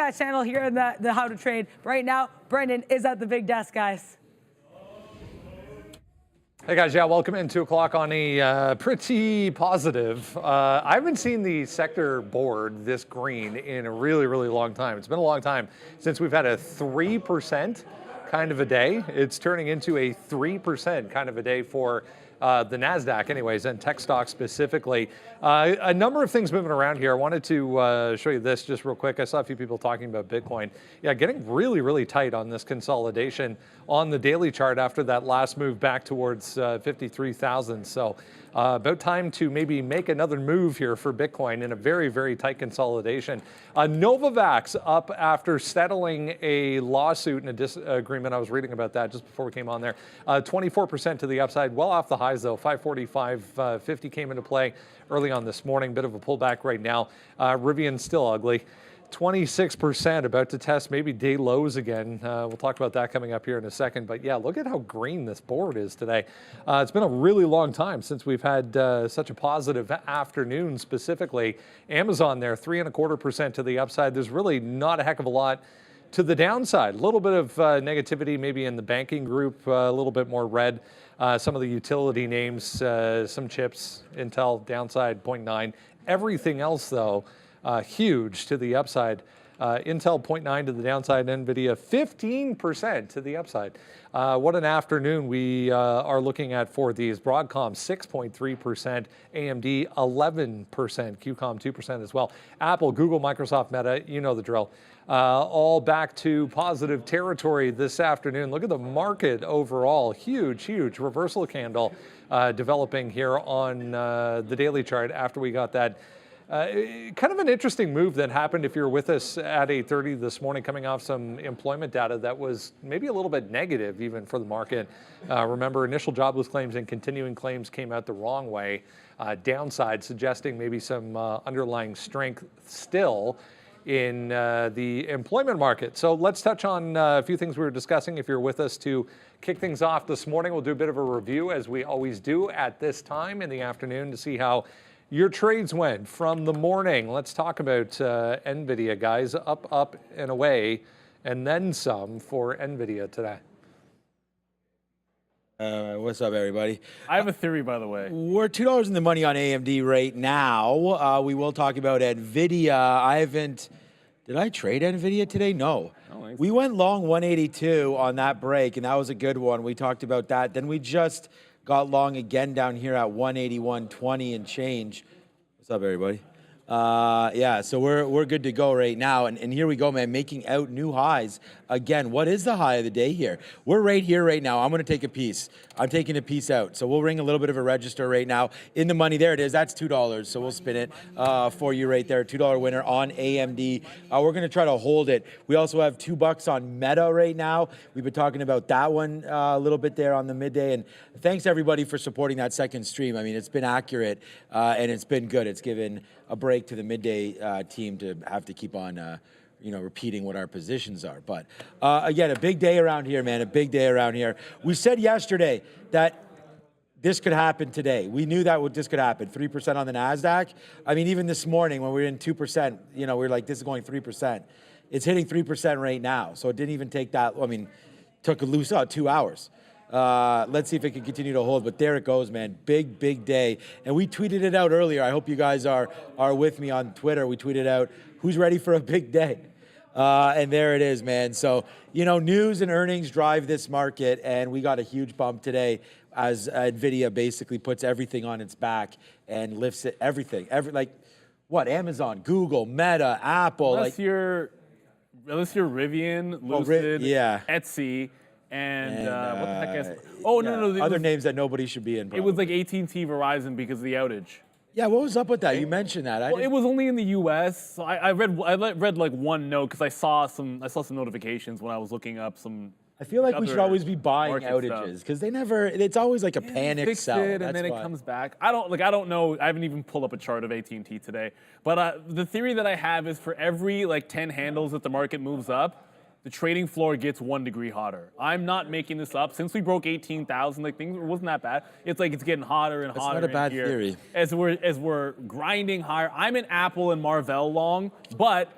guys channel here in the How to Trade. Right now, Brendan is at the big desk, guys. Hey guys, yeah, welcome in 2 o'clock on a pretty positive. I haven't seen the sector board this green in a really, really long time. It's been a long time since we've had a 3% kind of a day. It's turning into a 3% kind of a day for the NASDAQ anyways, and tech stocks specifically. A number of things moving around here. I wanted to show you this just real quick. I saw a few people talking about Bitcoin. Yeah, getting really, really tight on this consolidation on the daily chart after that last move back towards 53,000. So about time to maybe make another move here for Bitcoin in a very, very tight consolidation. Novavax up after settling a lawsuit and a disagreement. I was reading about that just before we came on there. 24% to the upside, well off the highs though. 545.50 came into play early on this morning. Bit of a pullback right now. RIVN still ugly. 26% about to test maybe day lows again. We'll talk about that coming up here in a second. But yeah, look at how green this board is today. It's been a really long time since we've had such a positive afternoon specifically. Amazon there, 3.25% to the upside. There's really not a heck of a lot to the downside. A little bit of negativity maybe in the banking group, a little bit more red. Some of the utility names, some chips, Intel downside 0.9. Everything else though, huge to the upside. Intel 0.9 to the downside, NVDA 15% to the upside. What an afternoon we are looking at for these. Broadcom 6.3%, AMD 11%, QCOM 2% as well. Apple, Google, Microsoft, Meta, you know the drill. All back to positive territory this afternoon. Look at the market overall. Huge, huge reversal candle developing here on the daily chart after we got that kind of an interesting move that happened if you're with us at 8:30 this morning, coming off some employment data that was maybe a little bit negative even for the market. Remember, initial jobless claims and continuing claims came out the wrong way. Downside suggesting maybe some underlying strength still in the employment market. So let's touch on a few things we were discussing. If you're with us to kick things off this morning, we'll do a bit of a review as we always do at this time in the afternoon to see how your trades went from the morning. Let's talk about NVIDIA, guys. Up, and away, and then some for NVIDIA today. What's up, everybody? I have a theory, by the way. We're $2 in the money on AMD right now. We will talk about NVIDIA. Did I trade NVIDIA today? No. We went long 182 on that break, and that was a good one. We talked about that. Then we just got long again down here at 181.20 and change. What's up, everybody? Yeah, so we're good to go right now. And here we go, man, making out new highs. Again, what is the high of the day here? We're right here right now. I'm going to take a piece. I'm taking a piece out. So we'll ring a little bit of a register right now. In the money, there it is. That's $2. So we'll spin it for you right there. $2 winner on AMD. We're going to try to hold it. We also have $2 on Meta right now. We've been talking about that one a little bit there on the midday. And thanks, everybody, for supporting that second stream. I mean, it's been accurate and it's been good. It's given a break to the midday team to have to keep on repeating what our positions are. But again, a big day around here, man, a big day around here. We said yesterday that this could happen today. We knew that this could happen. 3% on the NASDAQ. I mean, even this morning when we were in 2%, we were like, this is going 3%. It's hitting 3% right now. So it didn't even take that, took a loose 2 hours. Let's see if it can continue to hold, but there it goes, man. Big, big day. And we tweeted it out earlier. I hope you guys are with me on Twitter. We tweeted out, who's ready for a big day? And there it is, man. So, news and earnings drive this market, and we got a huge bump today as NVIDIA basically puts everything on its back and lifts it, everything. Amazon, Google, Meta, Apple. Unless you're Rivian, Lucid, Etsy, and what the heck is? Oh, no. Other names that nobody should be in. Probably. It was like AT&T, Verizon because of the outage. Yeah, what was up with that? You mentioned that. Well, it was only in the U.S. So I read like one note because I saw some notifications when I was looking up some. I feel like we should always be buying outages because they never. It's always like a panic sell. And then it comes back. I don't know. I haven't even pulled up a chart of AT&T today. But the theory that I have is for every 10 handles that the market moves up, the trading floor gets 1 degree hotter. I'm not making this up. Since we broke 18,000, things wasn't that bad. It's like it's getting hotter and hotter. That's not a bad theory. As we're grinding higher. I'm in Apple and Marvell long, but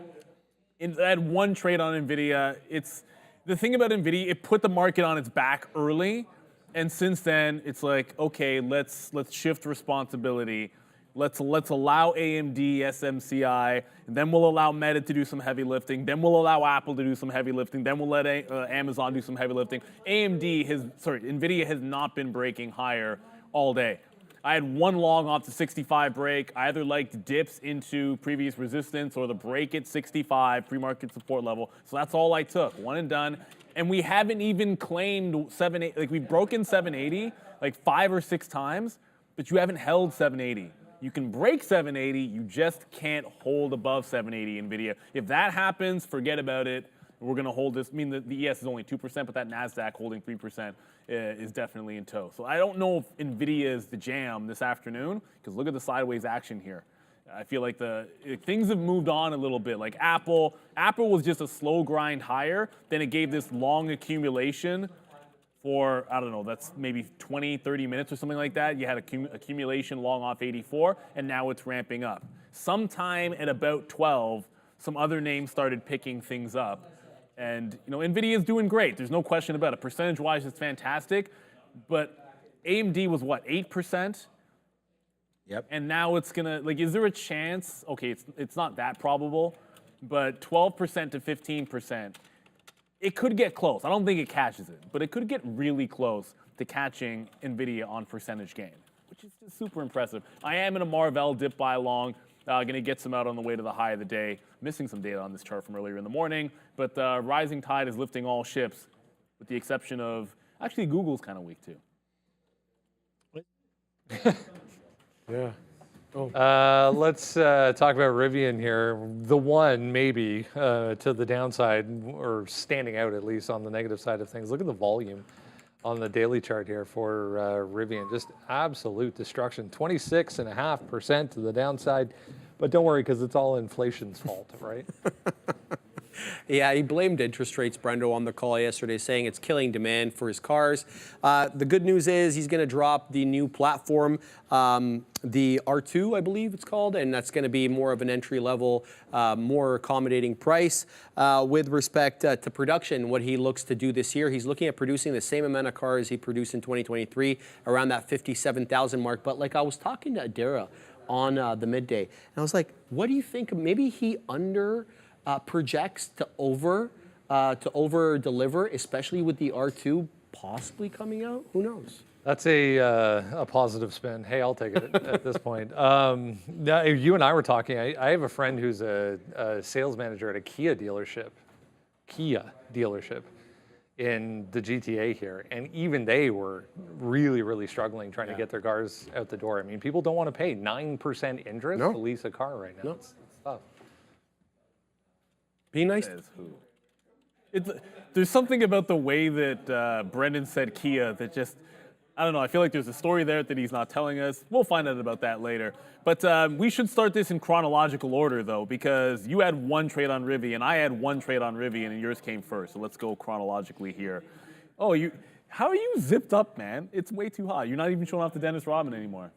I had one trade on NVIDIA. It's the thing about NVIDIA, it put the market on its back early. And since then, it's like, okay, let's shift responsibility. Let's allow AMD, SMCI, and then we'll allow Meta to do some heavy lifting. Then we'll allow Apple to do some heavy lifting. Then we'll let Amazon do some heavy lifting. NVIDIA has not been breaking higher all day. I had one long off the 65 break. I either liked dips into previous resistance or the break at 65, pre-market support level. So that's all I took, one and done. And we haven't even claimed 780, like we've broken 780 like 5 or 6 times, but you haven't held 780. You can break 780, you just can't hold above 780 NVIDIA. If that happens, forget about it. We're going to hold this. I mean, the ES is only 2%, but that NASDAQ holding 3% is definitely in tow. So I don't know if NVIDIA is the jam this afternoon, because look at the sideways action here. I feel like things have moved on a little bit. Like Apple was just a slow grind higher. Then it gave this long accumulation for, I don't know, that's maybe 20, 30 minutes or something like that. You had accumulation long off 84, and now it's ramping up. Sometime at about 12, some other names started picking things up. And NVIDIA is doing great. There's no question about it. Percentage-wise, it's fantastic. But AMD was what, 8%? Yep. And now it's gonna, like, is there a chance? Okay, it's not that probable, but 12% to 15%. It could get close. I don't think it catches it, but it could get really close to catching NVIDIA on percentage gain, which is just super impressive. I am in a Marvell dip buy long. Going to get some out on the way to the high of the day. Missing some data on this chart from earlier in the morning, but rising tide is lifting all ships, with the exception of, actually, Google's kind of weak too. Yeah. Oh. Let's talk about Rivian here. The one, maybe, to the downside, or standing out at least on the negative side of things. Look at the volume on the daily chart here for Rivian. Just absolute destruction. 26.5% to the downside. But don't worry, because it's all inflation's fault, right? Yeah, he blamed interest rates, Brendo, on the call yesterday, saying it's killing demand for his cars. The good news is he's going to drop the new platform, the R2, I believe it's called, and that's going to be more of an entry-level, more accommodating price. With respect to production, what he looks to do this year, he's looking at producing the same amount of cars he produced in 2023, around that 57,000 mark. But like I was talking to Adira on the midday, and I was like, what do you think? Maybe he projects to over deliver, especially with the R2 possibly coming out. Who knows? That's a positive spin. Hey, I'll take it at this point. Now, you and I were talking. I have a friend who's a sales manager at a Kia dealership in the GTA here, and even they were really, really struggling trying to get their cars out the door. I mean, people don't want to pay 9% interest to lease a car right now. It's tough. Be nice. There's something about the way that Brendan said Kia that just, I don't know, I feel like there's a story there that he's not telling us. We'll find out about that later. But we should start this in chronological order, though, because you had one trade on Rivian, I had one trade on Rivian, and yours came first. So let's go chronologically here. Oh, how are you zipped up, man? It's way too hot. You're not even showing off the Dennis Rodman anymore.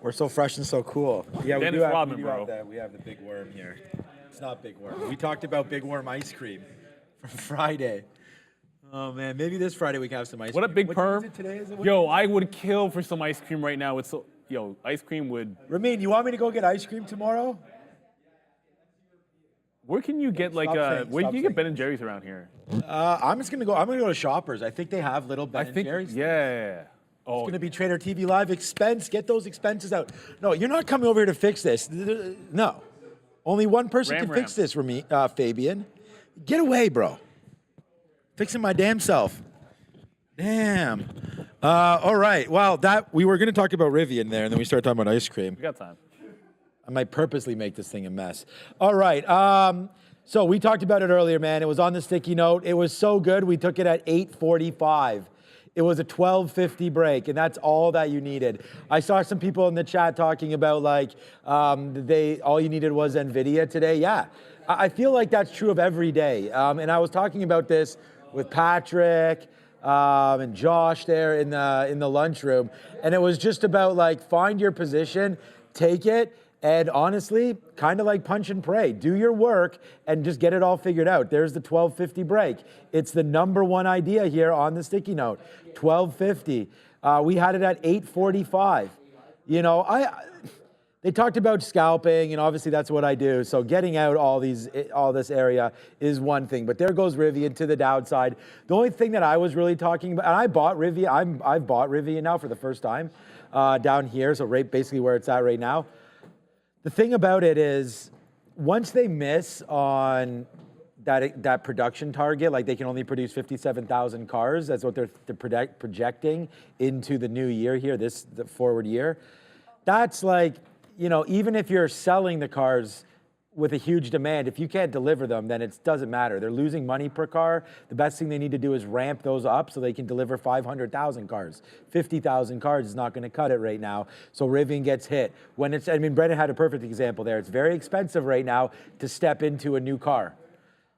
We're so fresh and so cool. Yeah, Dennis Rodman, bro. We have the big worm here. It's not big worm. We talked about big worm ice cream from Friday. Oh man, maybe this Friday we can have some ice cream. What a big perm. Is it today? Is it Yo, I would kill for some ice cream right now. Ice cream would. Ramin, you want me to go get ice cream tomorrow? Where can you get where can you get Ben and Jerry's around here? I'm gonna go to Shoppers. I think they have little Ben and Jerry's. Yeah. It's gonna be Trader TV Live expense. Get those expenses out. No, you're not coming over here to fix this. No. Only one person can fix this, Fabian. Get away, bro. Fixing my damn self. Damn. All right. Well, we were going to talk about Rivian there, and then we started talking about ice cream. We got time. I might purposely make this thing a mess. All right. So we talked about it earlier, man. It was on the sticky note. It was so good. We took it at 8:45. It was a 12:50 break, and that's all that you needed. I saw some people in the chat talking about all you needed was NVIDIA today. Yeah, I feel like that's true of every day. And I was talking about this with Patrick and Josh there in the lunchroom, and it was just about find your position, take it, And honestly, kind of like punch and pray. Do your work and just get it all figured out. There's the 1250 break. It's the #1 idea here on the sticky note. 1250. We had it at 845. You know, they talked about scalping, and obviously that's what I do. So getting out all this area is one thing. But there goes Rivian to the downside. The only thing that I was really talking about, and I bought Rivian. I've bought Rivian now for the first time down here. So right basically where it's at right now. The thing about it is, once they miss on that production target, like they can only produce 57,000 cars, that's what they're projecting into the new year here, the forward year. That's like, you know, even if you're selling the cars with a huge demand, if you can't deliver them, then it doesn't matter. They're losing money per car. The best thing they need to do is ramp those up so they can deliver 500,000 cars. 50,000 cars is not going to cut it right now. So Rivian gets hit. When it's, I mean, Brendan had a perfect example there. It's very expensive right now to step into a new car.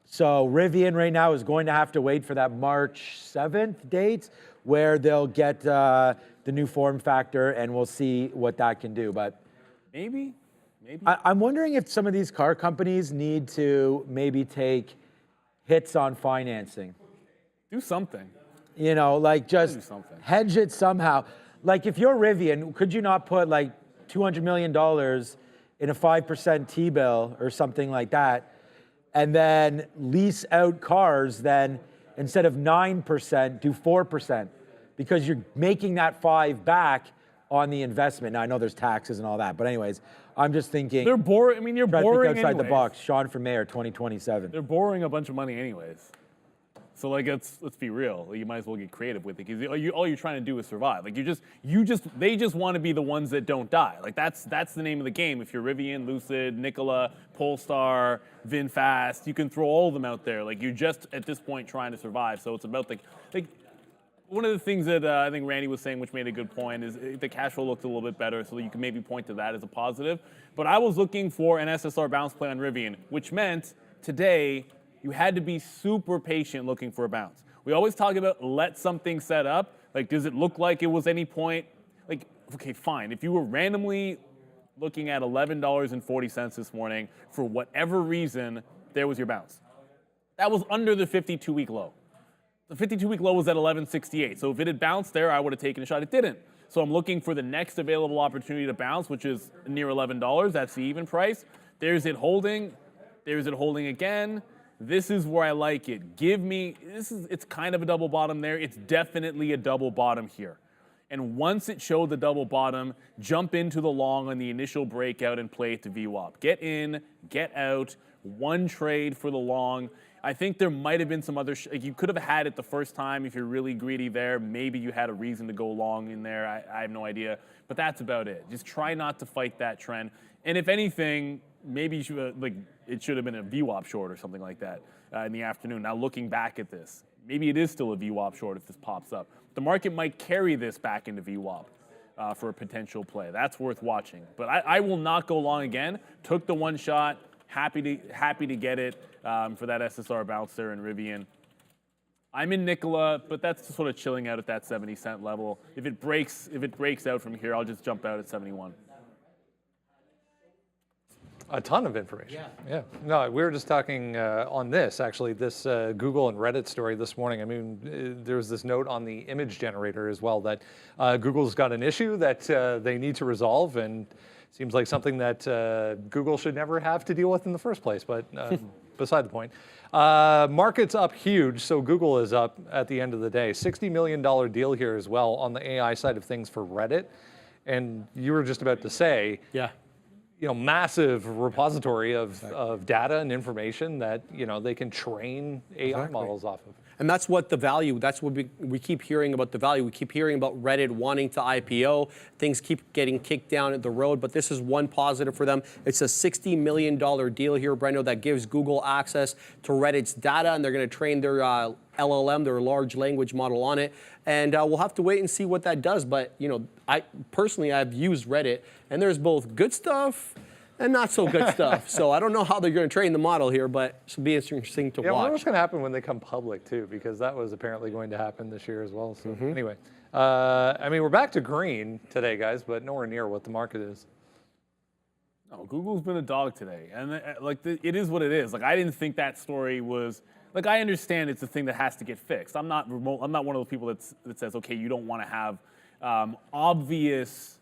So Rivian right now is going to have to wait for that March 7th date where they'll get the new form factor, and we'll see what that can do. But maybe. I'm wondering if some of these car companies need to maybe take hits on financing. Do something. You know, like just hedge it somehow. Like if you're Rivian, could you not put like $200 million in a 5% T-bill or something like that, and then lease out cars, then instead of 9%, do 4%, because you're making that 5 back on the investment. Now I know there's taxes and all that, but anyways, I'm just thinking. They're boring. I mean, you're boring outside anyways. the box. Sean for mayor, 2027. They're borrowing a bunch of money anyways. So like, let's be real. Like, you might as well get creative with it, because all you're trying to do is survive. Like they just want to be the ones that don't die. Like that's the name of the game. If you're Rivian, Lucid, Nikola, Polestar, VinFast, you can throw all of them out there. Like you're just at this point trying to survive. So it's about like one of the things that I think Randy was saying, which made a good point, is the cash flow looked a little bit better, so you can maybe point to that as a positive. But I was looking for an SSR bounce play on Rivian, which meant today you had to be super patient looking for a bounce. We always talk about let something set up. Like, does it look like it was any point? Like, okay, fine. If you were randomly looking at $11.40 this morning, for whatever reason, there was your bounce. That was under the 52-week low. The 52-week low was at 11.68. So if it had bounced there, I would have taken a shot. It didn't. So I'm looking for the next available opportunity to bounce, which is near $11. That's the even price. There's it holding. There's it holding again. This is where I like it. It's kind of a double bottom there. It's definitely a double bottom here. And once it showed the double bottom, jump into the long on the initial breakout and play it to VWAP. Get in, get out, one trade for the long. I think there might have been some other, you could have had it the first time if you're really greedy there. Maybe you had a reason to go long in there. I have no idea. But that's about it. Just try not to fight that trend. And if anything, maybe you should, it should have been a VWAP short or something like that in the afternoon. Now looking back at this, maybe it is still a VWAP short if this pops up. The market might carry this back into VWAP for a potential play. That's worth watching. But I will not go long again. Took the one shot. Happy to get it for that SSR bounce there in Rivian. I'm in Nikola, but that's just sort of chilling out at that 70-cent level. If it breaks out from here, I'll just jump out at 71. A ton of information. Yeah. No, we were just talking on this, actually, this Google and Reddit story this morning. I mean, there was this note on the image generator as well that Google's got an issue that they need to resolve, and seems like something that Google should never have to deal with in the first place, but beside the point. Market's up huge, so Google is up at the end of the day. $60 million deal here as well on the AI side of things for Reddit. And you were just about to say, massive repository of data and information that, they can train AI models off of. And that's what the value, that's what we keep hearing about the value. We keep hearing about Reddit wanting to IPO. Things keep getting kicked down the road, but this is one positive for them. It's a $60 million deal here, Brendo, that gives Google access to Reddit's data, and they're going to train their LLM, their large language model on it. And we'll have to wait and see what that does. But, I personally, I've used Reddit, and there's both good stuff and not so good stuff. So I don't know how they're going to train the model here, but it'll be interesting to watch. I wonder what's going to happen when they come public, too, because that was apparently going to happen this year as well. So anyway, we're back to green today, guys, but nowhere near what the market is. No, Google's been a dog today, and it is what it is. Like I didn't think that story was like I understand it's a thing that has to get fixed. I'm not one of those people that says okay, you don't want to have obvious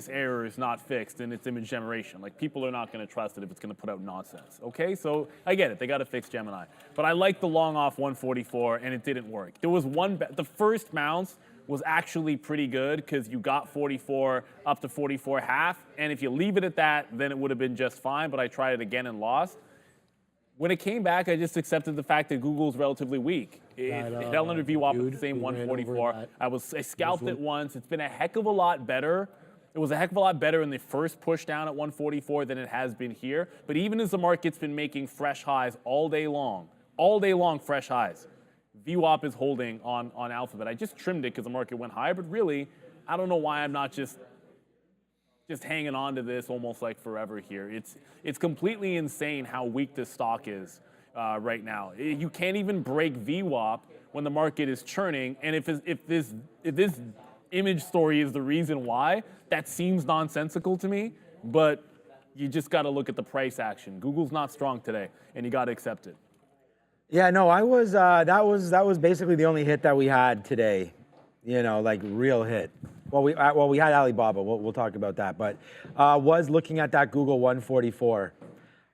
errors not fixed in its image generation. Like people are not going to trust it if it's going to put out nonsense. Okay, so I get it. They got to fix Gemini, but I like the long off 144, and it didn't work. There was the first bounce was actually pretty good because you got 44 up to 44.5, and if you leave it at that, then it would have been just fine, but I tried it again and lost. When it came back, I just accepted the fact that Google's relatively weak. It held under VWAP at the same 144. I scalped it once. It's been a heck of a lot better. It was a heck of a lot better in the first push down at 144 than it has been here. But even as the market's been making fresh highs all day long fresh highs, VWAP is holding on Alphabet. I just trimmed it because the market went higher, but really, I don't know why I'm not just hanging on to this almost like forever here. It's completely insane how weak this stock is right now. You can't even break VWAP when the market is churning, and if this image story is the reason why, that seems nonsensical to me, but you just got to look at the price action. Google's not strong today, and you got to accept it. Yeah, no, I was. That was basically the only hit that we had today. You know, like real hit. Well, we had Alibaba. We'll talk about that. But was looking at that Google 144.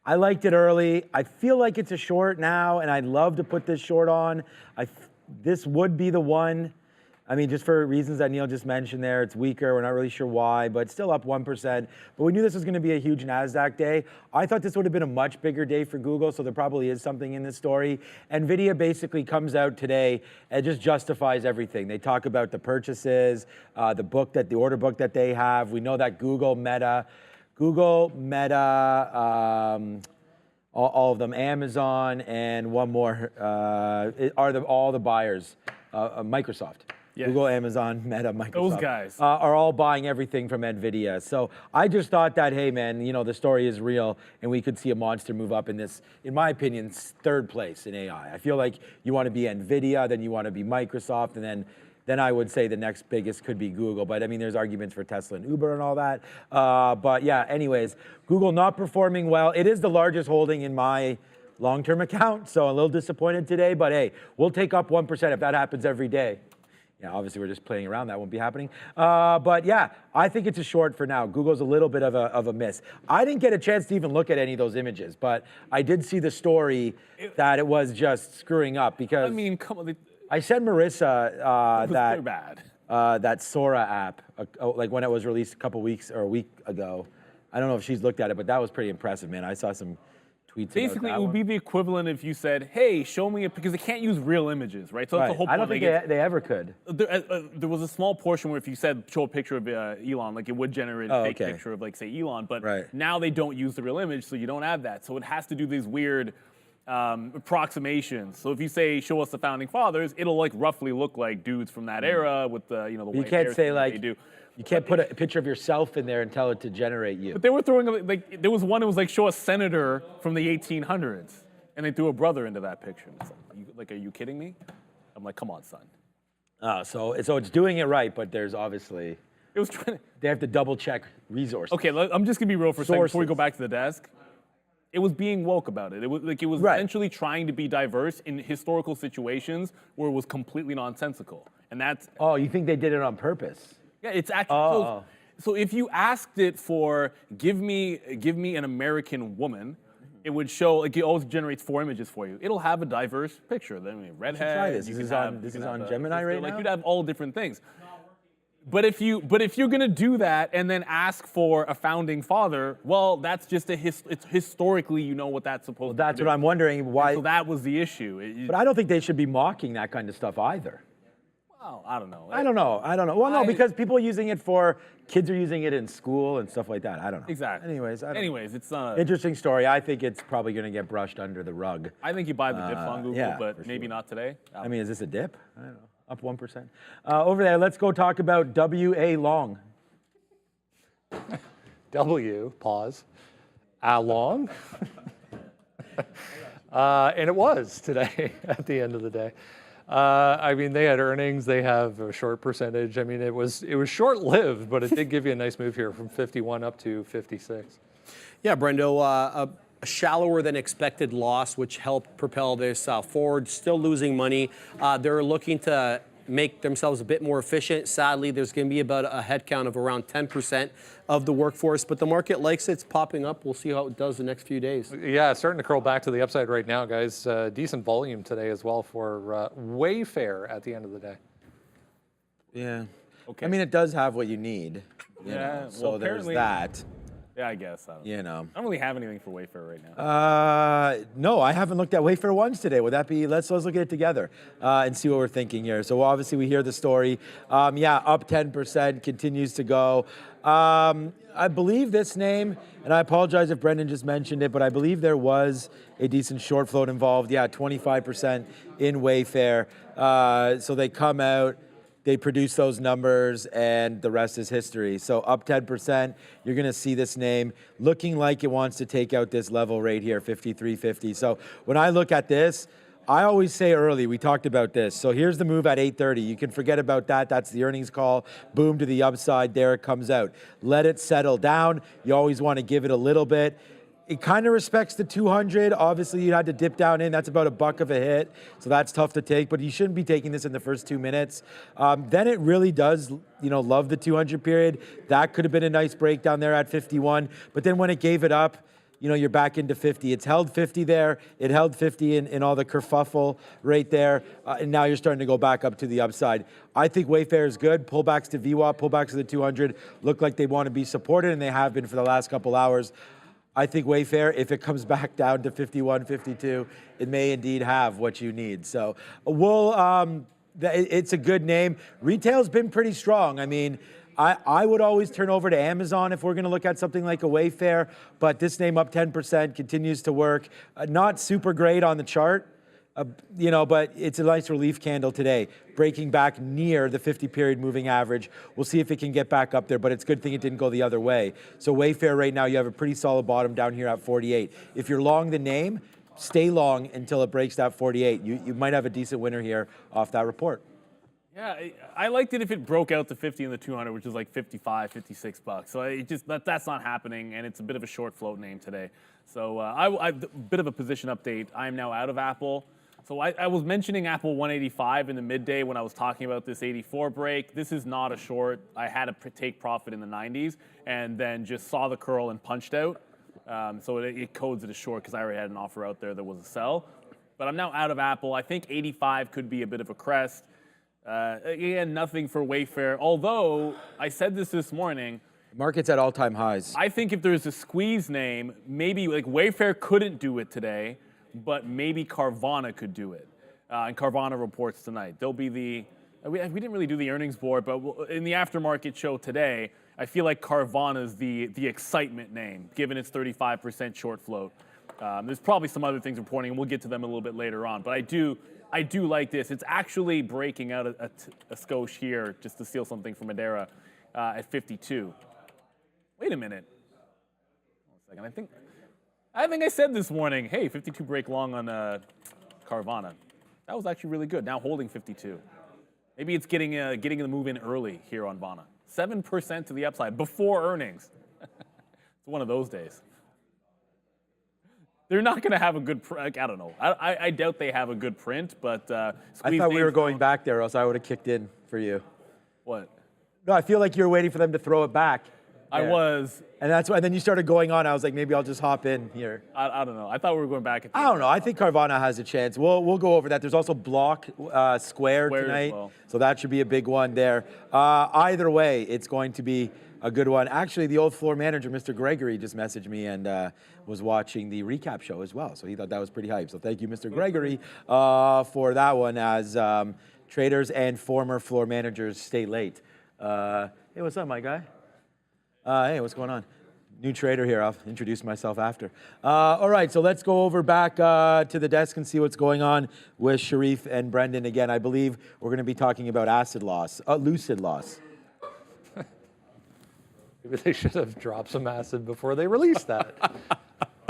I liked it early. I feel like it's a short now, and I'd love to put this short on. This would be the one. I mean, just for reasons that Neil just mentioned there, it's weaker. We're not really sure why, but still up 1%. But we knew this was going to be a huge NASDAQ day. I thought this would have been a much bigger day for Google, so there probably is something in this story. NVIDIA basically comes out today and just justifies everything. They talk about the purchases, the order book that they have. We know that Google, Meta, all of them, Amazon, and one more are all the buyers, Microsoft. Yes. Google, Amazon, Meta, Microsoft. Those guys are all buying everything from NVIDIA. So I just thought that, hey, man, you know, the story is real, and we could see a monster move up in this, in my opinion, third place in AI. I feel like you want to be NVIDIA, then you want to be Microsoft, and then I would say the next biggest could be Google. But I mean, there's arguments for Tesla and Uber and all that. But yeah, anyways, Google not performing well. It is the largest holding in my long-term account, so I'm a little disappointed today. But hey, we'll take up 1% if that happens every day. Yeah, obviously we're just playing around. That won't be happening. But yeah, I think it's a short for now. Google's a little bit of a miss. I didn't get a chance to even look at any of those images, but I did see the story that it was just screwing up because. I mean, come on. I sent Marissa bad. That Sora app, like when it was released a week ago. I don't know if she's looked at it, but that was pretty impressive, man. I saw some tweets. Basically, it would be the equivalent if you said, "Hey, show me," because they can't use real images, right? So that's the whole point. I don't think they ever could. There was a small portion where if you said show a picture of Elon, like it would generate a fake picture of, like, say, Elon. But now they don't use the real image, so you don't have that. So it has to do these weird approximations. So if you say show us the founding fathers, it'll like roughly look like dudes from that era with the the white hair. You can't say like they do. You can't put a picture of yourself in there and tell it to generate you. But they were throwing, like, there was one that was like, show a senator from the 1800s. And they threw a brother into that picture. It's like, are you kidding me? I'm like, come on, son. So it's doing it right, but there's obviously, it was trying to, they have to double check resources. Okay, I'm just gonna be real for a second before we go back to the desk. It was being woke about it. It was essentially trying to be diverse in historical situations where it was completely nonsensical. And that's... Oh, you think they did it on purpose? Yeah, it's actually so if you asked it for give me an American woman, it would show, like, it always generates 4 images for you. It'll have a diverse picture. Then redhead. Try this. This is on Gemini right now. Like, you'd have all different things. But if you're gonna do that and then ask for a founding father, well, that's just it's historically, you know what that's supposed to be. That's what I'm wondering why. So that was the issue. But I don't think they should be mocking that kind of stuff either. Well, I don't know. I don't know. Well, no, because people are using it kids are using it in school and stuff like that. I don't know. Exactly. Anyways, it's not interesting story. I think it's probably going to get brushed under the rug. I think you buy the dips on Google, but maybe not today. I mean, is this a dip? I don't know. Up 1%. Over there, let's go talk about WA long. W, pause, long. And it was today at the end of the day. I mean, they had earnings. They have a short percentage. I mean, it was short-lived, but it did give you a nice move here from 51 up to 56. Yeah, Brendo, a shallower than expected loss, which helped propel this forward. Still losing money. They're looking to make themselves a bit more efficient. Sadly, there's going to be about a headcount of around 10% of the workforce, but the market likes it. It's popping up. We'll see how it does the next few days. Yeah, starting to curl back to the upside right now, guys. Decent volume today as well for Wayfair at the end of the day. Yeah. Okay. I mean, it does have what you need. You know, so there's that. Yeah, I guess. You know. I don't really have anything for Wayfair right now. No, I haven't looked at Wayfair ones today. Would that be? Let's look at it together and see what we're thinking here. So obviously we hear the story. Yeah, up 10%, continues to go. I believe this name, and I apologize if Brendan just mentioned it, but I believe there was a decent short float involved. Yeah, 25% in Wayfair. So they come out. They produce those numbers, and the rest is history. So up 10%, you're going to see this name looking like it wants to take out this level right here, 53.50. So when I look at this, I always say early, we talked about this. So here's the move at 8:30. You can forget about that. That's the earnings call. Boom to the upside. There it comes out. Let it settle down. You always want to give it a little bit. It kind of respects the 200. Obviously, you had to dip down in. That's about $1 of a hit, so that's tough to take. But you shouldn't be taking this in the first 2 minutes. Then it really does, love the 200 period. That could have been a nice breakdown there at 51. But then when it gave it up, you're back into 50. It's held 50 there. It held 50 in all the kerfuffle right there. And now you're starting to go back up to the upside. I think Wayfair is good. Pullbacks to VWAP, pullbacks to the 200 look like they want to be supported, and they have been for the last couple hours. I think Wayfair, if it comes back down to 51, 52, it may indeed have what you need. So it's a good name. Retail's been pretty strong. I mean, I would always turn over to Amazon if we're going to look at something like a Wayfair, but this name up 10% continues to work. Not super great on the chart, but it's a nice relief candle today, breaking back near the 50-period moving average. We'll see if it can get back up there, but it's a good thing it didn't go the other way. So Wayfair right now, you have a pretty solid bottom down here at 48. If you're long the name, stay long until it breaks that 48. You might have a decent winner here off that report. Yeah, I liked it if it broke out to 50 in the 200, which is like 55, 56 bucks. So it just that's not happening, and it's a bit of a short float name today. So a bit of a position update. I am now out of Apple. So I was mentioning Apple 185 in the midday when I was talking about this 84 break. This is not a short. I had to take profit in the 90s and then just saw the curl and punched out. So it codes it a short because I already had an offer out there that was a sell. But I'm now out of Apple. I think 85 could be a bit of a crest. Again, nothing for Wayfair. Although I said this morning. Market's at all-time highs. I think if there's a squeeze name, maybe like Wayfair couldn't do it today, but maybe Carvana could do it. And Carvana reports tonight. They'll be we didn't really do the earnings board, but in the aftermarket show today, I feel like Carvana's the excitement name, given its 35% short float. There's probably some other things reporting, and we'll get to them a little bit later on. But I do like this. It's actually breaking out a skosh here just to steal something from Madeira at 52. Wait a minute. One second. I think I said this morning, hey, 52 break long on Carvana. That was actually really good. Now holding 52. Maybe it's getting the move in early here on Vana. 7% to the upside before earnings. It's one of those days. They're not going to have a good print. I don't know. I doubt they have a good print, but I thought we were going back there, or else I would have kicked in for you. What? No, I feel like you were waiting for them to throw it back. I was. And that's why. And then you started going on. I was like, maybe I'll just hop in here. I don't know. I thought we were going back. I don't know. I think Carvana has a chance. We'll go over that. There's also Block Square tonight, well. So that should be a big one there. Either way, it's going to be a good one. Actually, the old floor manager, Mr. Gregory, just messaged me and was watching the recap show as well. So he thought that was pretty hype. So thank you, Mr. Gregory, for that one, as traders and former floor managers stay late. Hey, what's up, my guy? Hey, what's going on? New trader here. I'll introduce myself after. All right, so let's go over back to the desk and see what's going on with Sharif and Brendan. Again, I believe we're going to be talking about acid loss, lucid loss. Maybe they should have dropped some acid before they released that.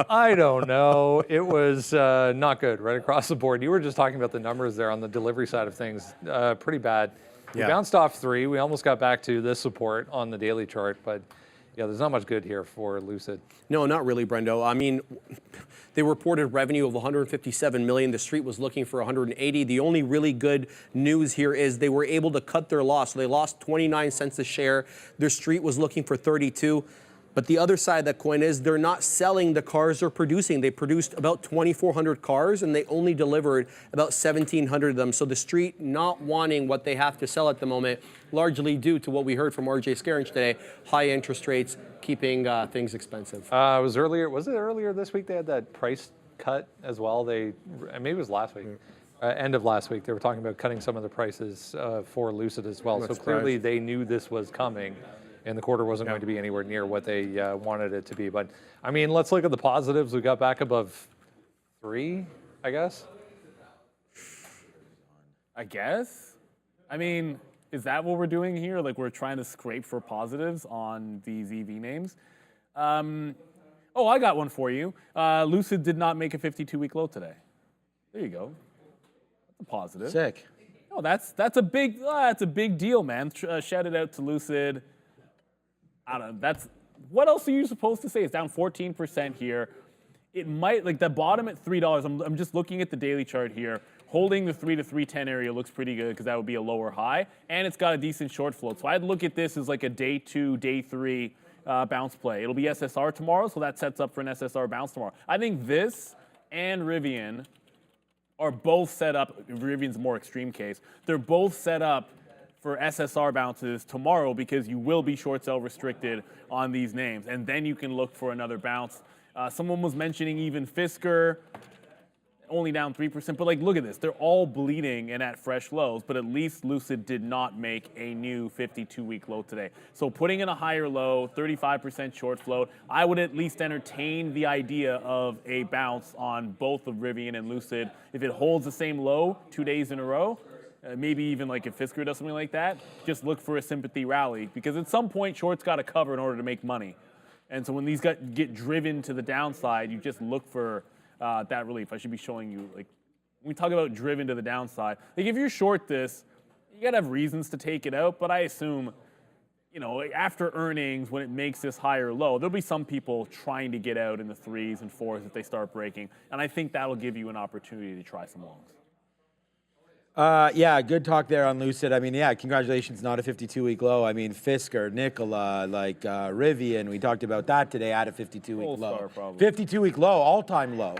I don't know. It was not good right across the board. You were just talking about the numbers there on the delivery side of things. Pretty bad. We bounced off 3. We almost got back to this support on the daily chart, but yeah, there's not much good here for Lucid. No, not really, Brendo. I mean, they reported revenue of 157 million. The street was looking for 180. The only really good news here is they were able to cut their loss. So they lost 29 cents a share. Their street was looking for 32. But the other side of that coin is they're not selling the cars they're producing. They produced about 2,400 cars and they only delivered about 1,700 of them. So the street not wanting what they have to sell at the moment, largely due to what we heard from RJ Scaringe today, high interest rates keeping things expensive. Was it earlier this week they had that price cut as well? Maybe it was last week. End of last week, they were talking about cutting some of the prices for Lucid as well. So clearly they knew this was coming. And the quarter wasn't going to be anywhere near what they wanted it to be. But, I mean, let's look at the positives. We got back above 3, I guess. I guess. I mean, is that what we're doing here? Like, we're trying to scrape for positives on these EV names? Oh, I got one for you. Lucid did not make a 52-week low today. There you go. That's a positive. Sick. Oh, that's a big deal, man. Shout it out to Lucid. I don't know, what else are you supposed to say? It's down 14% here. It might, like the bottom at $3, I'm just looking at the daily chart here. Holding the 3 to 310 area looks pretty good because that would be a lower high. And it's got a decent short float. So I'd look at this as like a day 2, day 3 bounce play. It'll be SSR tomorrow, so that sets up for an SSR bounce tomorrow. I think this and Rivian are both set up, Rivian's a more extreme case, they're both set up for SSR bounces tomorrow because you will be short sell restricted on these names. And then you can look for another bounce. Someone was mentioning even Fisker, only down 3%. But like, look at this. They're all bleeding and at fresh lows, but at least Lucid did not make a new 52-week low today. So putting in a higher low, 35% short float, I would at least entertain the idea of a bounce on both of Rivian and Lucid. If it holds the same low 2 days in a row, maybe even like if Fisker does something like that, just look for a sympathy rally because at some point shorts got to cover in order to make money. And so when these get driven to the downside, you just look for that relief. I should be showing you, like, when we talk about driven to the downside, like if you're short this, you got to have reasons to take it out, but I assume, you know, after earnings, when it makes this higher low, there'll be some people trying to get out in the 3s and 4s if they start breaking. And I think that'll give you an opportunity to try some longs. Yeah, good talk there on Lucid. I mean, yeah, congratulations, not a 52-week low. I mean, Fisker, Nikola, like Rivian, we talked about that today at a 52-week low. 52-week low, all-time low.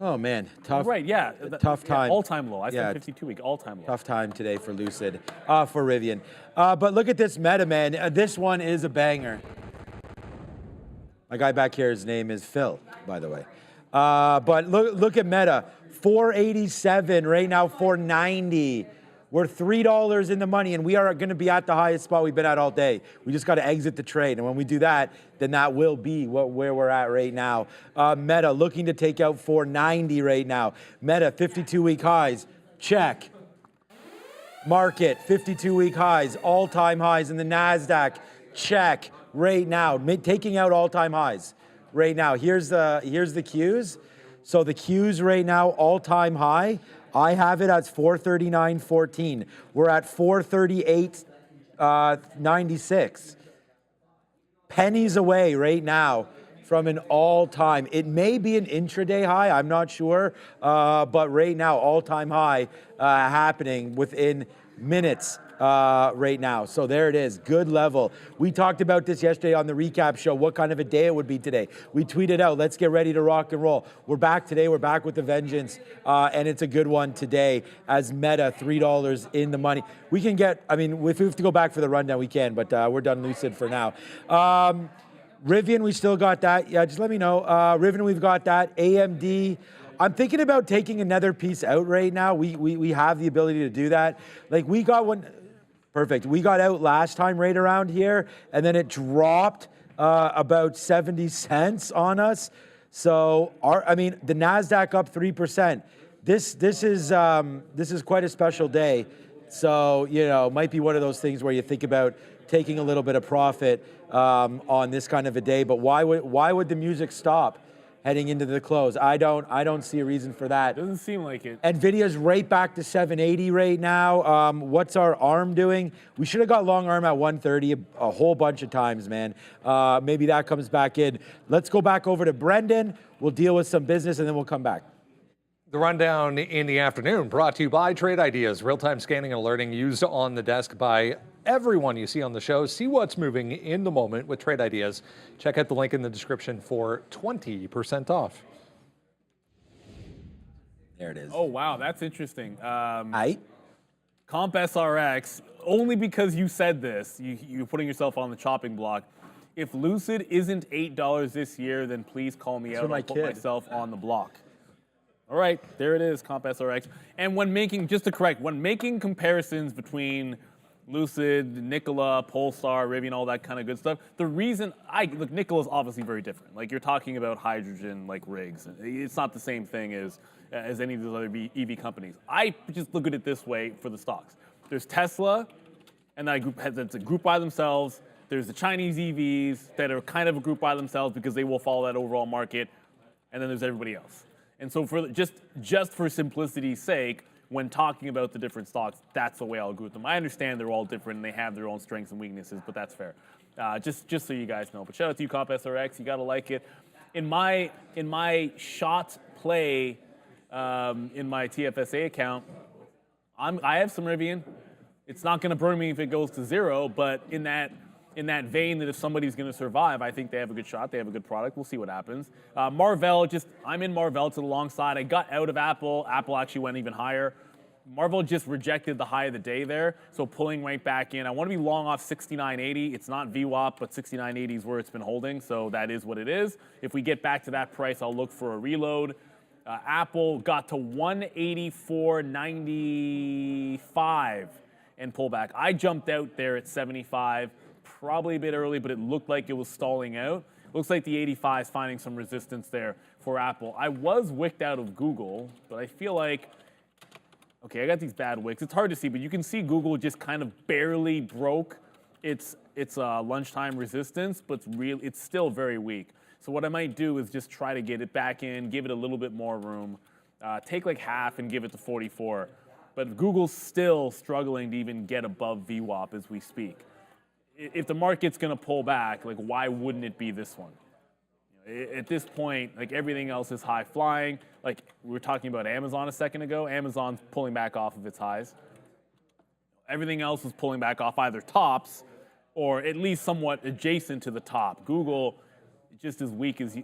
Oh, man, tough. Right, yeah. Tough time. All-time low. I said 52-week, all-time low. Tough time today for Lucid, for Rivian. But look at this meta, man. This one is a banger. My guy back here, his name is Phil, by the way. But look at Meta, 487 right now, 490. We're $3 in the money, and we are going to be at the highest spot we've been at all day. We just got to exit the trade, and when we do that, then that will be where we're at right now. Meta looking to take out 490 right now. Meta 52-week highs, check. Market 52-week highs, all-time highs in the NASDAQ, check right now. Taking out all-time highs. Right now, here's the Qs. So the Qs right now, all-time high. I have it as 439.14. We're at 438.96. Pennies away right now from an all-time. It may be an intraday high, I'm not sure, but right now, all-time high happening within minutes. Right now. So there it is, good level. We talked about this yesterday on the recap show, what kind of a day it would be today. We tweeted out, let's get ready to rock and roll. We're back today, we're back with a vengeance, and it's a good one today as Meta, $3 in the money. We can get, I mean, if we have to go back for the rundown, we can, but we're done Lucid for now. Rivian, we still got that. Yeah, just let me know. Rivian, we've got that. AMD, I'm thinking about taking another piece out right now. We have the ability to do that. Like we got one. Perfect. We got out last time right around here, and then it dropped about 70 cents on us. So, the NASDAQ up 3%. This is quite a special day. So, you know, might be one of those things where you think about taking a little bit of profit on this kind of a day. But why would the music stop heading into the close? I don't see a reason for that. Doesn't seem like it. NVIDIA's right back to 780 right now. What's our ARM doing? We should have got long ARM at 130 a whole bunch of times, man. Maybe that comes back in. Let's go back over to Brendan. We'll deal with some business and then we'll come back. The rundown in the afternoon brought to you by Trade Ideas, real-time scanning and alerting used on the desk by everyone you see on the show. See what's moving in the moment with Trade Ideas. Check out the link in the description for 20% off. There it is. Oh, wow, that's interesting. Aight. Comp SRX, only because you said this, you're putting yourself on the chopping block. If Lucid isn't $8 this year, then please call me out. I'll put myself on the block. All right, there it is, Comp SRX. And when making, just to correct, when making comparisons between Lucid, Nikola, Polestar, Rivian, all that kind of good stuff, the reason look, Nikola's obviously very different. Like, you're talking about hydrogen, like rigs. It's not the same thing as any of those other EV companies. I just look at it this way for the stocks. There's Tesla, and that's a group by themselves. There's the Chinese EVs that are kind of a group by themselves because they will follow that overall market. And then there's everybody else. And so for just for simplicity's sake, when talking about the different stocks, that's the way I'll group them. I understand they're all different and they have their own strengths and weaknesses, but that's fair. Just so you guys know. But shout out to you, Comp SRX. You gotta like it. In my shot play in my TFSA account, I have some Rivian. It's not gonna burn me if it goes to zero, but in that vein that if somebody's going to survive, I think they have a good shot. They have a good product. We'll see what happens. Marvell, I'm in Marvell to the long side. I got out of Apple. Apple actually went even higher. Marvell just rejected the high of the day there, so pulling right back in. I want to be long off 69.80. It's not VWAP, but 69.80 is where it's been holding, so that is what it is. If we get back to that price, I'll look for a reload. Apple got to 184.95 and pull back. I jumped out there at 75. Probably a bit early, but it looked like it was stalling out. Looks like the 85 is finding some resistance there for Apple. I was wicked out of Google, but I feel like, okay, I got these bad wicks. It's hard to see, but you can see Google just kind of barely broke its lunchtime resistance, but it's still very weak. So what I might do is just try to get it back in, give it a little bit more room, take like half and give it to 44. But Google's still struggling to even get above VWAP as we speak. If the market's going to pull back, like, why wouldn't it be this one? At this point, like, everything else is high flying. Like, we were talking about Amazon a second ago. Amazon's pulling back off of its highs. Everything else is pulling back off either tops or at least somewhat adjacent to the top. Google, just as weak as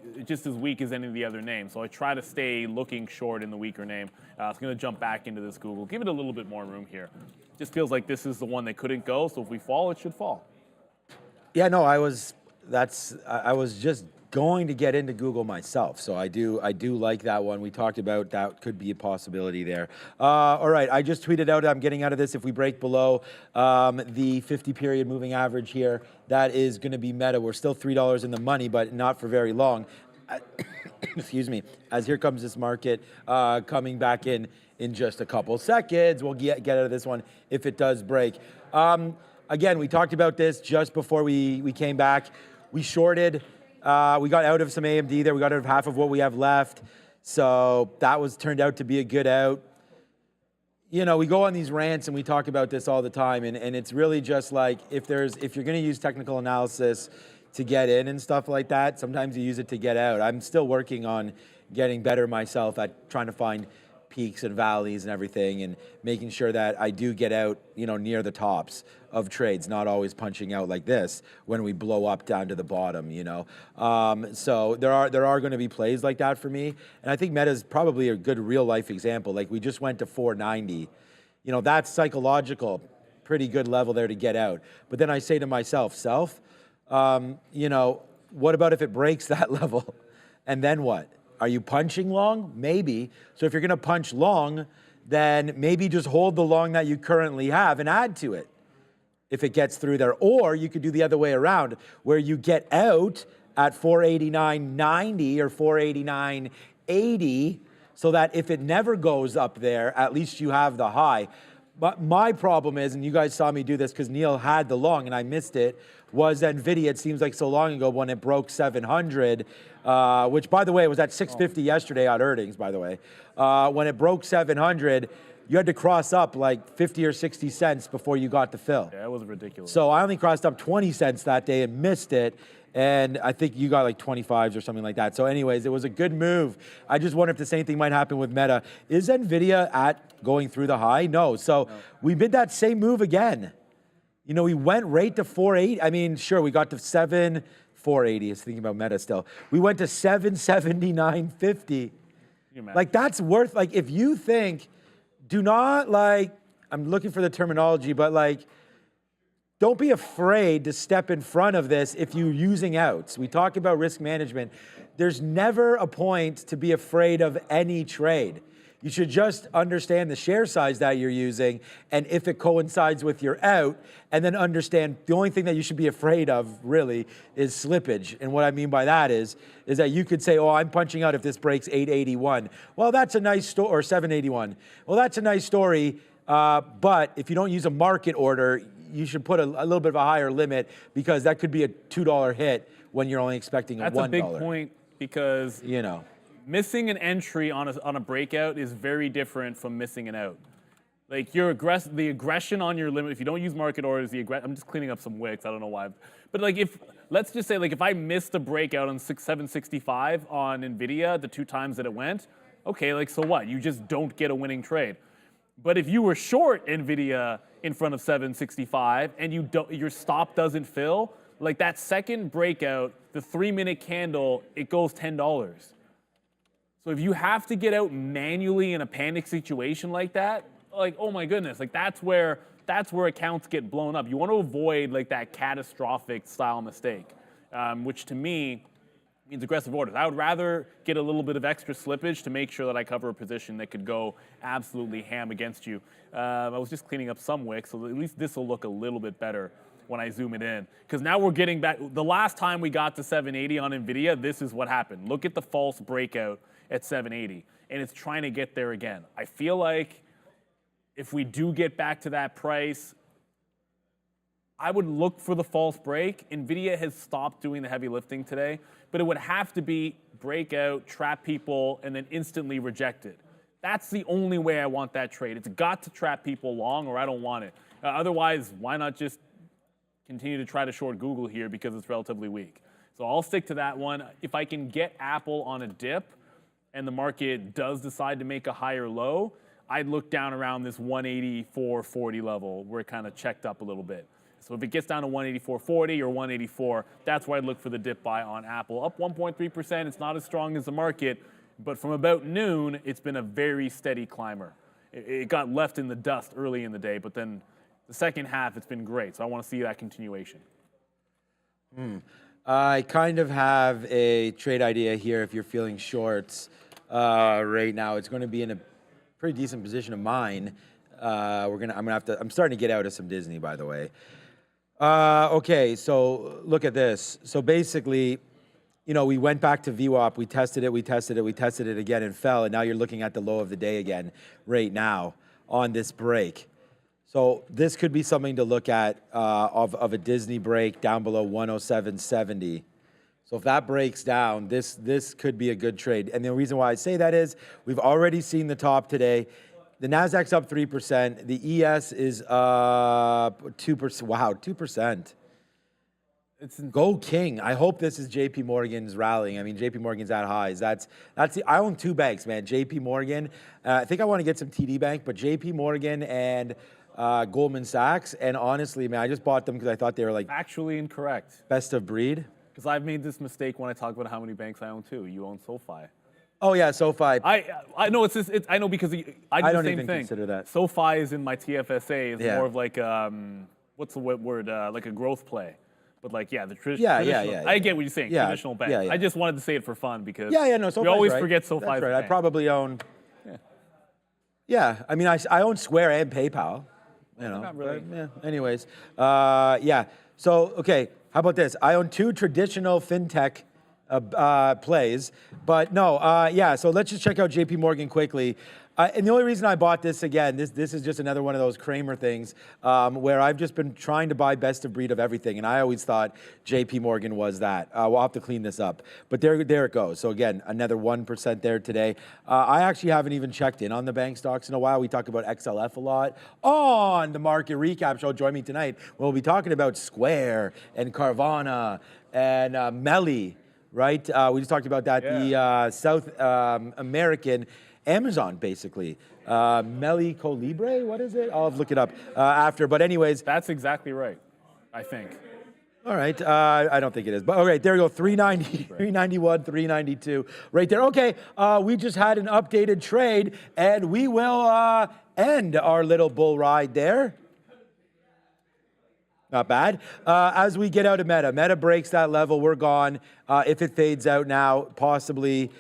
any of the other names. So I try to stay looking short in the weaker name. It's going to jump back into this Google. Give it a little bit more room here. Just feels like this is the one that couldn't go. So if we fall, it should fall. Yeah, no, I was just going to get into Google myself, so I do like that one. We talked about that could be a possibility there. All right, I just tweeted out I'm getting out of this if we break below the 50-period moving average here. That is going to be Meta. We're still $3 in the money, but not for very long. Excuse me. As here comes this market coming back in just a couple seconds. We'll get out of this one if it does break. Again, we talked about this just before we came back. We shorted. We got out of some AMD there. We got out of half of what we have left. So that turned out to be a good out. You know, we go on these rants and we talk about this all the time. And it's really just like if you're going to use technical analysis to get in and stuff like that, sometimes you use it to get out. I'm still working on getting better myself at trying to find peaks and valleys and everything and making sure that I do get out, near the tops of trades, not always punching out like this when we blow up down to the bottom, So there are going to be plays like that for me. And I think Meta's probably a good real life example. Like we just went to 490. That's psychological, pretty good level there to get out. But then I say to myself, what about if it breaks that level? And then what? Are you punching long? Maybe. So if you're going to punch long, then maybe just hold the long that you currently have and add to it if it gets through there. Or you could do the other way around, where you get out at 489.90 or 489.80, so that if it never goes up there, at least you have the high. But my problem is, and you guys saw me do this because Neil had the long and I missed it, was NVIDIA, it seems like so long ago when it broke 700, which by the way, was at 650 yesterday on earnings, by the way. When it broke 700, you had to cross up like 50 or 60 cents before you got to fill. Yeah, it was ridiculous. So I only crossed up 20 cents that day and missed it. And I think you got like 25s or something like that. So anyways, it was a good move. I just wonder if the same thing might happen with Meta. Is NVIDIA at going through the high? No. So we did that same move again. You know, we went right to 480. I mean, sure, we got to 480. I was thinking about Meta still. We went to 779.50. Like that's worth, like if you think, do not like, I'm looking for the terminology, but like, don't be afraid to step in front of this if you're using outs. We talk about risk management. There's never a point to be afraid of any trade. You should just understand the share size that you're using and if it coincides with your out, and then understand the only thing that you should be afraid of really is slippage. And what I mean by that is that you could say, oh, I'm punching out if this breaks 881. Well, that's a nice story, or 781. Well, that's a nice story, but if you don't use a market order, you should put a little bit of a higher limit because that could be a $2 hit when you're only expecting a $1. That's a big point because you know, missing an entry on a breakout is very different from missing an out. Like the aggression on your limit, if you don't use market orders, I'm just cleaning up some wicks, I don't know why. But like let's just say like if I missed a breakout on 765 on NVIDIA the 2 times that it went, okay, like so what? You just don't get a winning trade. But if you were short NVIDIA in front of 765 and your stop doesn't fill, like that second breakout, the 3-minute candle, it goes $10. So if you have to get out manually in a panic situation like that, like, oh my goodness, like that's where accounts get blown up. You want to avoid like that catastrophic style mistake, which to me means aggressive orders. I would rather get a little bit of extra slippage to make sure that I cover a position that could go absolutely ham against you. I was just cleaning up some wicks, so at least this will look a little bit better when I zoom it in. Because now we're getting back, the last time we got to 780 on NVIDIA, this is what happened. Look at the false breakout at 780, and it's trying to get there again. I feel like if we do get back to that price, I would look for the false break. NVIDIA has stopped doing the heavy lifting today, but it would have to be breakout, trap people, and then instantly reject it. That's the only way I want that trade. It's got to trap people long or I don't want it. Otherwise, why not just continue to try to short Google here because it's relatively weak? So I'll stick to that one. If I can get Apple on a dip and the market does decide to make a higher low, I'd look down around this 184.40 level where it kind of checked up a little bit. So if it gets down to 184.40 or 184, that's where I'd look for the dip buy on Apple. Up 1.3%, it's not as strong as the market, but from about noon, it's been a very steady climber. It got left in the dust early in the day, but then the second half, it's been great. So I want to see that continuation. I kind of have a trade idea here if you're feeling shorts right now. It's going to be in a pretty decent position of mine. I'm starting to get out of some Disney, by the way. Okay, so look at this. So basically, you know, we went back to VWAP, we tested it again and fell, and now you're looking at the low of the day again right now on this break. So this could be something to look at of a Disney break down below 107.70. So if that breaks down, this could be a good trade. And the reason why I say that is we've already seen the top today. The NASDAQ's up 3%. The ES is up 2%. Wow, 2%. Go King. I hope this is JP Morgan's rallying. I mean, JP Morgan's at highs. I own 2 banks, man. JP Morgan. I think I want to get some TD Bank, but JP Morgan and Goldman Sachs. And honestly, man, I just bought them because I thought they were like Actually incorrect. best of breed. Because I've made this mistake when I talk about how many banks I own too. You own SoFi. Oh yeah, SoFi. I know I know because I do I the don't same even thing. consider that. SoFi is in my TFSA. It's Yeah. more of like what's the word? Like a growth play. But like yeah, the Yeah. traditional. I get what you're saying. Yeah, Traditional bank. yeah. I just wanted to say it for fun because Yeah, no, SoFi's we always right. forget SoFi's That's a right. I bank. probably own. Yeah, I mean, I own Square and PayPal. You know, Not really. but, yeah. Anyways, yeah. So okay, how about this? I own 2 traditional fintech plays. But no, yeah, so let's just check out JP Morgan quickly. And the only reason I bought this, again, this is just another one of those Kramer things where I've just been trying to buy best of breed of everything. And I always thought JP Morgan was that. We'll have to clean this up. But there it goes. So again, another 1% there today. I actually haven't even checked in on the bank stocks in a while. We talk about XLF a lot on the Market Recap Show. Join me tonight. We'll be talking about Square and Carvana and Melli, right? We just talked about that, the South American Amazon, basically. Melli Colibre, what is it? I'll have to look it up after. But anyways. That's exactly right, I think. All right. I don't think it is. But all right, there we go. 390, 391, 392. Right there. Okay. We just had an updated trade, and we will end our little bull ride there. Not bad. As we get out of Meta breaks that level, we're gone. If it fades out now, possibly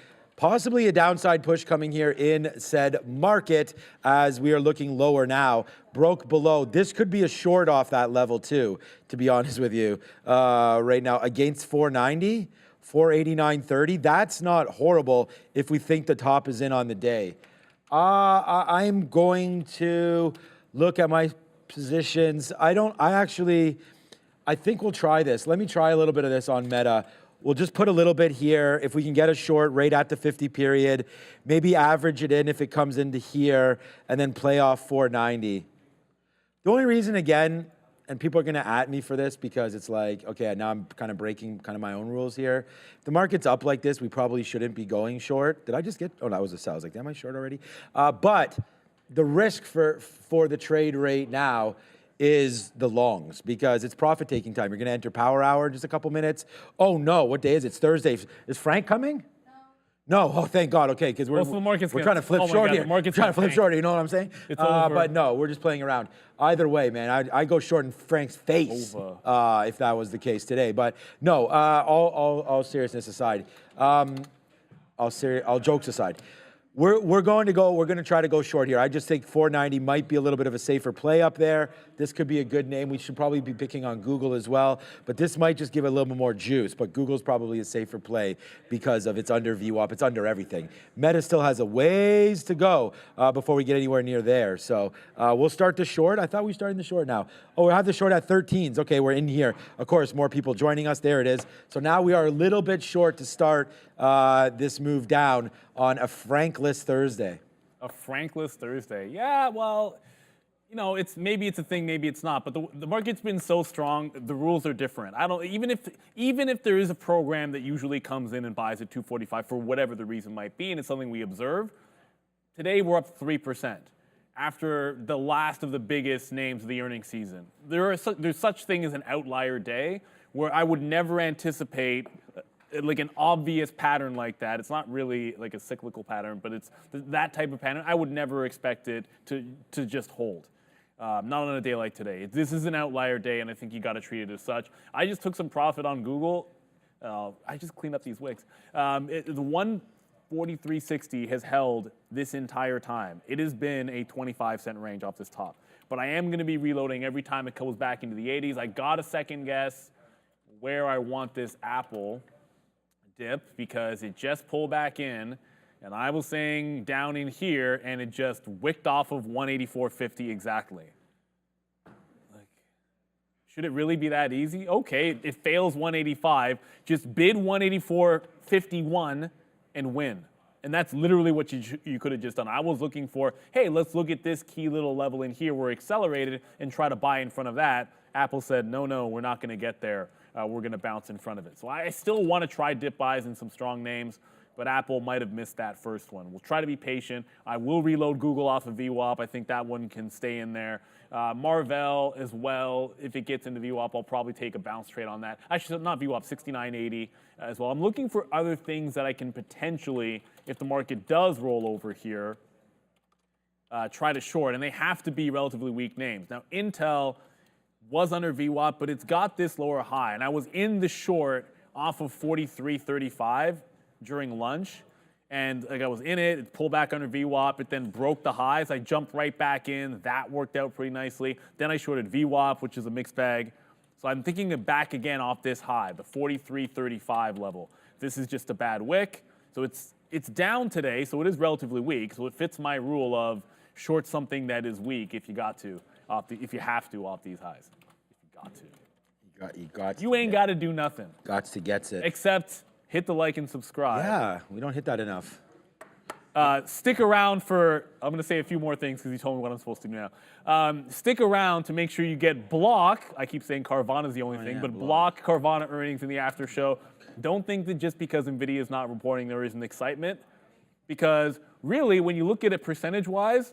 a downside push coming here in said market as we are looking lower now. Broke below. This could be a short off that level too, to be honest with you. Right now against 490, 489.30. That's not horrible if we think the top is in on the day. I'm going to look at my positions. I think we'll try this. Let me try a little bit of this on Meta. We'll just put a little bit here. If we can get a short right at the 50 period, maybe average it in if it comes into here, and then play off 490. The only reason, again, and people are going to at me for this because it's like, okay, now I'm kind of breaking kind of my own rules here. If the market's up like this, we probably shouldn't be going short. Did I just get, oh, that was a sell. I was like, am I short already? But the risk for the trade right now is the longs because it's profit-taking time. You're going to enter power hour in just a couple minutes. Oh, no. What day is it? It's Thursday. Is Frank coming? No. Oh, thank God. Okay, because we're trying to flip short here. We're trying to flip short. You know what I'm saying? It's over. But no, we're just playing around. Either way, man, I go short in Frank's face if that was the case today. But no, all seriousness aside, all jokes aside, we're going to try to go short here. I just think 490 might be a little bit of a safer play up there. This could be a good name. We should probably be picking on Google as well, but this might just give it a little bit more juice. But Google's probably a safer play because of its under VWAP. It's under everything. Meta still has a ways to go before we get anywhere near there. So we'll start the short. I thought we were starting the short now. Oh, we have the short at 13s. Okay, we're in here. Of course, more people joining us. There it is. So now we are a little bit short to start this move down on a Frankless Thursday. A Frankless Thursday. Yeah, well, you know, maybe it's a thing, maybe it's not. But the market's been so strong, the rules are different. Even if there is a program that usually comes in and buys at 245 for whatever the reason might be, and it's something we observe, today we're up 3% after the last of the biggest names of the earnings season. There's such thing as an outlier day where I would never anticipate like an obvious pattern like that. It's not really like a cyclical pattern, but it's that type of pattern. I would never expect it to just hold. Not on a day like today. This is an outlier day, and I think you got to treat it as such. I just took some profit on Google. I just cleaned up these wicks. The 143.60 has held this entire time. It has been a 25-cent range off this top. But I am going to be reloading every time it goes back into the 80s. I got a second guess where I want this Apple dip because it just pulled back in. And I was saying down in here, and it just wicked off of 184.50 exactly. Like, should it really be that easy? Okay, it fails 185. Just bid 184.51 and win. And that's literally what you could have just done. I was looking for, hey, let's look at this key little level in here. We're accelerated and try to buy in front of that. Apple said, no, we're not going to get there. We're going to bounce in front of it. So I still want to try dip buys in some strong names. But Apple might have missed that first one. We'll try to be patient. I will reload Google off of VWAP. I think that one can stay in there. Marvell as well. If it gets into VWAP, I'll probably take a bounce trade on that. Actually, not VWAP, 69.80 as well. I'm looking for other things that I can potentially, if the market does roll over here, try to short. And they have to be relatively weak names. Now, Intel was under VWAP, but it's got this lower high. And I was in the short off of 43.35. during lunch, and like I was in it, it pulled back under VWAP, it then broke the highs. I jumped right back in. That worked out pretty nicely. Then I shorted VWAP, which is a mixed bag. So I'm thinking of back again off this high, the 43.35 level. this is just a bad wick. So it's down today, so it is relatively weak. So it fits my rule of short something that is weak if you got to, if you have to off these highs. If you got to. You ain't got to do nothing. Gots to gets it. Except hit the like and subscribe. Yeah, we don't hit that enough. Stick around for, I'm going to say a few more things because you told me what I'm supposed to do now. Stick around to make sure you get block. I keep saying Carvana is the only thing, but block Carvana earnings in the after show. Don't think that just because NVIDIA is not reporting there isn't excitement. Because really, when you look at it percentage-wise,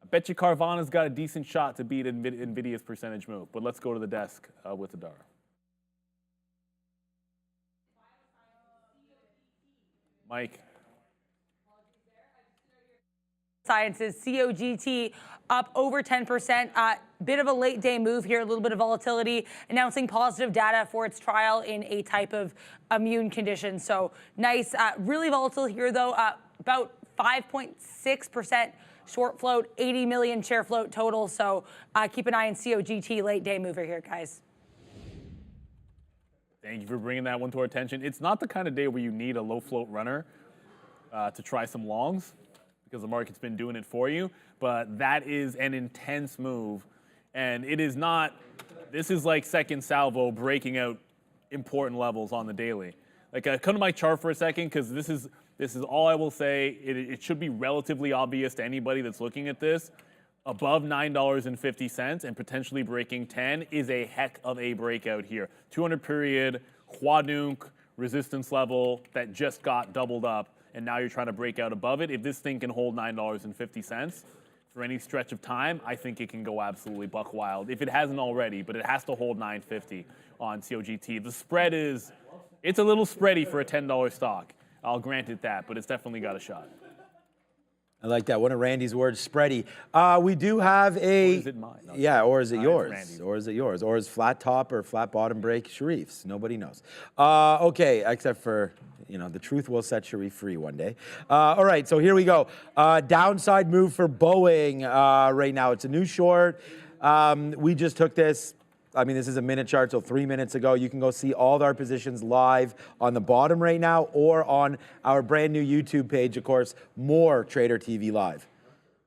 I bet you Carvana's got a decent shot to beat NVIDIA's percentage move. But let's go to the desk with Adara. Mike. Sciences, COGT up over 10%. Bit of a late day move here, a little bit of volatility, announcing positive data for its trial in a type of immune condition. So nice, really volatile here though, about 5.6% short float, 80 million share float total. So keep an eye on COGT late day mover here, guys. Thank you for bringing that one to our attention. It's not the kind of day where you need a low float runner to try some longs, because the market's been doing it for you, but that is an intense move. And it is not, this is like second salvo breaking out important levels on the daily. Like come to my chart for a second, because this is all I will say. It should be relatively obvious to anybody that's looking at this. Above $9.50 and potentially breaking 10 is a heck of a breakout here. 200 period, quadnunc, resistance level that just got doubled up. And now you're trying to break out above it. If this thing can hold $9.50 for any stretch of time, I think it can go absolutely buck wild. If it hasn't already, but it has to hold $9.50 on COGT. The spread is, it's a little spready for a $10 stock. I'll grant it that, but it's definitely got a shot. I like that. One of Randy's words, spready. We do have a... Or is it mine? No, yeah, or is it yours? Randy's. Or is it yours? Or is flat top or flat bottom break Sharif's? Nobody knows. Okay, except for, you know, the truth will set Sharif free one day. All right, so here we go. Downside move for Boeing right now. It's a new short. We just took this. I mean, this is a minute chart, so 3 minutes ago. You can go see all of our positions live on the bottom right now or on our brand new YouTube page, of course, more Trader TV Live.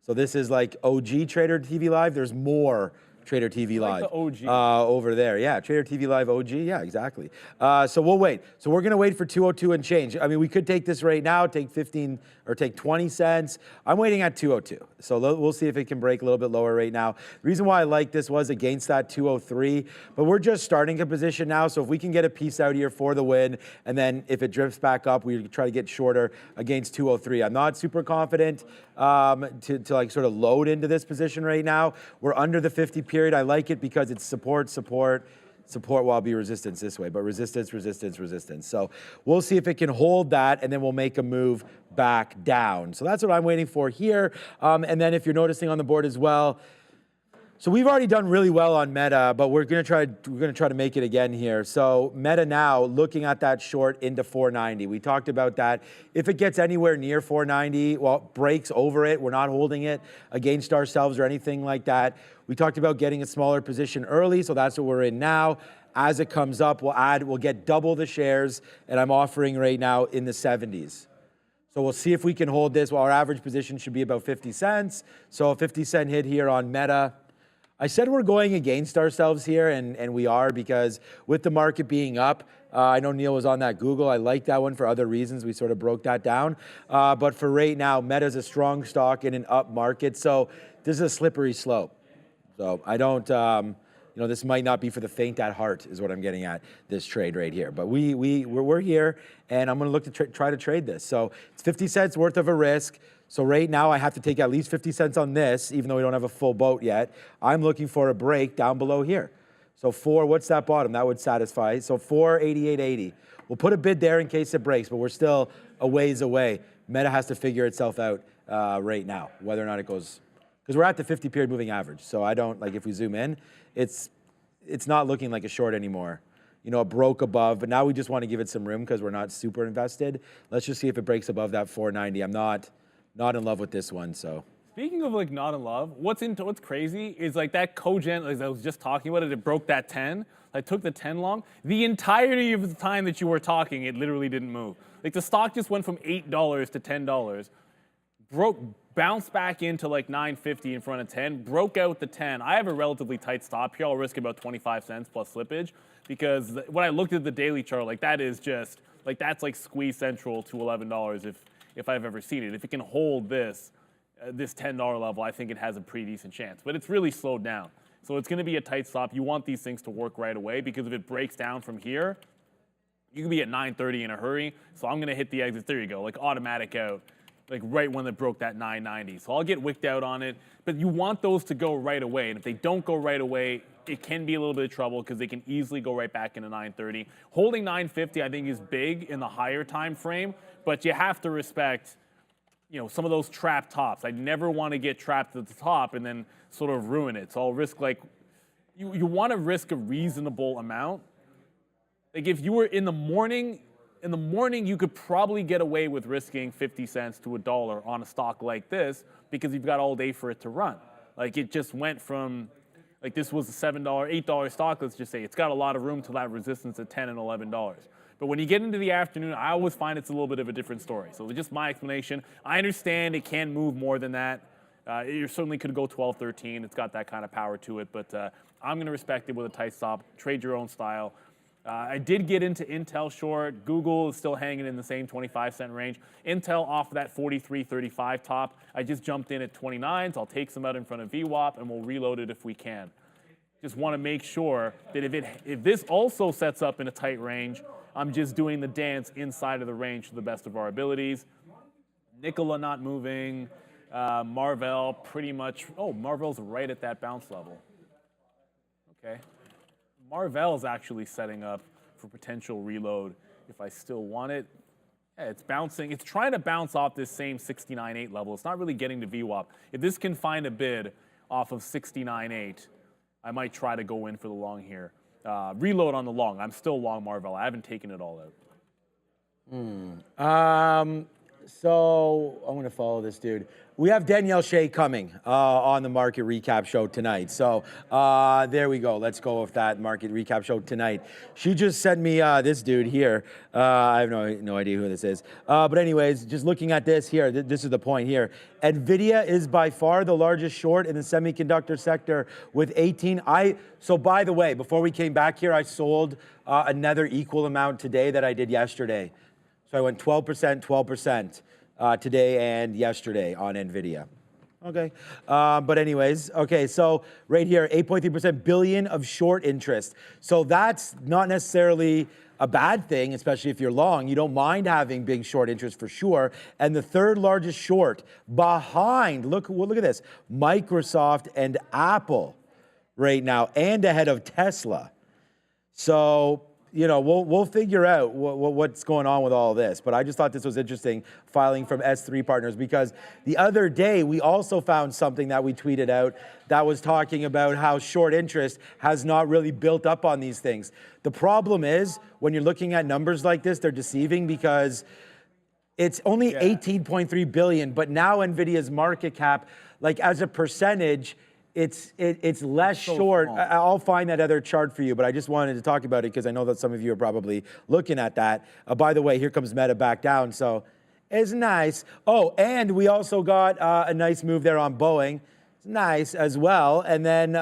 So this is like OG Trader TV Live. There's more Trader TV Live like the OG. over there. Yeah, Trader TV Live OG. Yeah, exactly. So we'll wait. So we're going to wait for 202 and change. I mean, we could take this right now, take 15 or take 20 cents. I'm waiting at 202. So we'll see if it can break a little bit lower right now. The reason why I like this was against that 203, but we're just starting a position now. So if we can get a piece out here for the win, and then if it drifts back up, we try to get shorter against 203. I'm not super confident to like sort of load into this position right now. We're under the 50 period. I like it because it's support, support, support while be resistance this way, but resistance, resistance, resistance. So we'll see if it can hold that, and then we'll make a move back down. So that's what I'm waiting for here. And then if you're noticing on the board as well, so we've already done really well on Meta, but we're gonna try to make it again here. So Meta now looking at that short into 490. We talked about that. If it gets anywhere near 490, well, breaks over it. We're not holding it against ourselves or anything like that. We talked about getting a smaller position early, so that's what we're in now. As it comes up, we'll get double the shares, and I'm offering right now in the 70s. So we'll see if we can hold this. Well, our average position should be about 50 cents. So a 50-cent hit here on Meta. I said we're going against ourselves here, and we are, because with the market being up, I know Neil was on that Google. I like that one for other reasons. We sort of broke that down. But for right now, Meta's a strong stock in an up market. So this is a slippery slope. So I don't, you know, this might not be for the faint at heart is what I'm getting at, this trade right here. But we're here, and I'm going to look to try to trade this. So it's 50 cents worth of a risk. So right now I have to take at least 50 cents on this, even though we don't have a full boat yet. I'm looking for a break down below here. So what's that bottom? That would satisfy. So 488.80. We'll put a bid there in case it breaks, but we're still a ways away. Meta has to figure itself out right now, whether or not it goes, because we're at the 50 period moving average. So I don't, like if we zoom in, it's not looking like a short anymore. You know, it broke above, but now we just want to give it some room because we're not super invested. Let's just see if it breaks above that 490. I'm not in love with this one, so Speaking of like not in love, what's crazy is like that cogent, as I was just talking about it broke that 10. I took the 10 long. The entirety of the time that you were talking, it literally didn't move. Like the stock just went from $8 to $10, bounced back into like 950 in front of 10, broke out the 10. I have a relatively tight stop here. I'll risk about 25 cents plus slippage because when I looked at the daily chart, like that is just like that's like squeeze central to $11 if I've ever seen it. If it can hold this $10 level, I think it has a pretty decent chance. But it's really slowed down. So it's going to be a tight stop. You want these things to work right away because if it breaks down from here, you can be at 930 in a hurry. So I'm going to hit the exit. There you go, like automatic out, like right when it broke that 990. So I'll get wicked out on it. But you want those to go right away. And if they don't go right away, it can be a little bit of trouble because they can easily go right back into 930. Holding 950, I think, is big in the higher time frame. But you have to respect some of those trapped tops. I never want to get trapped at the top and then sort of ruin it. So I'll risk you want to risk a reasonable amount. Like if you were in the morning, you could probably get away with risking 50 cents to $1 on a stock like this because you've got all day for it to run. Like it just went from, like this was a $7, $8 stock, let's just say. It's got a lot of room to that resistance at $10 and $11. But when you get into the afternoon, I always find it's a little bit of a different story. So just my explanation. I understand it can move more than that. You certainly could go 12, 13. It's got that kind of power to it. But I'm going to respect it with a tight stop. Trade your own style. I did get into Intel short. Google is still hanging in the same 25-cent range. Intel off of that 43.35 top. I just jumped in at 29s. I'll take some out in front of VWAP, and we'll reload it if we can. Just want to make sure that if this also sets up in a tight range, I'm just doing the dance inside of the range to the best of our abilities. Nikola not moving. Marvell pretty much. Oh, Marvell's right at that bounce level. Okay. Marvell's actually setting up for potential reload if I still want it. Yeah, it's bouncing. It's trying to bounce off this same 69.8 level. It's not really getting to VWAP. If this can find a bid off of 69.8, I might try to go in for the long here. Reload on the long. I'm still long Marvell. I haven't taken it all out. So I'm going to follow this dude. We have Danielle Shea coming on the market recap show tonight. So there we go. Let's go with that market recap show tonight. She just sent me this dude here. I have no idea who this is. But anyways, just looking at this here, this is the point here. NVIDIA is by far the largest short in the semiconductor sector with 18. So by the way, before we came back here, I sold another equal amount today that I did yesterday. So I went 12%, 12% today and yesterday on NVIDIA. Okay. But anyways, okay, so right here, 8.3% billion of short interest. So that's not necessarily a bad thing, especially if you're long. You don't mind having big short interest for sure. And the third largest short behind, look at this, Microsoft and Apple right now, and ahead of Tesla. So we'll figure out what's going on with all this. But I just thought this was interesting, filing from S3 Partners, because the other day we also found something that we tweeted out that was talking about how short interest has not really built up on these things. The problem is when you're looking at numbers like this, they're deceiving because it's only 18.3 billion, but now NVIDIA's market cap, like as a percentage, it's less short. I'll find that other chart for you, but I just wanted to talk about it because I know that some of you are probably looking at that. By the way, here comes Meta back down, so it's nice. Oh, and we also got a nice move there on Boeing. It's nice as well. And then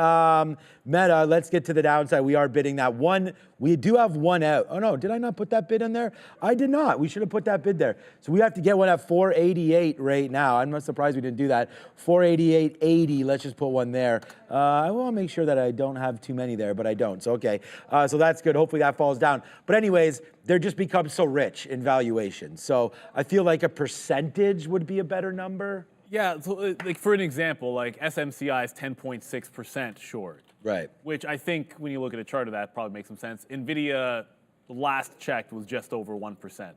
Meta, let's get to the downside. We are bidding that one. We do have one out. Oh no, did I not put that bid in there? I did not. We should have put that bid there. So we have to get one at 488 right now. I'm not surprised we didn't do that. 488.80. Let's just put one there. I want to make sure that I don't have too many there, but I don't. So okay. So that's good. Hopefully that falls down. But anyways, they're just become so rich in valuation. So I feel like a percentage would be a better number. Yeah, so like for an example, like SMCI is 10.6% short. Right. Which I think when you look at a chart of that probably makes some sense. NVIDIA, the last checked, was just over 1%.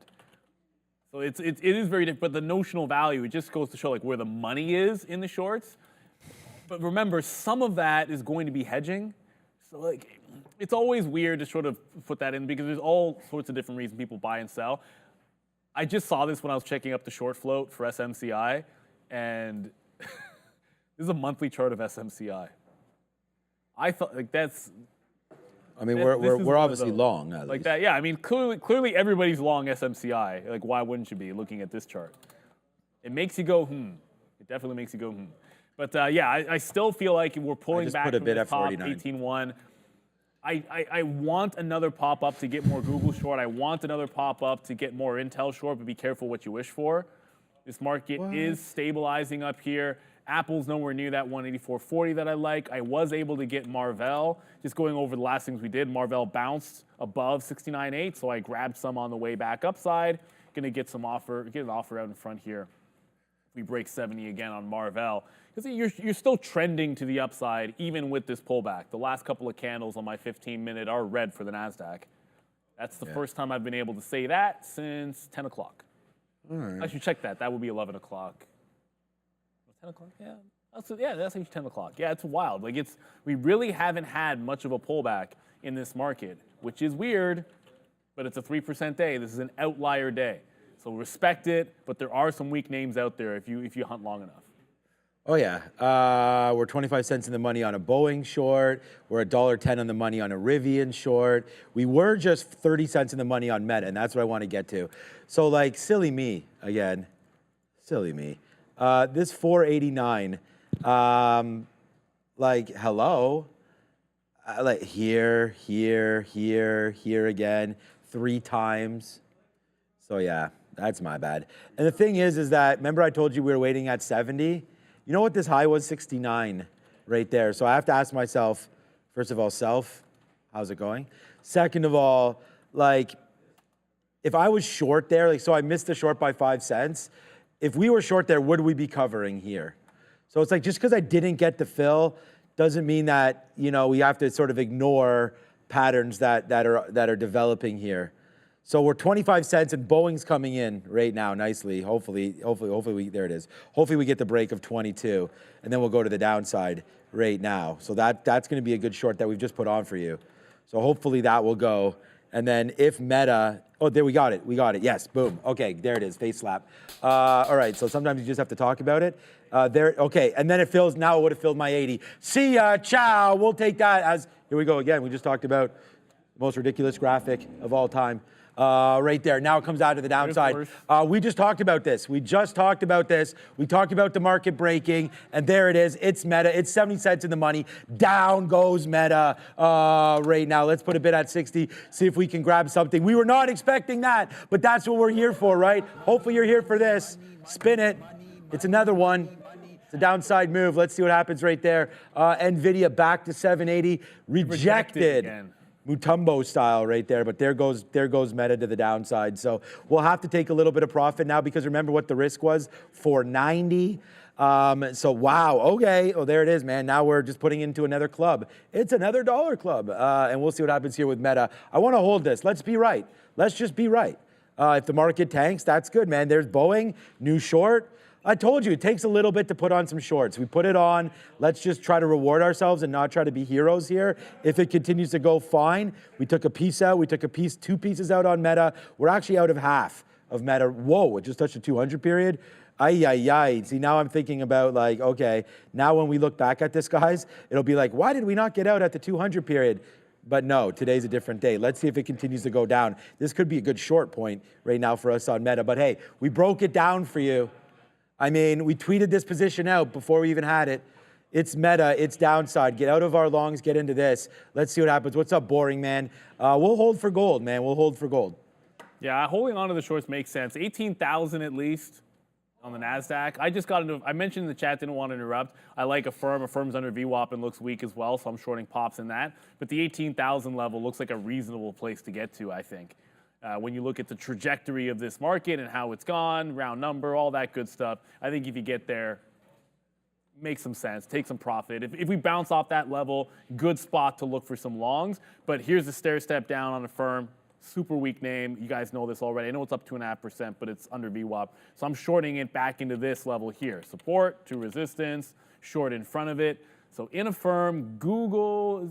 So it is very different, but the notional value, it just goes to show like where the money is in the shorts. But remember, some of that is going to be hedging. So like, it's always weird to sort of put that in because there's all sorts of different reasons people buy and sell. I just saw this when I was checking up the short float for SMCI. And This is a monthly chart of SMCI. I thought like that's. I mean, This is we're one of obviously those. long. At Like least. that, yeah. I mean, clearly everybody's long SMCI. Like, why wouldn't you be looking at this chart? It makes you go, It definitely makes you go, But yeah, I still feel like we're pulling just back put a from bid the at top 49. 18.1. I want another pop-up to get more Google short. I want another pop-up to get more Intel short, but be careful what you wish for. This market is stabilizing up here. Apple's nowhere near that 184.40 that I like. I was able to get Marvell. Just going over the last things we did, Marvell bounced above 69.8, so I grabbed some on the way back upside. Gonna get an offer out in front here. We break 70 again on Marvell. Because you're still trending to the upside even with this pullback. The last couple of candles on my 15-minute are red for the NASDAQ. That's the first time I've been able to say that since 10 o'clock. I should check that. That would be 11 o'clock. 10 o'clock? Yeah. That's actually 10 o'clock. Yeah, it's wild. Like we really haven't had much of a pullback in this market, which is weird, but it's a 3% day. This is an outlier day. So respect it, but there are some weak names out there if you hunt long enough. Oh yeah, we're 25 cents in the money on a Boeing short. We're $1.10 on the money on a Rivian short. We were just 30 cents in the money on Meta, and that's what I want to get to. So like, silly me again, silly me. This 489, like hello, like here again, 3 times. So yeah, that's my bad. And the thing is that remember I told you we were waiting at 70. You know what this high was? 69 right there. So I have to ask myself, first of all, how's it going? Second of all, like, if I was short there, like, so I missed the short by 5 cents. If we were short there, would we be covering here? So it's like, just because I didn't get the fill doesn't mean that, you know, we have to sort of ignore patterns that are developing here. So we're 25 cents and Boeing's coming in right now nicely. Hopefully there it is. Hopefully we get the break of 22 and then we'll go to the downside right now. So that's going to be a good short that we've just put on for you. So hopefully that will go. And then if Meta, oh, there we got it. Yes, boom. Okay, there it is, face slap. All right, so sometimes you just have to talk about it. Okay, and then it fills, now it would have filled my 80. See ya, ciao, we'll take that as, here we go again. We just talked about the most ridiculous graphic of all time. Right there. Now it comes out to the downside. We just talked about this. We talked about the market breaking, and there it is. It's Meta. It's 70 cents in the money. Down goes Meta right now. Let's put a bid at 60, see if we can grab something. We were not expecting that, but that's what we're here for, right? Hopefully you're here for this. Spin it. It's another one. It's a downside move. Let's see what happens right there. NVIDIA back to 780. Rejected. Mutombo style right there, but there goes Meta to the downside. So we'll have to take a little bit of profit now because remember what the risk was? 490. So wow, okay, oh there it is, man. Now we're just putting into another club. It's another dollar club, and we'll see what happens here with Meta. I want to hold this. Let's be right. Let's just be right. If the market tanks, that's good, man. There's Boeing, new short. I told you, it takes a little bit to put on some shorts. We put it on. Let's just try to reward ourselves and not try to be heroes here. If it continues to go, fine. We took a piece out. We took a piece, 2 pieces out on Meta. We're actually out of half of Meta. Whoa, it just touched the 200 period. Ay. See, now I'm thinking about like, okay, now when we look back at this, guys, it'll be like, why did we not get out at the 200 period? But no, today's a different day. Let's see if it continues to go down. This could be a good short point right now for us on Meta. But hey, we broke it down for you. I mean, we tweeted this position out before we even had it. It's Meta, it's downside. Get out of our longs, get into this. Let's see what happens. What's up, boring man? We'll hold for gold, man. We'll hold for gold. Yeah, holding on to the shorts makes sense. 18,000 at least on the NASDAQ. I mentioned in the chat, didn't want to interrupt. I like Affirm. Affirm's under VWAP and looks weak as well, so I'm shorting pops in that. But the 18,000 level looks like a reasonable place to get to, I think. When you look at the trajectory of this market and how it's gone, round number, all that good stuff, I think if you get there, make some sense, take some profit. If we bounce off that level, good spot to look for some longs. But here's the stair step down on Affirm. Super weak name. You guys know this already. I know it's up 2.5%, but it's under VWAP. So I'm shorting it back into this level here. Support to resistance, short in front of it. So in Affirm, Google,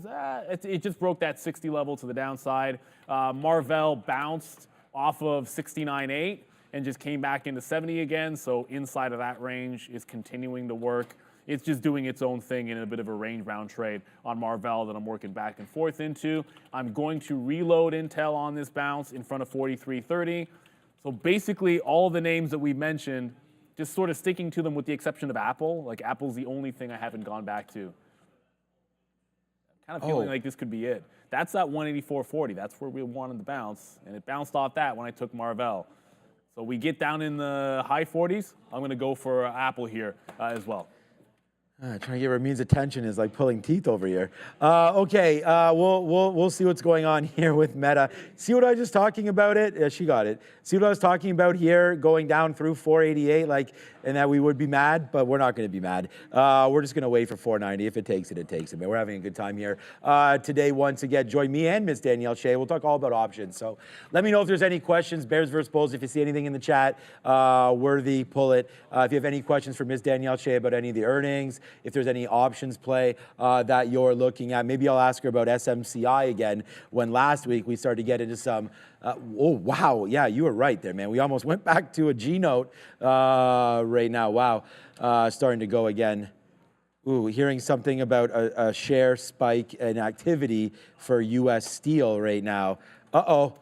it just broke that 60 level to the downside. Marvell bounced off of 69.8 and just came back into 70 again. So inside of that range is continuing to work. It's just doing its own thing in a bit of a range-bound trade on Marvell that I'm working back and forth into. I'm going to reload Intel on this bounce in front of 43.30. So basically all the names that we mentioned, just sort of sticking to them with the exception of Apple. Like Apple's the only thing I haven't gone back to. I'm kind of feeling like this could be it. That's that 184.40. That's where we wanted to bounce. And it bounced off that when I took Marvell. So we get down in the high 40s. I'm going to go for Apple here as well. Trying to get Ramin's attention is like pulling teeth over here. Okay, we'll see what's going on here with Meta. See what I was just talking about it? Yeah, she got it. See what I was talking about here, going down through 488, like, and that we would be mad, but we're not going to be mad. We're just going to wait for 490. If it takes it, it takes it. Man, we're having a good time here today. Once again, join me and Ms. Danielle Shea. We'll talk all about options. So let me know if there's any questions. Bears versus Bulls. If you see anything in the chat, worthy, pull it. If you have any questions for Ms. Danielle Shea about any of the earnings, if there's any options play that you're looking at, maybe I'll ask her about SMCI again, when last week we started to get into some, oh, wow, yeah, you were right there, man. We almost went back to a G note right now. Wow, starting to go again. Ooh, hearing something about a share spike in activity for U.S. Steel right now. Uh-oh.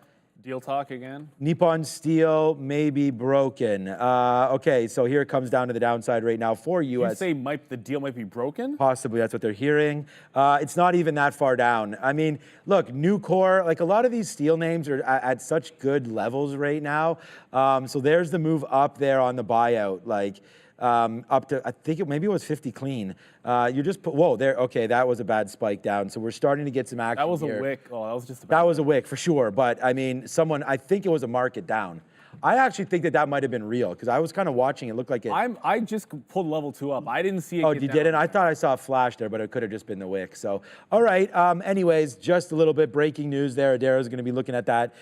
Deal talk again? Nippon Steel may be broken. Okay, so here it comes down to the downside right now for U.S. You say the deal might be broken? Possibly, that's what they're hearing. It's not even that far down. I mean, look, Nucor, like a lot of these steel names are at such good levels right now. So there's the move up there on the buyout, like up to, I think maybe it was 50 clean. You just put, whoa, there, okay, that was a bad spike down. So we're starting to get some action. That was here. a wick. Oh, that was just a That was a wick for sure. But I mean, I think it was a market down. I actually think that might have been real because I was kind of watching. It looked like it. I just pulled level 2 up. I didn't see it. Oh, you didn't? I thought I saw a flash there, but it could have just been the wick. So, all right. Anyways, just a little bit breaking news there. Adara's going to be looking at that.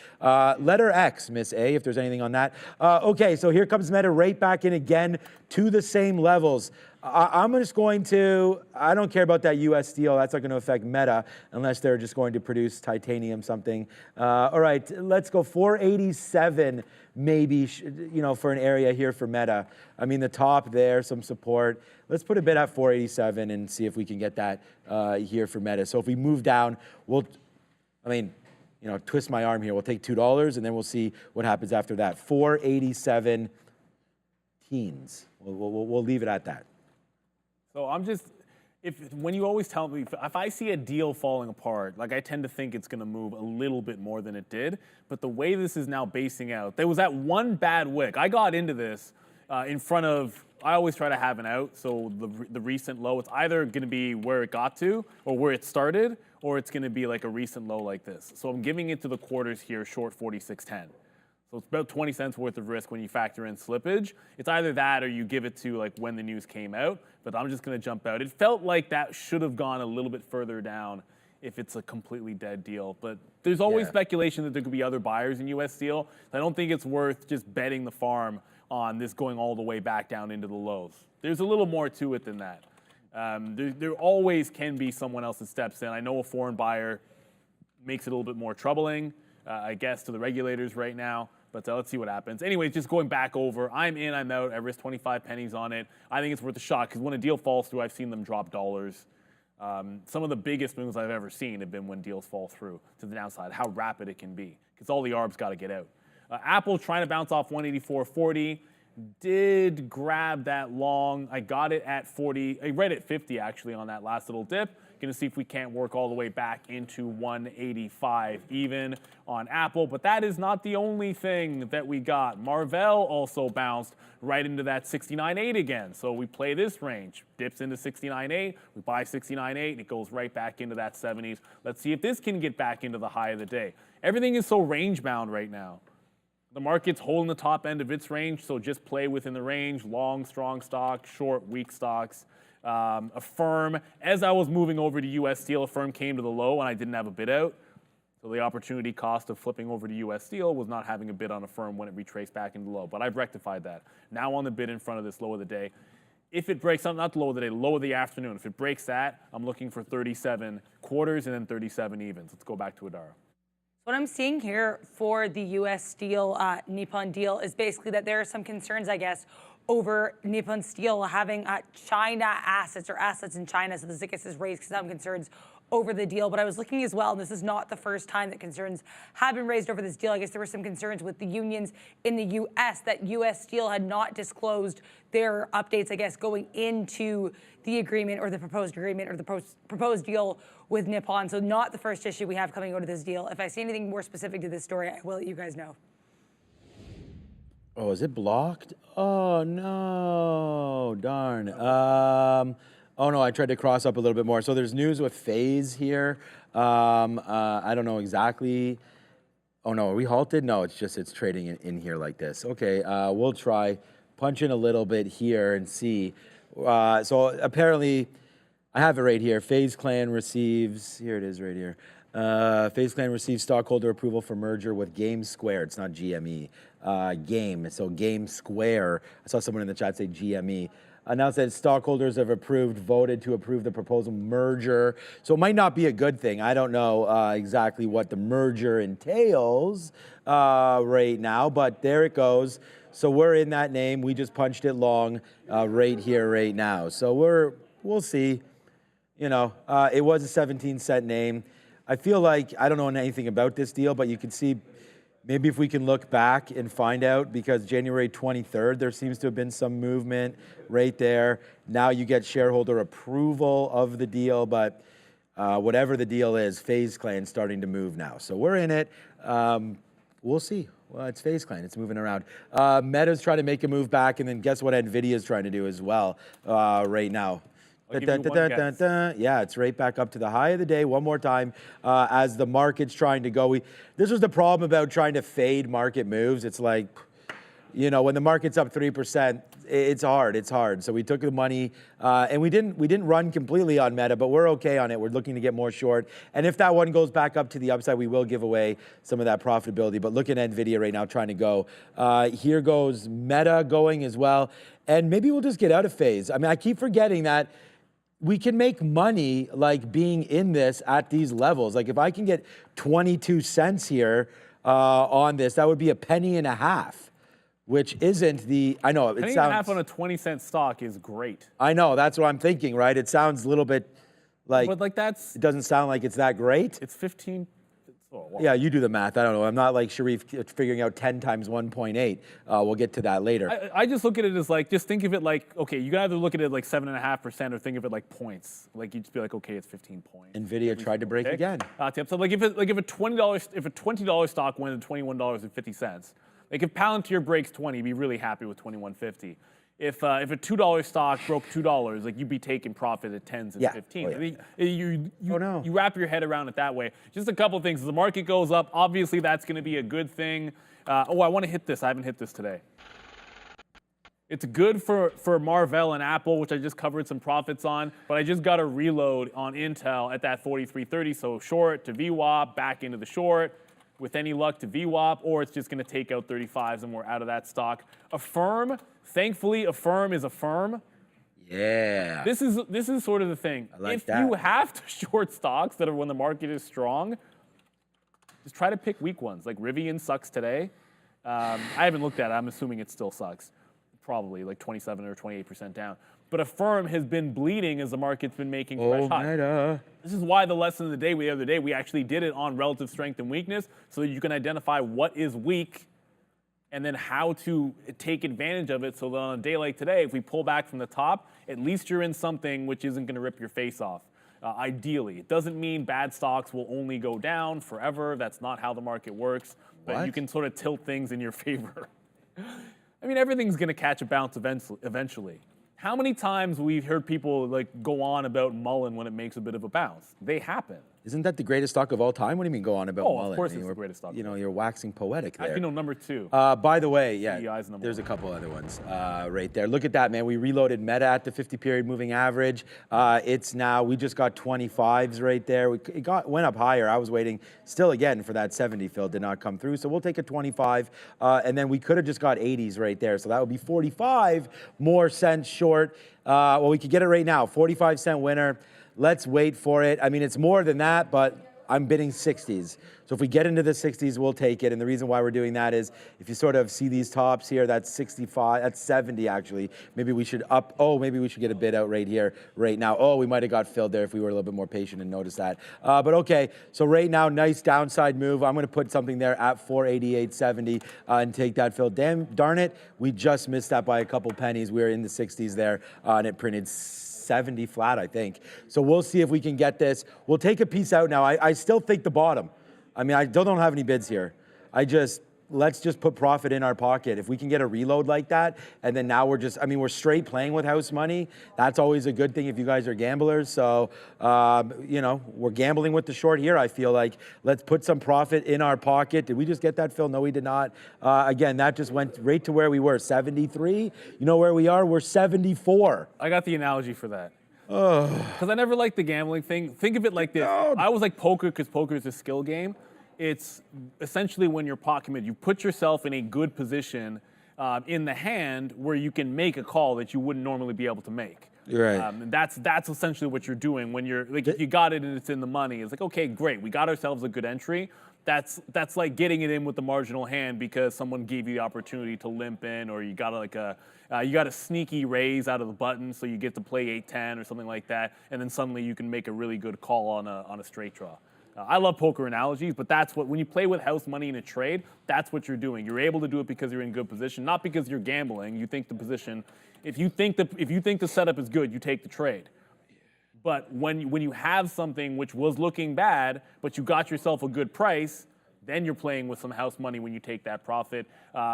Letter X, Miss A, if there's anything on that. Okay, so here comes Meta right back in again to the same levels. I'm just going to, I don't care about that U.S. Steel. That's not going to affect Meta unless they're just going to produce titanium something. All right, let's go 487 maybe, for an area here for Meta. I mean, the top there, some support. Let's put a bid at 487 and see if we can get that here for Meta. So if we move down, twist my arm here. We'll take $2 and then we'll see what happens after that. 487 teens. We'll leave it at that. So I'm just, when you always tell me, if I see a deal falling apart, like I tend to think it's going to move a little bit more than it did. But the way this is now basing out, there was that one bad wick. I got into this in front of, I always try to have an out. So the recent low, it's either going to be where it got to or where it started, or it's going to be like a recent low like this. So I'm giving it to the quarters here, short 46.10. So it's about 20 cents worth of risk when you factor in slippage. It's either that or you give it to like when the news came out, but I'm just going to jump out. It felt like that should have gone a little bit further down if it's a completely dead deal. But there's always speculation that there could be other buyers in U.S. Steel. I don't think it's worth just betting the farm on this going all the way back down into the lows. There's a little more to it than that. There always can be someone else that steps in. I know a foreign buyer makes it a little bit more troubling, I guess, to the regulators right now. But let's see what happens. Anyways, just going back over, I'm in, I'm out. I risked 25 pennies on it. I think it's worth a shot because when a deal falls through, I've seen them drop dollars. Some of the biggest moves I've ever seen have been when deals fall through to the downside, how rapid it can be because all the ARBs got to get out. Apple trying to bounce off 184.40. Did grab that long. I got it at 40, right at 50 actually on that last little dip. Going to see if we can't work all the way back into 185 even on Apple. But that is not the only thing that we got. Marvell also bounced right into that 69.8 again. So we play this range. Dips into 69.8. We buy 69.8 and it goes right back into that 70s. Let's see if this can get back into the high of the day. Everything is so range bound right now. The market's holding the top end of its range, so just play within the range. Long, strong stocks, short, weak stocks. Affirm, as I was moving over to U.S. Steel, Affirm came to the low and I didn't have a bid out. So the opportunity cost of flipping over to U.S. Steel was not having a bid on Affirm when it retraced back into the low. But I've rectified that. Now on the bid in front of this low of the day. If it breaks, not the low of the day, low of the afternoon. If it breaks that, I'm looking for 37 quarters and then 37 evens. Let's go back to Adara. What I'm seeing here for the U.S. Steel Nippon deal is basically that there are some concerns, I guess, over Nippon Steel having China assets or assets in China. So this, I guess, has raised some concerns over the deal. But I was looking as well, and this is not the first time that concerns have been raised over this deal. I guess there were some concerns with the unions in the U.S. that U.S. Steel had not disclosed their updates, I guess, going into the agreement or the proposed agreement or the proposed deal with Nippon. So not the first issue we have coming out of this deal. If I see anything more specific to this story, I will let you guys know. Oh, is it blocked? Oh, no. Darn. Oh, no, I tried to cross up a little bit more. So there's news with phase here. I don't know exactly. Oh, no, are we halted? No, it's trading in here like this. Okay, we'll try punch in a little bit here and see. So apparently, I have it right here. FaZe Clan receives, here it is right here. FaZe Clan receives stockholder approval for merger with Game Square. It's not GME. Game, so Game Square. I saw someone in the chat say GME. Announced that stockholders have voted to approve the proposal merger. So it might not be a good thing. I don't know exactly what the merger entails right now, but there it goes. So we're in that name. We just punched it long right here, right now. So we'll see. You know, it was a 17-cent name. I feel like I don't know anything about this deal, but you can see maybe if we can look back and find out, because January 23rd, there seems to have been some movement right there. Now you get shareholder approval of the deal, but whatever the deal is, FaZe Clan's starting to move now. So we're in it. We'll see. Well, it's FaZe Clan. It's moving around. Meta's trying to make a move back, and then guess what NVIDIA's trying to do as well right now. Yeah, it's right back up to the high of the day one more time as the market's trying to go. This was the problem about trying to fade market moves. It's like, you know, when the market's up 3%, it's hard. It's hard. So we took the money and we didn't run completely on Meta, but we're okay on it. We're looking to get more short. And if that one goes back up to the upside, we will give away some of that profitability. But look at NVIDIA right now trying to go. Here goes Meta going as well. And maybe we'll just get out of phase. I mean, I keep forgetting that we can make money like being in this at these levels. Like if I can get 22 cents here on this, that would be $0.015, which isn't the, I know it sounds. $0.015 on a 20-cent stock is great. I know, that's what I'm thinking, right? It sounds a little bit like, but like that's, it doesn't sound like it's that great. It's 15. Oh, wow. Yeah, you do the math. I don't know. I'm not like Sharif figuring out 10 times 1.8. We'll get to that later. I just look at it as like, just think of it like, okay, you can either look at it like 7.5% or think of it like points. Like you just be like, okay, it's 15 points. NVIDIA tried to break again. So like if a $20 stock went to $21.50, like if Palantir breaks 20, you'd be really happy with $21.50. If a $2 stock broke $2, like you'd be taking profit at 10s and 15s. Oh, yeah. I mean, you wrap your head around it that way. Just a couple things. As the market goes up, obviously that's going to be a good thing. I want to hit this. I haven't hit this today. It's good for Marvell and Apple, which I just covered some profits on, but I just got a reload on Intel at that 43.30. So short to VWAP, back into the short. With any luck to VWAP, or it's just going to take out 35s and we're out of that stock. Affirm, thankfully, Affirm is a firm. Yeah. This is sort of the thing. I like if that. you have to short stocks that are when the market is strong, just try to pick weak ones. Like RIVN sucks today. I haven't looked at it. I'm assuming it still sucks. Probably like 27 or 28% down. But Affirm has been bleeding as the market's been making fresh highs. This is why the lesson of the day, the other day, we actually did it on relative strength and weakness so that you can identify what is weak and then how to take advantage of it so that on a day like today, if we pull back from the top, at least you're in something which isn't going to rip your face off. Ideally. It doesn't mean bad stocks will only go down forever. That's not how the market works. But you can sort of tilt things in your favor. I mean, everything's going to catch a bounce eventually. How many times we've heard people like go on about Mullen when it makes a bit of a bounce? They happen. Isn't that the greatest stock of all time? What do you mean go on about Mullen? Of course it's the greatest stock. You know, you're waxing poetic there. Actually, no, number 2. By the way, yeah, there's a 1. couple other ones right there. Look at that, man. We reloaded Meta at the 50-period moving average. It's now, we just got 25s right there. It went up higher. I was waiting still again for that 70 fill. Did not come through. So we'll take a 25. And then we could have just got 80s right there. So that would be 45 more cents short. Well, we could get it right now. 45-cent winner. Let's wait for it. I mean, it's more than that, but I'm bidding 60s. So if we get into the 60s, we'll take it. And the reason why we're doing that is if you sort of see these tops here, that's 65, that's 70 actually. Maybe we should maybe we should get a bid out right here, right now. Oh, we might have got filled there if we were a little bit more patient and noticed that. But okay, so right now, nice downside move. I'm gonna put something there at 488.70 and take that fill. Darn it, we just missed that by a couple pennies. We were in the 60s there and it printed 70 flat, I think. So we'll see if we can get this. We'll take a piece out now. I still think the bottom. I mean, I don't have any bids here. Let's just put profit in our pocket. If we can get a reload like that, and then now we're straight playing with house money. That's always a good thing if you guys are gamblers. So, we're gambling with the short here, I feel like. Let's put some profit in our pocket. Did we just get that, Phil? No, we did not. Again, that just went right to where we were, 73. You know where we are? We're 74. I got the analogy for that. Because I never liked the gambling thing. Think of it like this. I was like poker because poker is a skill game. It's essentially when you're pot committed, you put yourself in a good position in the hand where you can make a call that you wouldn't normally be able to make. Right. And that's essentially what you're doing when you're like, if you got it and it's in the money, it's like, okay, great, we got ourselves a good entry. That's like getting it in with the marginal hand because someone gave you the opportunity to limp in, or you got a sneaky raise out of the button, so you get to play 8-10 or something like that, and then suddenly you can make a really good call on a straight draw. I love poker analogies, but that's when you play with house money in a trade, that's what you're doing. You're able to do it because you're in good position, not because you're gambling. You think the position, if you think the setup is good, you take the trade. But when you have something which was looking bad, but you got yourself a good price, then you're playing with some house money when you take that profit.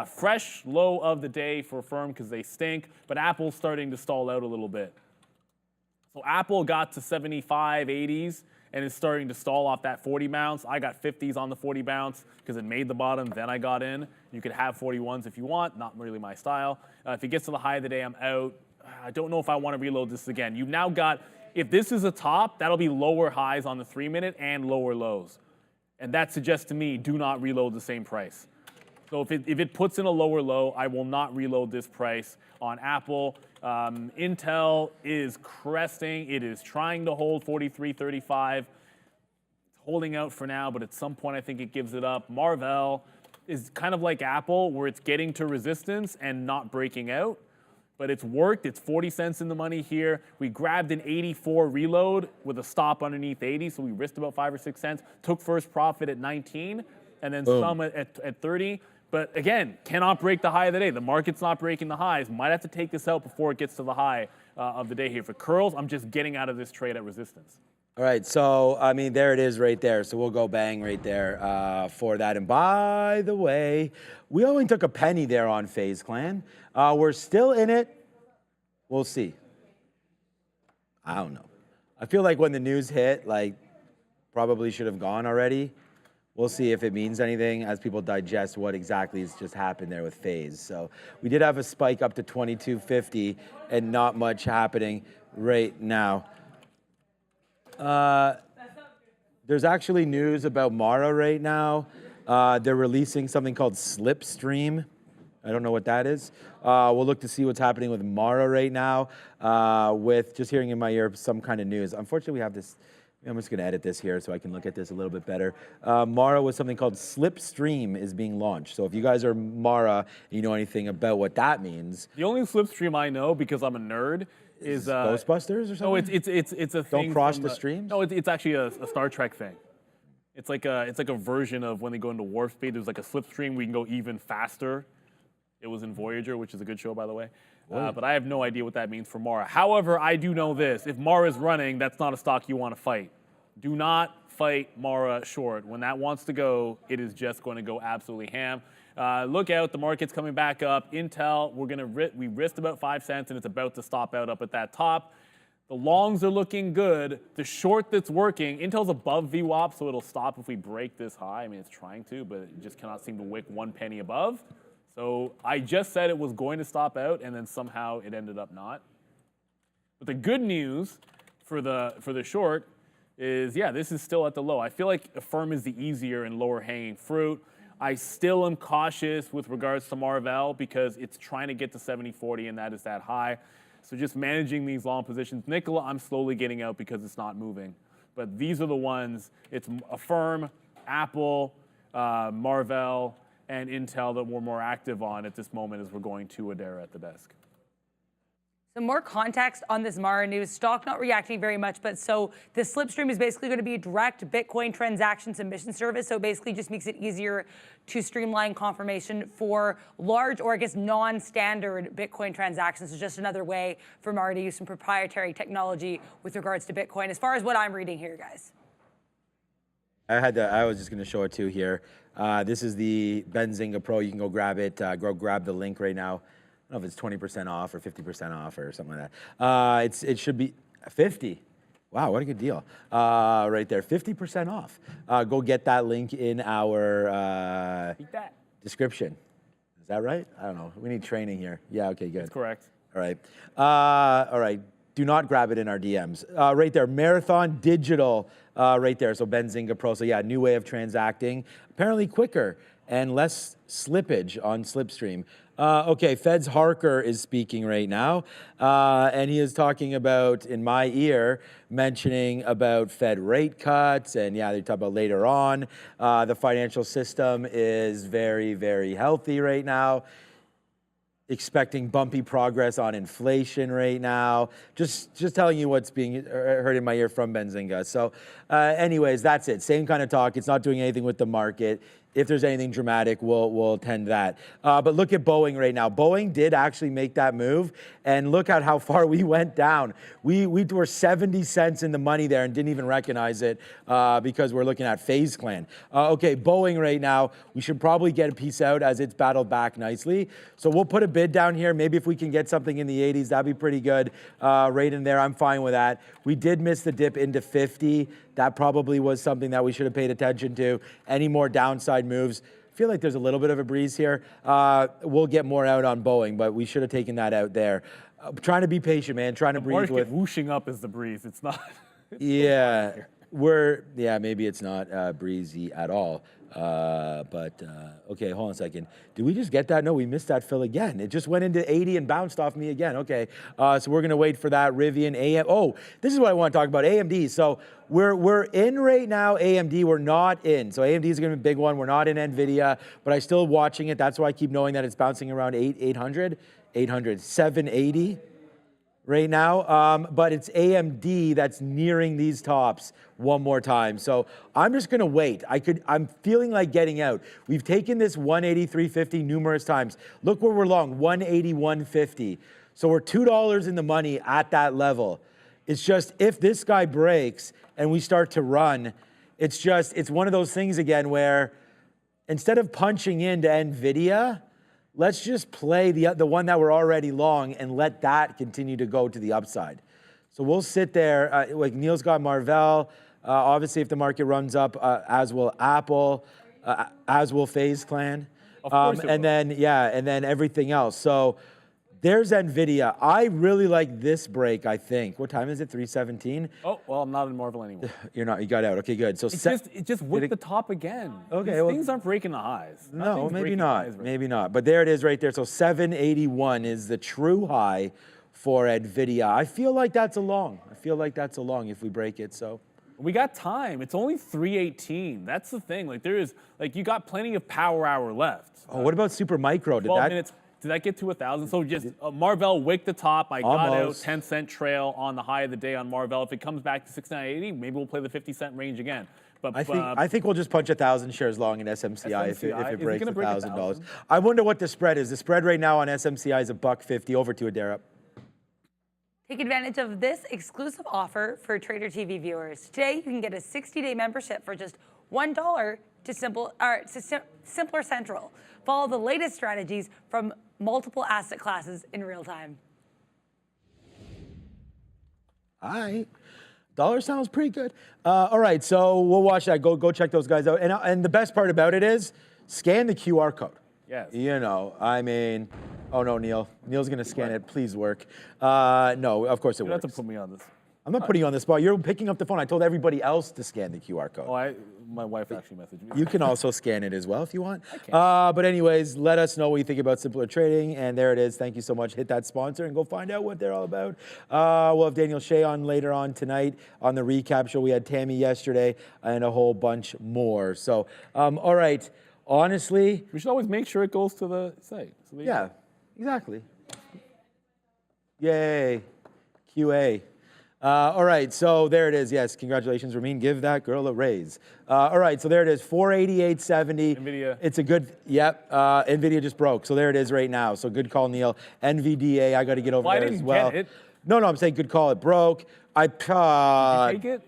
Fresh low of the day for Firm because they stink, but Apple's starting to stall out a little bit. So Apple got to 75, 80s, and is starting to stall off that 40 bounce. I got 50s on the 40 bounce because it made the bottom, then I got in. You could have 41s if you want, not really my style. If it gets to the high of the day, I'm out. I don't know if I want to reload this again. You've now got, if this is a top, that'll be lower highs on the 3-minute and lower lows. And that suggests to me, do not reload the same price. So if it puts in a lower low, I will not reload this price on Apple. Intel is cresting. It is trying to hold 43.35. It's holding out for now, but at some point I think it gives it up. Marvell is kind of like Apple, where it's getting to resistance and not breaking out. But it's worked. It's 40 cents in the money here. We grabbed an 84 reload with a stop underneath 80, so we risked about 5 or 6 cents. Took first profit at 19, and then some at 30. But again, cannot break the high of the day. The market's not breaking the highs. Might have to take this out before it gets to the high of the day here. For curls, I'm just getting out of this trade at resistance. All right, so, I mean, there it is right there. So we'll go bang right there for that. And by the way, we only took a penny there on FaZe Clan. We're still in it. We'll see. I don't know. I feel like when the news hit, probably should have gone already. We'll see if it means anything as people digest what exactly has just happened there with FaZe. So we did have a spike up to 22.50 and not much happening right now. There's actually news about Mara right now. They're releasing something called Slipstream. I don't know what that is. We'll look to see what's happening with Mara right now with just hearing in my ear some kind of news. Unfortunately, we have this. I'm just going to edit this here so I can look at this a little bit better. Mara with something called Slipstream is being launched. So if you guys are Mara and you know anything about what that means. The only Slipstream I know, because I'm a nerd, is Ghostbusters or something? No, it's a thing. Don't cross the streams? No, it's actually a Star Trek thing. It's like a version of when they go into warp speed. There's like a slipstream. We can go even faster. It was in Voyager, which is a good show, by the way. But I have no idea what that means for Mara. However, I do know this. If Mara is running, that's not a stock you want to fight. Do not fight Mara short. When that wants to go, it is just going to go absolutely ham. Look out, the market's coming back up. Intel, we risked about 5 cents, and it's about to stop out up at that top. The longs are looking good. The short that's working, Intel's above VWAP, so it'll stop if we break this high. I mean, it's trying to, but it just cannot seem to wick 1 penny above. So I just said it was going to stop out, and then somehow it ended up not. But the good news for the short is, yeah, this is still at the low. I feel like Affirm is the easier and lower hanging fruit. I still am cautious with regards to Marvell because it's trying to get to 70.40, and that is that high. So just managing these long positions. Nikola, I'm slowly getting out because it's not moving. But these are the ones, it's Affirm, Apple, Marvell, and Intel that we're more active on at this moment as we're going to Adara at the desk. Some more context on this Mara news. Stock not reacting very much, but so the slipstream is basically going to be a direct Bitcoin transaction submission service. So basically just makes it easier to streamline confirmation for large or I guess non-standard Bitcoin transactions. It's just another way for Mara to use some proprietary technology with regards to Bitcoin, as far as what I'm reading here, guys. I was just going to show it too here. This is the Benzinga Pro. You can go grab it. Go grab the link right now. I don't know if it's 20% off or 50% off or something like that. It should be 50. Wow, what a good deal. Right there, 50% off. Go get that link in our description. Is that right? I don't know. We need training here. Yeah, okay, good. That's correct. All right. All right. Do not grab it in our DMs. Right there, Marathon Digital, right there. So Benzinga Pro. So yeah, new way of transacting. Apparently quicker and less slippage on Slipstream. Okay, Fed's Harker is speaking right now, and he is talking about, in my ear, mentioning about Fed rate cuts, and yeah, they talk about later on. The financial system is very, very healthy right now. Expecting bumpy progress on inflation right now. Just telling you what's being heard in my ear from Benzinga. So anyways, that's it. Same kind of talk. It's not doing anything with the market. If there's anything dramatic, we'll attend that. But look at Boeing right now. Boeing did actually make that move, and look at how far we went down. We were 70 cents in the money there and didn't even recognize it because we're looking at FaZe Clan. Okay, Boeing right now, we should probably get a piece out as it's battled back nicely. So we'll put a bid down here. Maybe if we can get something in the 80s, that'd be pretty good. Right in there, I'm fine with that. We did miss the dip into 50. That probably was something that we should have paid attention to. Any more downside moves? I feel like there's a little bit of a breeze here. We'll get more out on Boeing, but we should have taken that out there. Trying to be patient, man. Trying to breathe with. Whooshing up is the breeze. It's not. Yeah, maybe it's not breezy at all. Okay, hold on a second. Did we just get that? No, we missed that fill again. It just went into 80 and bounced off me again. Okay, so we're gonna wait for that RIVN AM. Oh, this is what I want to talk about, AMD. So we're in right now, AMD, we're not in. So AMD is gonna be a big one. We're not in NVIDIA, but I'm still watching it. That's why I keep knowing that it's bouncing around 780 right now, but it's AMD that's nearing these tops one more time. So I'm just gonna wait. I'm feeling like getting out. We've taken this 183.50 numerous times. Look where we're long, 181.50. So we're $2 in the money at that level. It's just, if this guy breaks and we start to run, it's one of those things again where instead of punching into NVIDIA, let's just play the one that we're already long and let that continue to go to the upside. So we'll sit there. Like Neil's got Marvell. Obviously, if the market runs up, as will Apple, as will FaZe Clan. Of course and then everything else. So there's NVIDIA. I really like this break, I think. What time is it? 3:17? Oh, well, I'm not in Marvel anymore. You're not. You got out. Okay, good. So it just whipped the top again. Okay, well, things aren't breaking the highs. No, maybe not. Maybe not. But there it is right there. So 781 is the true high for NVIDIA. I feel like that's a long. If we break it. So we got time. It's only 3:18. That's the thing. You got plenty of power hour left. Oh, what about Super Micro? 12 minutes. Did that get to 1,000? So just Marvell wicked the top. I got out 10-cent trail on the high of the day on Marvell. If it comes back to 6,980, maybe we'll play the 50-cent range again. But I think we'll just punch 1,000 shares long in SMCI if it breaks $1,000. 1,000? I wonder what the spread is. The spread right now on SMCI is $1.50 over to Adara. Take advantage of this exclusive offer for Trader TV viewers. Today, you can get a 60-day membership for just $1 to Simpler Central. Follow the latest strategies from multiple asset classes in real time. All right. Dollar sounds pretty good. All right, so we'll watch that. Go check those guys out. And the best part about it is scan the QR code. Yes. You know, I mean, oh no, Neil. Neil's gonna scan it. Please work. No, of course it works. You don't have to put me on this. I'm not putting you on the spot. You're picking up the phone. I told everybody else to scan the QR code. Oh, my wife actually messaged me. You can also scan it as well if you want. But anyways, let us know what you think about Simpler Trading. And there it is. Thank you so much. Hit that sponsor and go find out what they're all about. We'll have Daniel Shea on later on tonight on the recap show. We had Tammy yesterday and a whole bunch more. So, all right. Honestly. We should always make sure it goes to the site. So Yeah, exactly. Yay. QA. All right, so there it is. Yes, congratulations, Ramin. Give that girl a raise. All right, so there it is, 488.70. NVIDIA. It's a good, yep, NVIDIA just broke. So there it is right now. So good call, Neil. NVDA, I got to get over there as well. I didn't get it. No, I'm saying good call. It broke. Did you take it?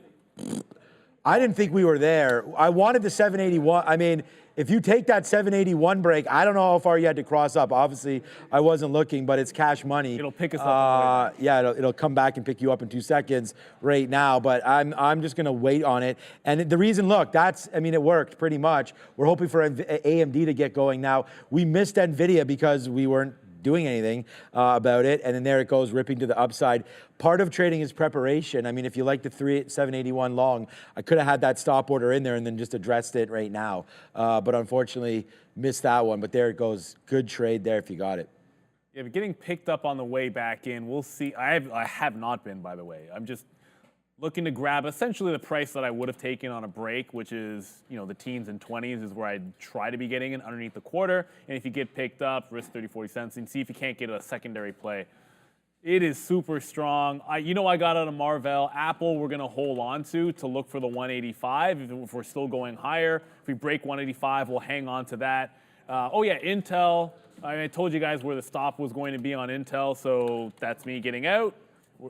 I didn't think we were there. I wanted the 781. I mean, if you take that 781 break, I don't know how far you had to cross up. Obviously, I wasn't looking, but it's cash money. It'll pick us up. Yeah, it'll come back and pick you up in 2 seconds right now. But I'm just gonna wait on it. And the reason, look, it worked pretty much. We're hoping for AMD to get going now. We missed NVIDIA because we weren't doing anything about it, and then there it goes, ripping to the upside. Part of trading is preparation. I mean, if you like the 781 long, I could have had that stop order in there and then just addressed it right now. But unfortunately, missed that one. But there it goes. Good trade there if you got it. Yeah, but getting picked up on the way back in, we'll see. I have not been, by the way. I'm just looking to grab essentially the price that I would have taken on a break, which is, the teens and 20s is where I'd try to be getting in underneath the quarter. And if you get picked up, risk 30, 40 cents and see if you can't get a secondary play. It is super strong. I got out of Marvell. Apple, we're going to hold on to look for the 185 if we're still going higher. If we break 185, we'll hang on to that. Intel. I told you guys where the stop was going to be on Intel, so that's me getting out.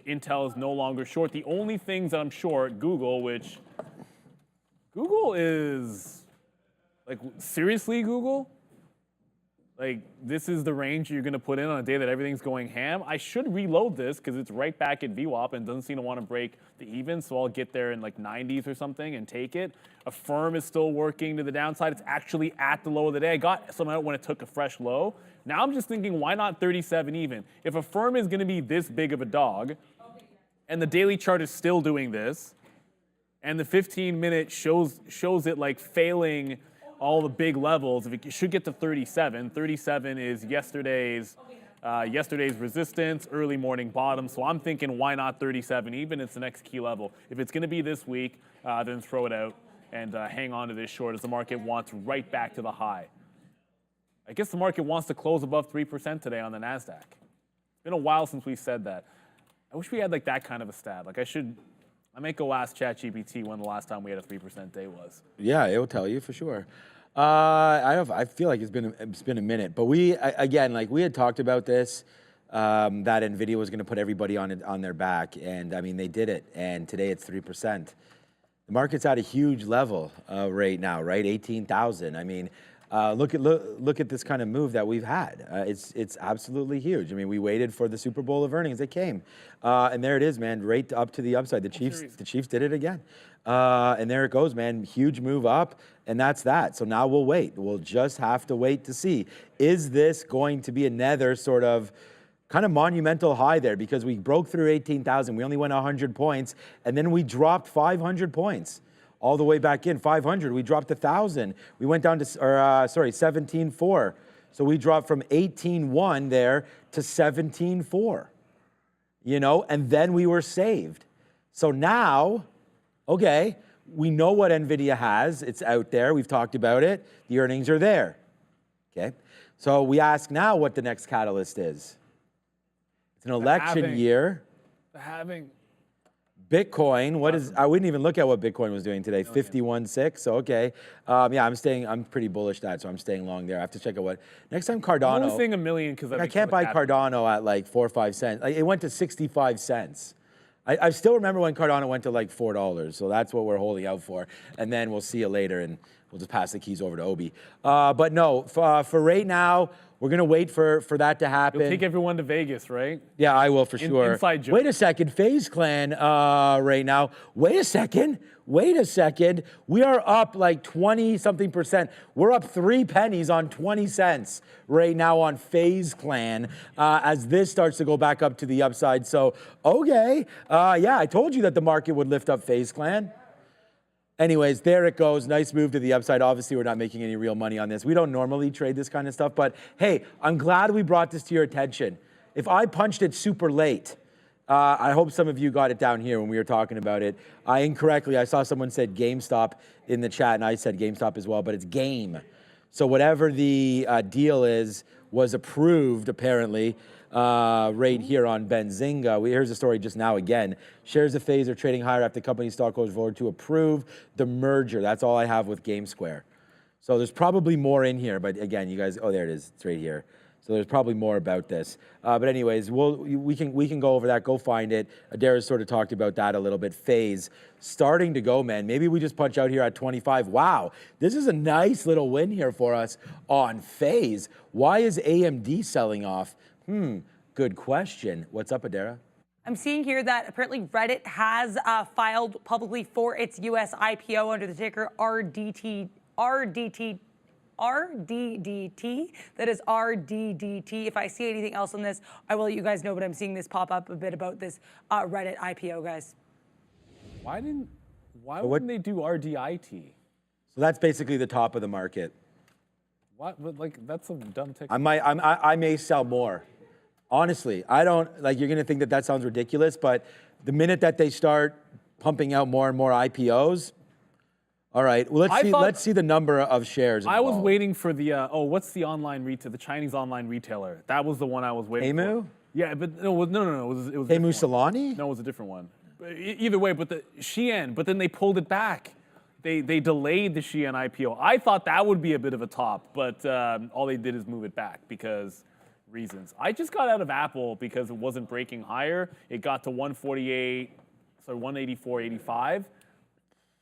Intel is no longer short. The only things that I'm short, Google, which Google is, seriously, Google? This is the range you're going to put in on a day that everything's going ham? I should reload this because it's right back at VWAP and doesn't seem to want to break the even, so I'll get there in 90s or something and take it. Affirm is still working to the downside. It's actually at the low of the day. I got some out when it took a fresh low. Now I'm just thinking, why not 37 even? If Affirm is going to be this big of a dog, and the daily chart is still doing this, and the 15-minute shows it failing all the big levels, if it should get to 37. 37 is yesterday's resistance, early morning bottom. So I'm thinking, why not 37 even? It's the next key level. If it's going to be this week, then throw it out and hang on to this short as the market wants right back to the high. I guess the market wants to close above 3% today on the NASDAQ. It's been a while since we said that. I wish we had that kind of a stat. I might go ask ChatGPT when the last time we had a 3% day was. Yeah, it will tell you for sure. I feel like it's been a minute, but we had talked about this, that NVIDIA was going to put everybody on their back, and I mean they did it. And today it's 3%. The market's at a huge level right now, right? 18,000. I mean. Look at this kind of move that we've had. It's absolutely huge. I mean, we waited for the Super Bowl of earnings. It came, and there it is, man. Right up to the upside. The Chiefs did it again, and there it goes, man. Huge move up, and that's that. So now we'll wait. We'll just have to wait to see. Is this going to be another sort of kind of monumental high there? Because we broke through 18,000. We only went 100 points, and then we dropped 500 points. All the way back in, 500. We dropped 1,000. We went down to, 17.4. So we dropped from 18.1 there to 17.4. And then we were saved. So now, okay, we know what NVIDIA has. It's out there. We've talked about it. The earnings are there. Okay. So we ask now what the next catalyst is. It's an election year. The halving. Bitcoin, I wouldn't even look at what Bitcoin was doing today, 51.6, so okay. I'm pretty bullish that, so I'm staying long there. I have to check out next time Cardano. I'm only saying $1 million because I can't buy Cardano at 4 or 5 cents. It went to 65 cents. I still remember when Cardano went to $4, so that's what we're holding out for. And then we'll see you later, and we'll just pass the keys over to Obi. But no, for right now, We're going to wait for that to happen. You'll take everyone to Vegas, right? Yeah, I will for sure. Inside joke. Wait a second, FaZe Clan right now. Wait a second. We are up like 20-something%. We're up 3 pennies on 20 cents right now on FaZe Clan as this starts to go back up to the upside. So, okay. Yeah, I told you that the market would lift up FaZe Clan. Anyways, there it goes. Nice move to the upside. Obviously, we're not making any real money on this. We don't normally trade this kind of stuff, but hey, I'm glad we brought this to your attention. If I punched it super late, I hope some of you got it down here when we were talking about it. I saw someone said GameStop in the chat, and I said GameStop as well, but it's game. So whatever the deal is was approved, apparently, right here on Benzinga. Here's the story just now again. Shares of FaZe are trading higher after the company's stockholders voted to approve the merger. That's all I have with GameSquare. So there's probably more in here, but again, you guys, oh, there it is. It's right here. So there's probably more about this. But anyways, we can go over that. Go find it. Adara's sort of talked about that a little bit. FaZe starting to go, man. Maybe we just punch out here at 25. Wow, this is a nice little win here for us on FaZe. Why is AMD selling off? Good question. What's up, Adara? I'm seeing here that apparently Reddit has filed publicly for its U.S. IPO under the ticker RDDT. That is RDDT. If I see anything else on this, I will let you guys know, but I'm seeing this pop up a bit about this Reddit IPO, guys. Why wouldn't they do RDIT? So that's basically the top of the market. What? But like, that's a dumb ticker. I may sell more. Honestly, I don't, like, you're going to think that sounds ridiculous, but the minute that they start pumping out more and more IPOs, all right, well, let's see the number of shares involved. I was waiting for the, what's the online retail, the Chinese online retailer? That was the one I was waiting for. Temu? Yeah, but no, it was Temu Salani? No, it was a different one. Either way, but the Shein, but then they pulled it back. They delayed the Shein IPO. I thought that would be a bit of a top, but all they did is move it back because reasons. I just got out of Apple because it wasn't breaking higher. It got to 184.85.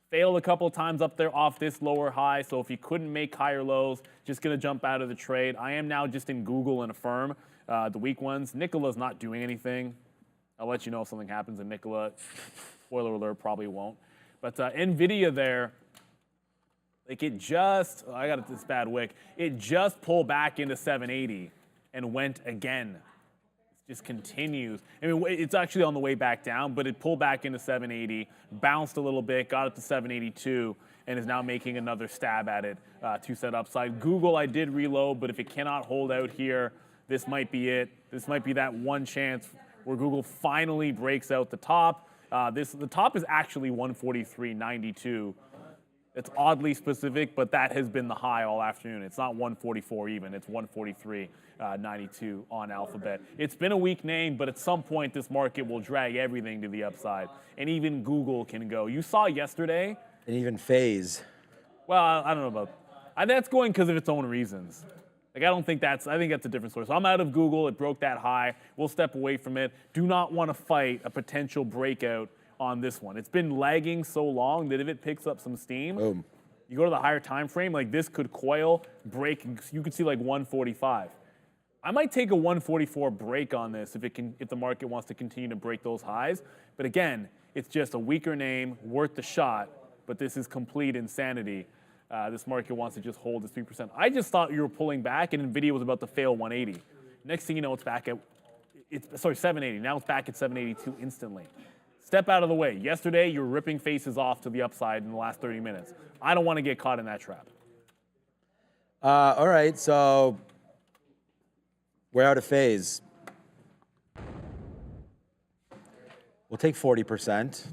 Failed a couple of times up there off this lower high. So if you couldn't make higher lows, just going to jump out of the trade. I am now just in Google and Affirm, the weak ones. Nikola's not doing anything. I'll let you know if something happens in Nikola. Spoiler alert, probably won't. But NVIDIA there, like I got this bad wick. It just pulled back into 780 and went again. It just continues. I mean, it's actually on the way back down, but it pulled back into 780, bounced a little bit, got up to 782, and is now making another stab at it to set upside. Google, I did reload, but if it cannot hold out here, this might be it. This might be that one chance where Google finally breaks out the top. The top is actually 143.92. It's oddly specific, but that has been the high all afternoon. It's not 144 even. It's 143.92 on Alphabet. It's been a weak name, but at some point this market will drag everything to the upside, and even Google can go. You saw yesterday. And even FaZe. Well, I don't know about. That's going because of its own reasons. Like I think that's a different story. So I'm out of Google. It broke that high. We'll step away from it. Do not want to fight a potential breakout on this one. It's been lagging so long that if it picks up some steam, Boom. You go to the higher time frame, like this could coil, break. You could see like 145. I might take a 144 break on this if the market wants to continue to break those highs. But again, it's just a weaker name, worth the shot. But this is complete insanity. This market wants to just hold this 3%. I just thought you were pulling back, and NVIDIA was about to fail 180. Next thing you know, it's back at 780. Now it's back at 782 instantly. Step out of the way. Yesterday, you were ripping faces off to the upside in the last 30 minutes. I don't want to get caught in that trap. All right, so we're out of FaZe. We'll take 40%.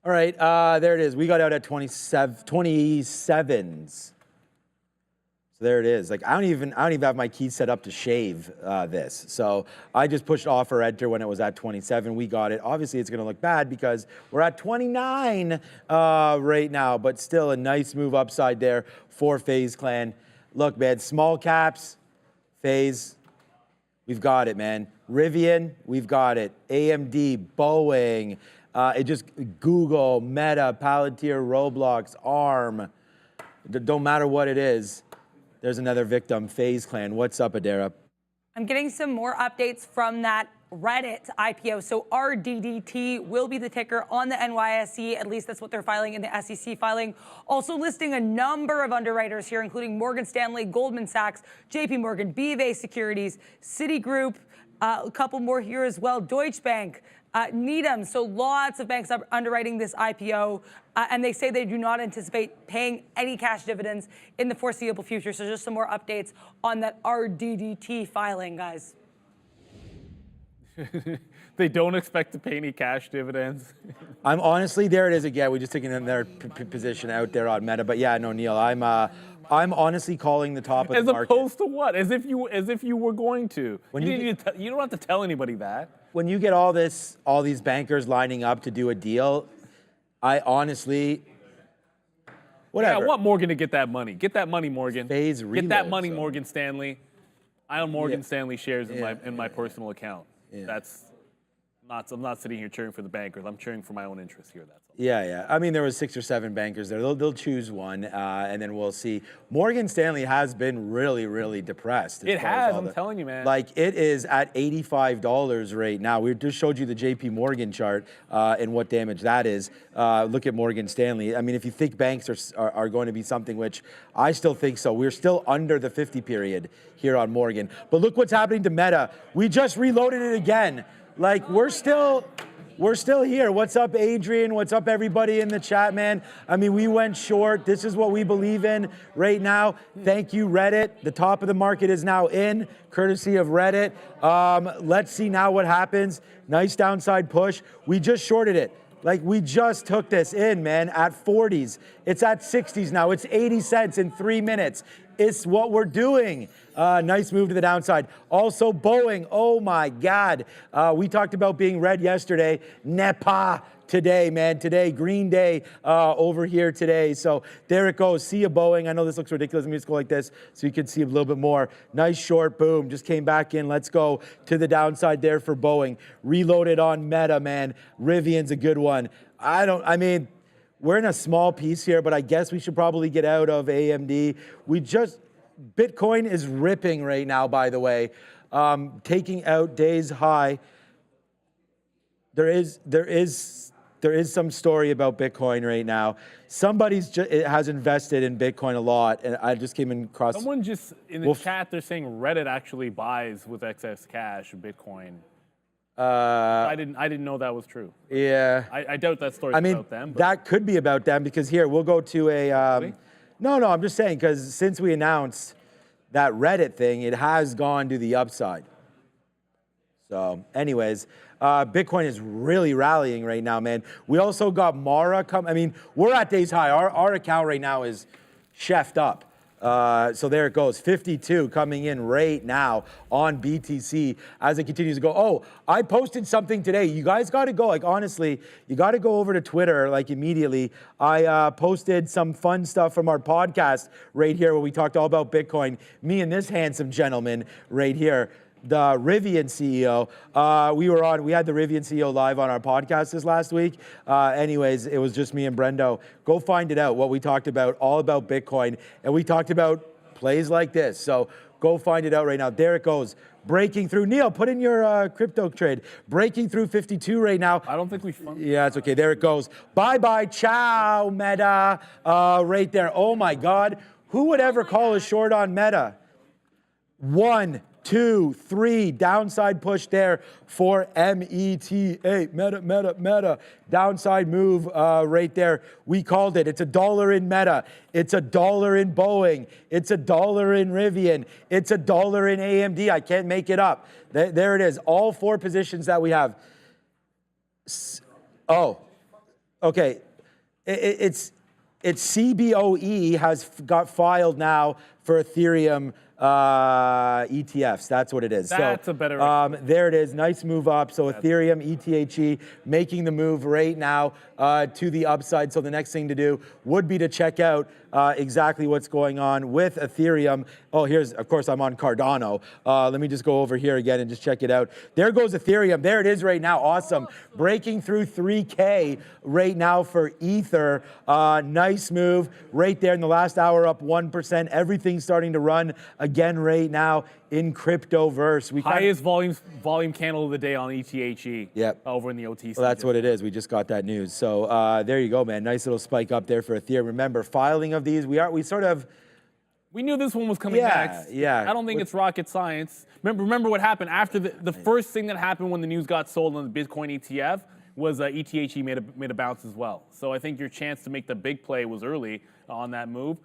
All right, there it is. We got out at 27s. So there it is. Like I don't even have my key set up to shave this. So I just pushed offer enter when it was at 27. We got it. Obviously, it's going to look bad because we're at 29 right now, but still a nice move upside there for FaZe Clan. Look, man, small caps, FaZe, we've got it, man. RIVN, we've got it. AMD, Boeing. Google, Meta, Palantir, Roblox, ARM. Don't matter what it is. There's another victim, FaZe Clan. What's up, Adara? I'm getting some more updates from that Reddit IPO. So RDDT will be the ticker on the NYSE. At least that's what they're filing in the SEC filing. Also listing a number of underwriters here, including Morgan Stanley, Goldman Sachs, JP Morgan, BofA Securities, Citigroup, a couple more here as well, Deutsche Bank, Needham. So lots of banks are underwriting this IPO. And they say they do not anticipate paying any cash dividends in the foreseeable future. So just some more updates on that RDDT filing, guys. They don't expect to pay any cash dividends. I'm honestly, there it is again. We just taking another position out there on Meta. But yeah, no, Neil, I'm honestly calling the top of the market. As opposed to what? As if you were going to. You don't have to tell anybody that. When you get all these bankers lining up to do a deal, I honestly, whatever. Yeah, I want Morgan to get that money. Get that money, Morgan. FaZe get that money, so. Morgan Stanley. I own Morgan Stanley shares in my personal account. Yeah. I'm not sitting here cheering for the bankers. I'm cheering for my own interests here. That's all. Yeah. I mean, there was 6 or 7 bankers there. They'll choose one, and then we'll see. Morgan Stanley has been really, really depressed. It has. I'm telling you, man. Like, it is at $85 right now. We just showed you the JP Morgan chart and what damage that is. Look at Morgan Stanley. I mean, if you think banks are going to be something, which I still think so, we're still under the 50 period here on Morgan. But look what's happening to Meta. We just reloaded it again. Like, we're still here. What's up, Adrian? What's up, everybody in the chat, man? I mean, we went short. This is what we believe in right now. Thank you, Reddit. The top of the market is now in, courtesy of Reddit. Let's see now what happens. Nice downside push. We just shorted it. Like, we just took this in, man, at 40s. It's at 60s now. It's 80 cents in 3 minutes. It's what we're doing. Nice move to the downside. Also, Boeing. Oh, my God. We talked about being red yesterday. NEPA today, man. Today, green day over here today. So there it goes. See you, Boeing. I know this looks ridiculous. Let me just go like this so you can see a little bit more. Nice short. Boom. Just came back in. Let's go to the downside there for Boeing. Reloaded on Meta, man. Rivian's a good one. I mean, we're in a small piece here, but I guess we should probably get out of AMD. Bitcoin is ripping right now, by the way, taking out day's high. There is some story about Bitcoin right now. Somebody has invested in Bitcoin a lot, and I just came across. Someone just in the chat, they're saying Reddit actually buys with excess cash Bitcoin. I didn't know that was true. Yeah. I doubt that story's about them. But. That could be about them because here we'll go to a. Really? No, I'm just saying because since we announced that Reddit thing, it has gone to the upside. So, anyways, Bitcoin is really rallying right now, man. We also got Mara I mean, we're at day's high. Our account right now is chefed up. So there it goes, 52 coming in right now on BTC as it continues to go. Oh, I posted something today. You guys got to go, like honestly, you got to go over to Twitter like immediately. I posted some fun stuff from our podcast right here where we talked all about Bitcoin. Me and this handsome gentleman right here, the RIVN CEO. We had the RIVN CEO live on our podcast this last week. Anyways, it was just me and Brendo. Go find it out, what we talked about, all about Bitcoin. And we talked about plays like this. So go find it out right now. There it goes. Breaking through. Neil, put in your crypto trade. Breaking through 52 right now. I don't think we funded. Yeah, it's okay. There it goes. Bye-bye. Ciao, Meta. Right there. Oh, my God. Who would ever call a short on Meta? 1, 2, 3, downside push there for META, Meta, downside move right there. We called it. It's $1 in Meta. It's $1 in Boeing. It's $1 in Rivian. It's $1 in AMD. I can't make it up. There it is. All 4 positions that we have. Oh, okay. It's CBOE has got filed now for Ethereum ETFs. That's what it is. That's a better. There it is. Nice move up. So Ethereum, ETHE, making the move right now to the upside. So the next thing to do would be to check out exactly what's going on with Ethereum. Oh, of course, I'm on Cardano. Let me just go over here again and just check it out. There goes Ethereum. There it is right now. Awesome. Breaking through 3K right now for Ether. Nice move right there in the last hour, up 1%. Everything things starting to run again right now in cryptoverse. Highest volume candle of the day on ETHE. Yep. Over in the OTC. Well, that's what it is. We just got that news. So there you go, man. Nice little spike up there for Ethereum. Remember, filing of these, we knew this one was coming next. Yeah. I don't think it's rocket science. Remember what happened after the first thing that happened when the news got sold on the Bitcoin ETF was ETHE made a bounce as well. So I think your chance to make the big play was early on that move.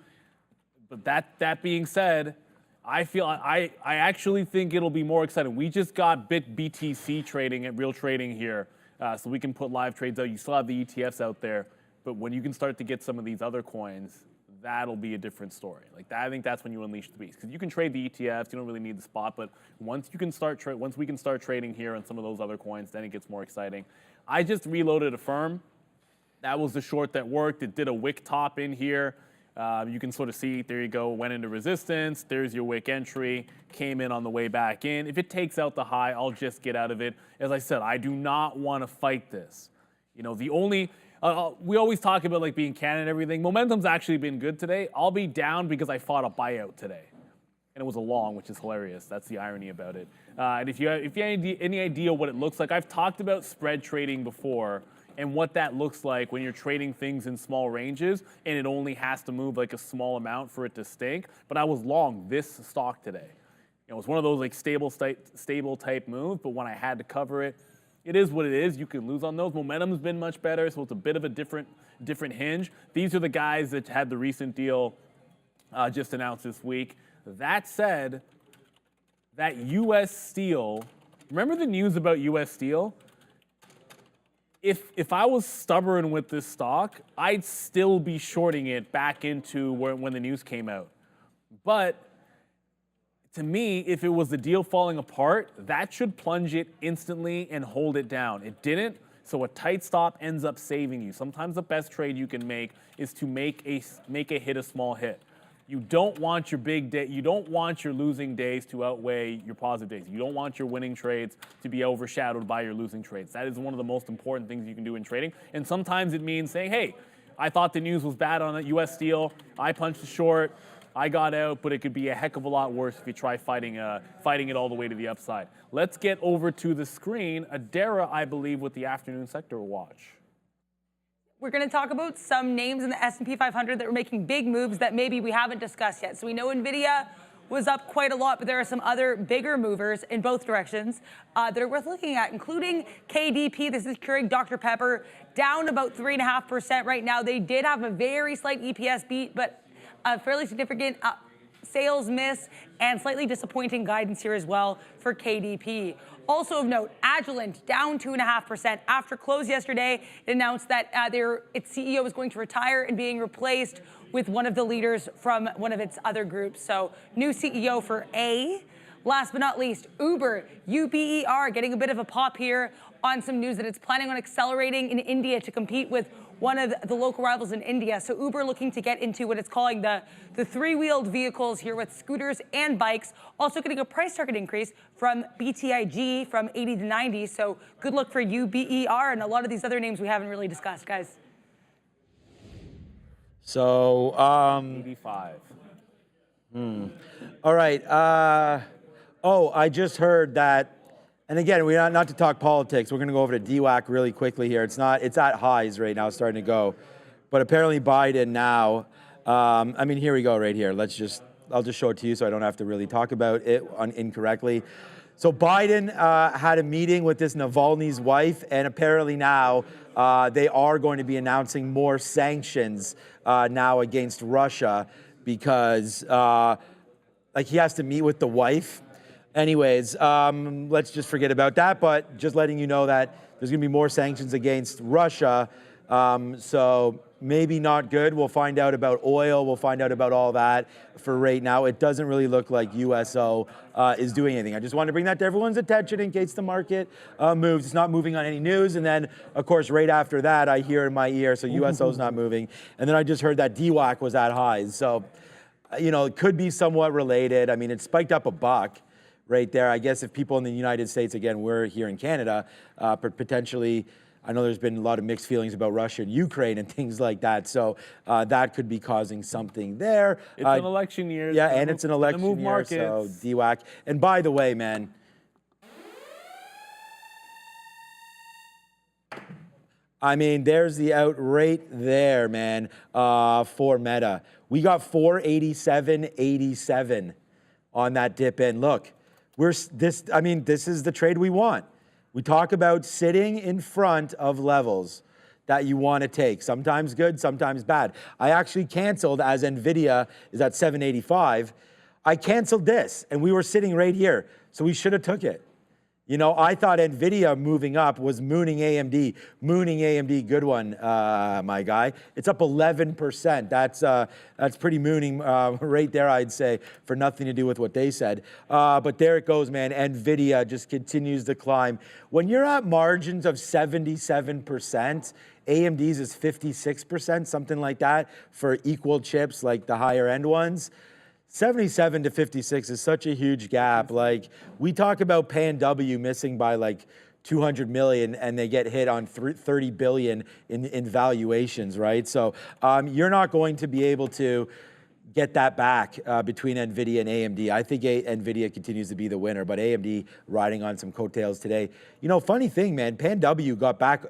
But that being said, I actually think it'll be more exciting. We just got BTC trading at Real Trading here, so we can put live trades out. You still have the ETFs out there, but when you can start to get some of these other coins, that'll be a different story. Like that, I think that's when you unleash the beast, because you can trade the ETFs. You don't really need the spot, but once we can start trading here on some of those other coins, then it gets more exciting. I just reloaded a firm. That was the short that worked. It did a wick top in here. You can sort of see, there you go, went into resistance. There's your wick entry, came in on the way back in. If it takes out the high, I'll just get out of it. As I said, I do not want to fight this. You know, the only, we always talk about like being Canada and everything. Momentum's actually been good today. I'll be down because I fought a buyout today. And it was a long, which is hilarious. That's the irony about it. And if you have any idea what it looks like, I've talked about spread trading before and what that looks like when you're trading things in small ranges and it only has to move like a small amount for it to stink. But I was long this stock today. You know, it's one of those like stable type move, but when I had to cover it, it is what it is. You can lose on those. Momentum's been much better, so it's a bit of a different hinge. These are the guys that had the recent deal just announced this week. That said, that U.S. Steel, remember the news about U.S. Steel? If I was stubborn with this stock, I'd still be shorting it back into when the news came out. But to me, if it was the deal falling apart, that should plunge it instantly and hold it down. It didn't, so a tight stop ends up saving you. Sometimes the best trade you can make is to make a hit a small hit. You don't want your big day, you don't want your losing days to outweigh your positive days. You don't want your winning trades to be overshadowed by your losing trades. That is one of the most important things you can do in trading. And sometimes it means saying, hey, I thought the news was bad on it, US Steel, I punched a short, I got out, but it could be a heck of a lot worse if you try fighting it all the way to the upside. Let's get over to the screen. Adara, I believe, with the afternoon sector watch. We're going to talk about some names in the S&P 500 that were making big moves that maybe we haven't discussed yet. So we know NVIDIA was up quite a lot, but there are some other bigger movers in both directions that are worth looking at, including KDP. This is Keurig Dr. Pepper, down about 3.5% right now. They did have a very slight EPS beat, but a fairly significant sales miss and slightly disappointing guidance here as well for KDP. Also of note, Agilent down 2.5%. After close yesterday, it announced that its CEO is going to retire and being replaced with one of the leaders from one of its other groups. So new CEO for A. Last but not least, Uber, UBER, getting a bit of a pop here on some news that it's planning on accelerating in India to compete with one of the local rivals in India. So Uber looking to get into what it's calling the three-wheeled vehicles here with scooters and bikes. Also getting a price target increase from BTIG from 80 to 90. So good luck for UBER and a lot of these other names we haven't really discussed, guys. So, 85. All right. I just heard that. And again, we're not to talk politics. We're going to go over to DWAC really quickly here. It's at highs right now, starting to go. But apparently Biden now, here we go right here. I'll just show it to you so I don't have to really talk about it incorrectly. So Biden had a meeting with this Navalny's wife, and apparently now they are going to be announcing more sanctions now against Russia because he has to meet with the wife. Anyways, let's just forget about that, but just letting you know that there's going to be more sanctions against Russia. So maybe not good. We'll find out about oil. We'll find out about all that. For right now, it doesn't really look like USO is doing anything. I just wanted to bring that to everyone's attention in case the market moves. It's not moving on any news. And then, of course, right after that, I hear in my ear, so USO is not moving. And then I just heard that DWAC was at highs. So, it could be somewhat related. I mean, it spiked up $1. Right there. I guess if people in the United States, again, we're here in Canada, potentially, I know there's been a lot of mixed feelings about Russia and Ukraine and things like that. So that could be causing something there. It's an election year. Yeah, and it's an election move year, markets. so DWAC. And by the way, man, I mean, there's the out right there, man, for Meta. We got 487.87 on that dip in. Look, this is the trade we want. We talk about sitting in front of levels that you want to take. Sometimes good, sometimes bad. I actually canceled as NVIDIA is at 785. I canceled this, and we were sitting right here, so we should have took it. You know, I thought NVIDIA moving up was mooning AMD. Mooning AMD, good one, my guy. It's up 11%. That's pretty mooning right there, I'd say, for nothing to do with what they said. But there it goes, man. NVIDIA just continues to climb. When you're at margins of 77%, AMD's is 56%, something like that, for equal chips like the higher end ones. 77 to 56 is such a huge gap. Like, we talk about PAN-W missing by like 200 million and they get hit on 30 billion in valuations, right? So you're not going to be able to get that back between NVIDIA and AMD. I think NVIDIA continues to be the winner, but AMD riding on some coattails today. You know, funny thing, man, PAN-W got back.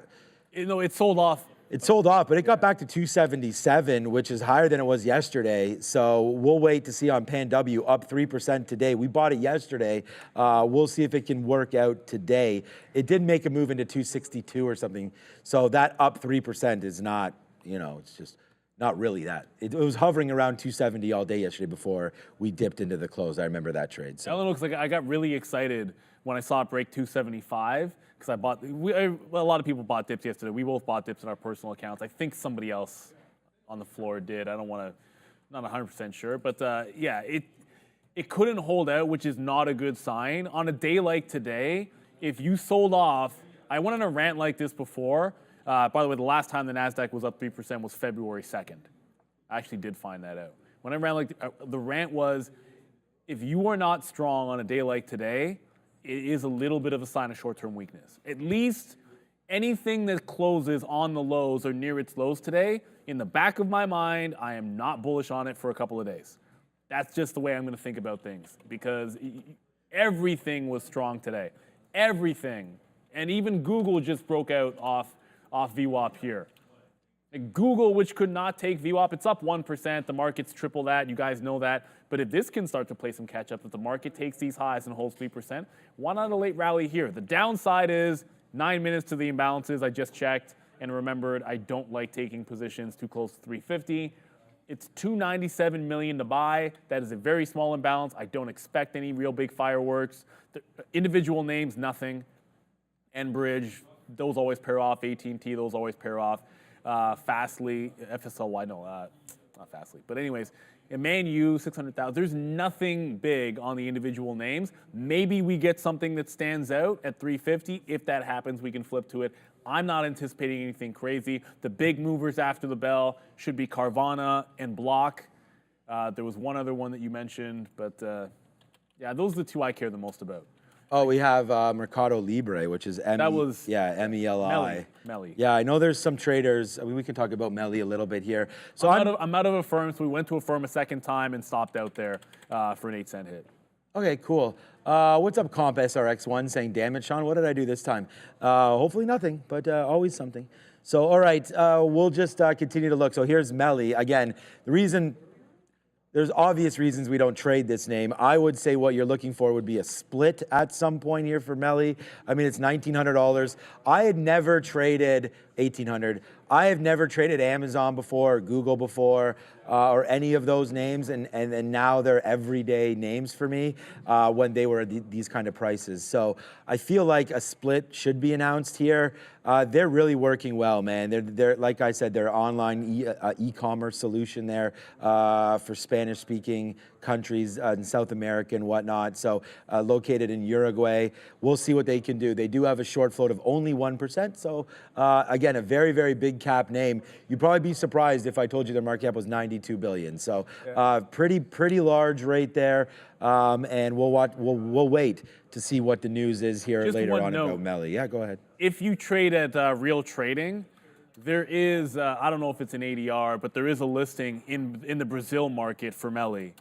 You know, it sold off. It sold off, but it got back to 277, which is higher than it was yesterday. So we'll wait to see on PAN-W, up 3% today. We bought it yesterday. We'll see if it can work out today. It did make a move into 262 or something. So that up 3% is not, you know, it's just not really that. It was hovering around 270 all day yesterday before we dipped into the close. I remember that trade. So. That looks like I got really excited when I saw it break 275. Because a lot of people bought dips yesterday. We both bought dips in our personal accounts. I think somebody else on the floor did. I don't want to, not 100% sure. But yeah, it couldn't hold out, which is not a good sign. On a day like today, if you sold off, I went on a rant like this before. By the way, the last time the NASDAQ was up 3% was February 2nd. I actually did find that out. When I ran like the rant was, if you are not strong on a day like today, it is a little bit of a sign of short-term weakness. At least anything that closes on the lows or near its lows today, in the back of my mind, I am not bullish on it for a couple of days. That's just the way I'm going to think about things, because everything was strong today. Everything. And even Google just broke out off VWAP here. And Google, which could not take VWAP, it's up 1%. The market's triple that. You guys know that. But if this can start to play some catch up, if the market takes these highs and holds 3%, why not a late rally here? The downside is 9 minutes to the imbalances. I just checked and remembered I don't like taking positions too close to 350. It's 297 million to buy. That is a very small imbalance. I don't expect any real big fireworks. The individual names, nothing. Enbridge, those always pair off. AT&T, those always pair off. Fastly, FSLY, no, not Fastly. But anyways, Man U, 600,000. There's nothing big on the individual names. Maybe we get something that stands out at 350. If that happens, we can flip to it. I'm not anticipating anything crazy. The big movers after the bell should be Carvana and Block. There was one other one that you mentioned, but yeah, those are the two I care the most about. Oh, we have Mercado Libre, which is MELI. Meli. Yeah, I know there's some traders. I mean, we can talk about Meli a little bit here. So I'm out of a firm, so we went to a firm a second time and stopped out there for an 8-cent hit. Okay, cool. What's up, Comp SRX1 saying, damn it, Sean, what did I do this time? Hopefully nothing, but always something. So, all right, we'll just continue to look. So here's Meli. Again, the reason, there's obvious reasons we don't trade this name. I would say what you're looking for would be a split at some point here for Meli. I mean, it's $1,900. I had never traded $1,800. I have never traded Amazon before, or Google before, or any of those names, and now they're everyday names for me when they were these kind of prices. So I feel like a split should be announced here. They're really working well, man. They're like I said, they're online e-commerce solution there for Spanish-speaking countries in South America and whatnot. So located in Uruguay. We'll see what they can do. They do have a short float of only 1%. So again, a very, very big big cap name. You'd probably be surprised if I told you their market cap was 92 billion. So pretty large right there. And we'll wait to see what the news is here Just later one on note. about Melly. Yeah, go ahead. If you trade at Real Trading, there is, I don't know if it's an ADR, but there is a listing in the Brazil market for Melly.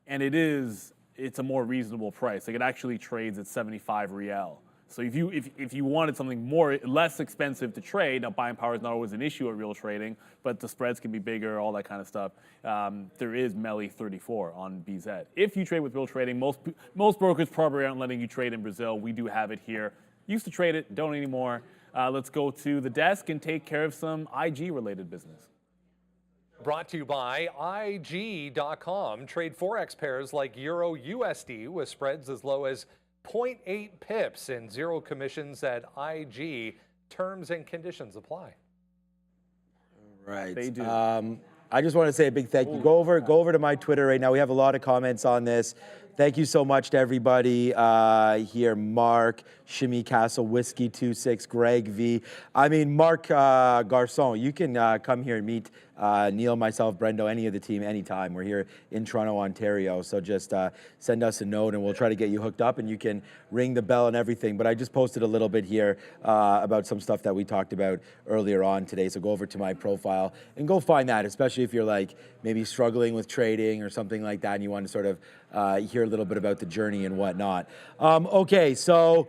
And it's a more reasonable price. Like, it actually trades at 75 real. So if you wanted something less expensive to trade, now buying power is not always an issue at Real Trading, but the spreads can be bigger, all that kind of stuff. There is Melly 34 on BZ. If you trade with Real Trading, most brokers probably aren't letting you trade in Brazil. We do have it here. Used to trade it, don't anymore. Let's go to the desk and take care of some IG-related business. Brought to you by IG.com. Trade Forex pairs like Euro USD with spreads as low as 0.8 pips and zero commissions at IG. Terms and conditions apply. Right. They do. I just want to say a big thank you. Go over to my Twitter right now. We have a lot of comments on this. Thank you so much to everybody here. Mark, Shimmy Castle, Whiskey 26, Greg V. I mean, Mark Garçon, you can come here and meet Neil, myself, Brendo, any of the team anytime. We're here in Toronto, Ontario. So just send us a note and we'll try to get you hooked up and you can ring the bell and everything. But I just posted a little bit here about some stuff that we talked about earlier on today. So go over to my profile and go find that, especially if you're like maybe struggling with trading or something like that and you want to sort of hear a little bit about the journey and whatnot. Okay, so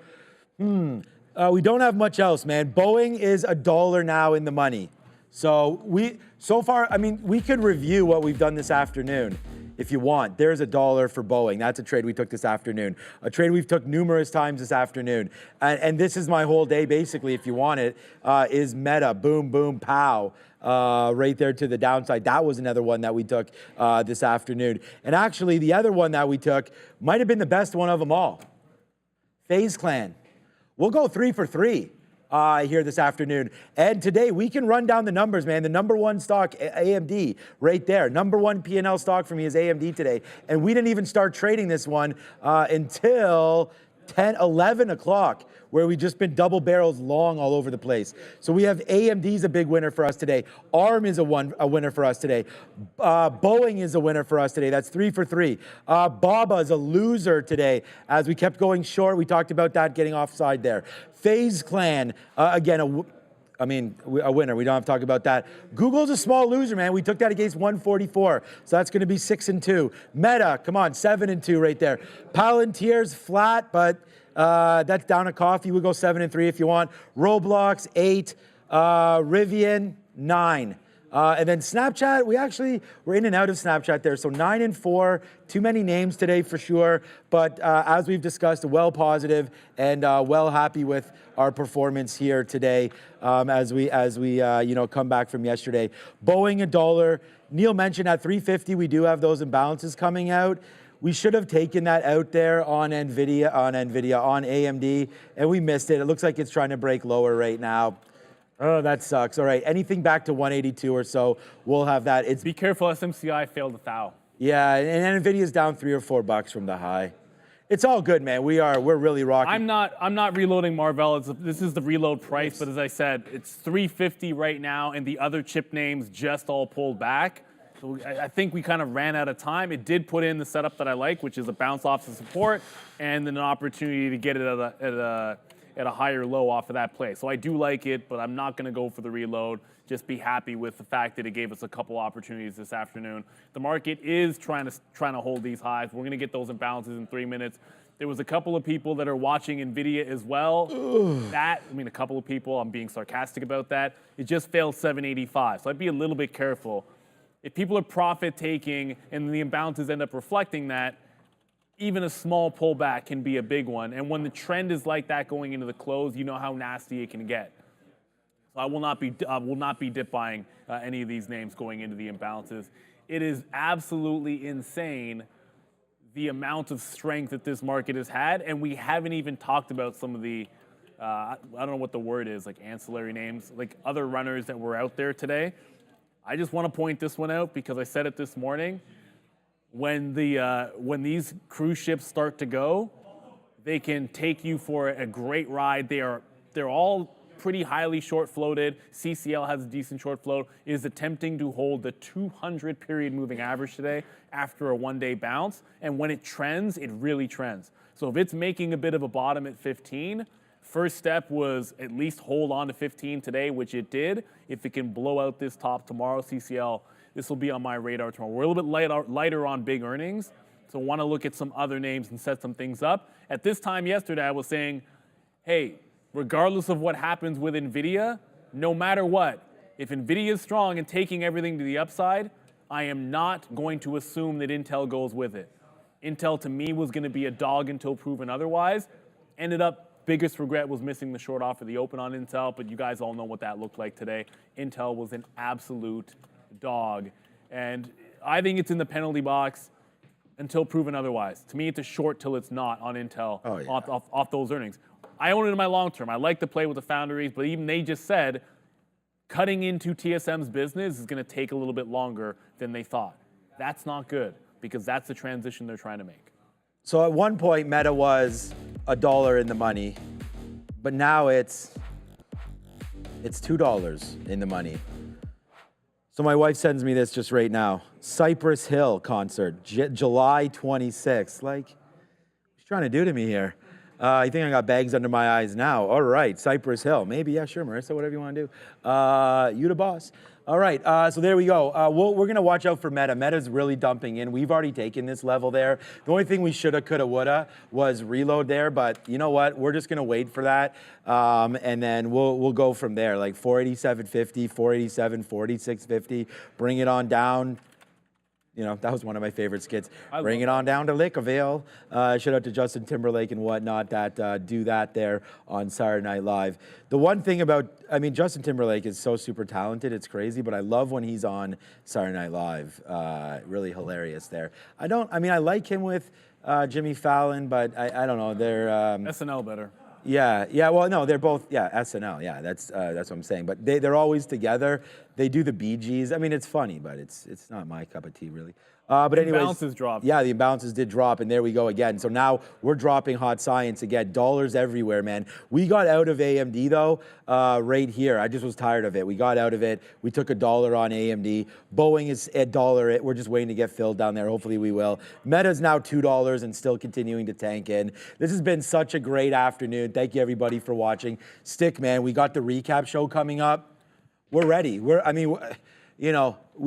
we don't have much else, man. Boeing is $1 now in the money. So far, I mean, we could review what we've done this afternoon if you want. There's $1 for Boeing. That's a trade we took this afternoon. A trade we've took numerous times this afternoon. And this is my whole day, basically, if you want it, is Meta, boom, boom, pow, right there to the downside. That was another one that we took this afternoon. And actually, the other one that we took might have been the best one of them all. FaZe Clan. We'll go 3 for 3. Here this afternoon. And today we can run down the numbers, man. The number one stock, AMD, right there. Number one P&L stock for me is AMD today. And we didn't even start trading this one until 11 o'clock, where we just been double barrels long all over the place. So we have AMD's a big winner for us today. ARM is a winner for us today. Boeing is a winner for us today. That's 3 for 3. BABA is a loser today. As we kept going short, we talked about that getting offside there. FaZe Clan, again, a winner. We don't have to talk about that. Google's a small loser, man. We took that against 144. So that's going to be 6 and 2. Meta, come on, 7 and 2 right there. Palantir's flat, but that's down a coffee. We'll go 7 and 3 if you want. Roblox, 8. RIVN, 9. And then Snapchat, we're in and out of Snapchat there. So 9 and 4, too many names today for sure. But as we've discussed, well positive and well happy with our performance here today as we come back from yesterday. Boeing $1. Neil mentioned at 350, we do have those imbalances coming out. We should have taken that out there on NVIDIA, on AMD, and we missed it. It looks like it's trying to break lower right now. Oh, that sucks. All right, anything back to 182 or so, we'll have that. Be careful, SMCI failed to thou. Yeah, and NVIDIA's down $3 or $4 from the high. It's all good, man. We're really rocking. I'm not reloading Marvell. This is the reload price, but as I said, it's 350 right now, and the other chip names just all pulled back. So I think we kind of ran out of time. It did put in the setup that I like, which is a bounce off the support and then an opportunity to get it at a higher low off of that play. So I do like it, but I'm not going to go for the reload. Just be happy with the fact that it gave us a couple opportunities this afternoon. The market is trying to hold these highs. We're going to get those imbalances in 3 minutes. There was a couple of people that are watching NVIDIA as well. A couple of people, I'm being sarcastic about that. It just failed 785. So I'd be a little bit careful. If people are profit taking and the imbalances end up reflecting that, even a small pullback can be a big one. And when the trend is like that going into the close, you know how nasty it can get. So I will not be dip buying any of these names going into the imbalances. It is absolutely insane the amount of strength that this market has had, and we haven't even talked about some of the, I don't know what the word is, like ancillary names, like other runners that were out there today. I just want to point this one out because I said it this morning. When these cruise ships start to go, they can take you for a great ride. They're all pretty highly short floated. CCL has a decent short float, is attempting to hold the 200 period moving average today after a one-day bounce. And when it trends, it really trends. So if it's making a bit of a bottom at 15, first step was at least hold on to 15 today, which it did. If it can blow out this top tomorrow, CCL, this will be on my radar tomorrow. We're a little bit lighter on big earnings, so want to look at some other names and set some things up. At this time yesterday, I was saying, hey, regardless of what happens with NVIDIA, no matter what, if NVIDIA is strong and taking everything to the upside, I am not going to assume that Intel goes with it. Intel, to me, was going to be a dog until proven otherwise. Ended up, biggest regret was missing the short offer, the open on Intel, but you guys all know what that looked like today. Intel was an absolute dog. And I think it's in the penalty box until proven otherwise. To me, it's a short till it's not on Intel off those earnings. I own it in my long term. I like to play with the foundries, but even they just said cutting into TSM's business is going to take a little bit longer than they thought. That's not good because that's the transition they're trying to make. So at one point, Meta was $1 in the money, but now it's $2 in the money. So my wife sends me this just right now. Cypress Hill concert, July 26th. Like, what's she trying to do to me here? I think I got bags under my eyes now. All right, Cypress Hill. Maybe, yeah, sure, Marissa, whatever you want to do. You the boss. All right, so there we go. We're going to watch out for Meta. Meta's really dumping in. We've already taken this level there. The only thing we shoulda, coulda, woulda was reload there, but you know what? We're just going to wait for that, and then we'll go from there. Like 487.50, 487, 46.50. Bring it on down. You know, that was one of my favorite skits. Bring it on down to Lickaville. Shout out to Justin Timberlake and whatnot that do that there on Saturday Night Live. The one thing about, I mean, Justin Timberlake is so super talented. It's crazy, but I love when he's on Saturday Night Live. Really hilarious there. I like him with Jimmy Fallon, but I don't know. They're SNL better. Yeah. Well, no, they're both. Yeah, SNL. Yeah, that's what I'm saying. But they're always together. They do the Bee Gees. I mean, it's funny, but it's not my cup of tea, really. But anyways, imbalances dropped. Yeah, the imbalances did drop, and there we go again. So now we're dropping hot science again. Dollars everywhere, man. We got out of AMD though, right here. I just was tired of it. We got out of it. We took $1 on AMD. Boeing is $1. We're just waiting to get filled down there. Hopefully we will. Meta's now $2 and still continuing to tank in. This has been such a great afternoon. Thank you everybody for watching. Stick, man. We got the recap show coming up. We're ready. We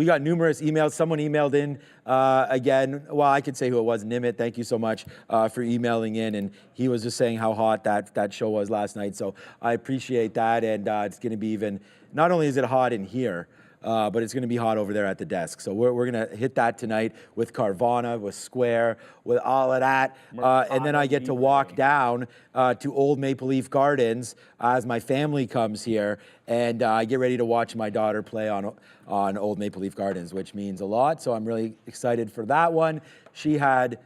got numerous emails. Someone emailed in again. Well, I could say who it was. Nimit, thank you so much for emailing in. And he was just saying how hot that show was last night. So I appreciate that. And it's going to be even, not only is it hot in here, but it's going to be hot over there at the desk. So we're going to hit that tonight with Carvana, with Square, with all of that. And then I get to walk down to Old Maple Leaf Gardens as my family comes here. And I get ready to watch my daughter play on Old Maple Leaf Gardens, which means a lot. So I'm really excited for that one. She had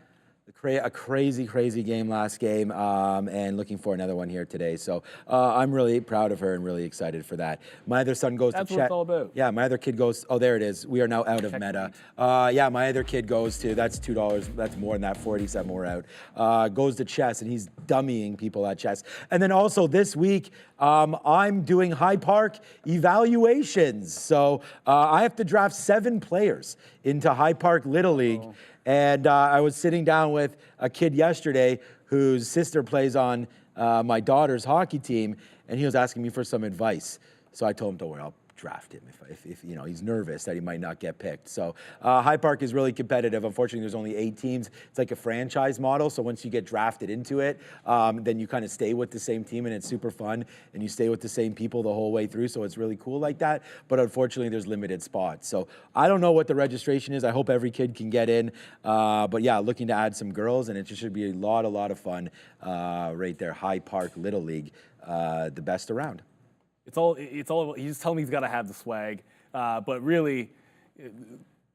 a crazy game last game, and looking for another one here today. So I'm really proud of her and really excited for that. My other son goes to That's what it's all about. Yeah, my other kid goes, oh, there it is. We are now out of Meta. Yeah, my other kid goes to, that's $2. That's more than that, 47 we're out. Goes to chess, and he's dummying people at chess. And then also this week, I'm doing High Park evaluations. So I have to draft 7 players into High Park Little League. And I was sitting down with a kid yesterday whose sister plays on my daughter's hockey team, and he was asking me for some advice. So I told him, don't worry, I'll draft him if you know, he's nervous that he might not get picked. So High Park is really competitive. Unfortunately, there's only 8 teams. It's like a franchise model. So once you get drafted into it, then you kind of stay with the same team, and it's super fun, and you stay with the same people the whole way through. So it's really cool like that. But unfortunately, there's limited spots. So I don't know what the registration is. I hope every kid can get in. But yeah, looking to add some girls, and it just should be a lot of fun right there. High Park Little League, the best around. It's all. He's telling me he's got to have the swag, but really,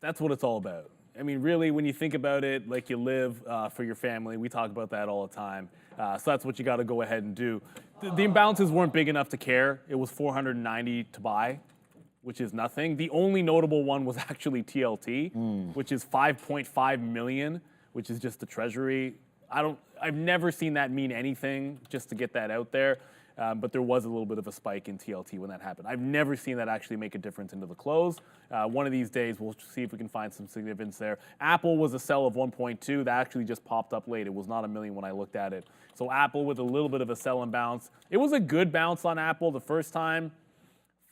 that's what it's all about. I mean, really, when you think about it, like you live for your family. We talk about that all the time. So that's what you got to go ahead and do. The imbalances weren't big enough to care. It was 490 to buy, which is nothing. The only notable one was actually TLT, which is 5.5 million, which is just the treasury. I've never seen that mean anything. Just to get that out there. but there was a little bit of a spike in TLT when that happened. I've never seen that actually make a difference into the close. One of these days, we'll see if we can find some significance there. Apple was a sell of 1.2. That actually just popped up late. It was not a million when I looked at it. So Apple with a little bit of a sell and bounce. It was a good bounce on Apple the first time.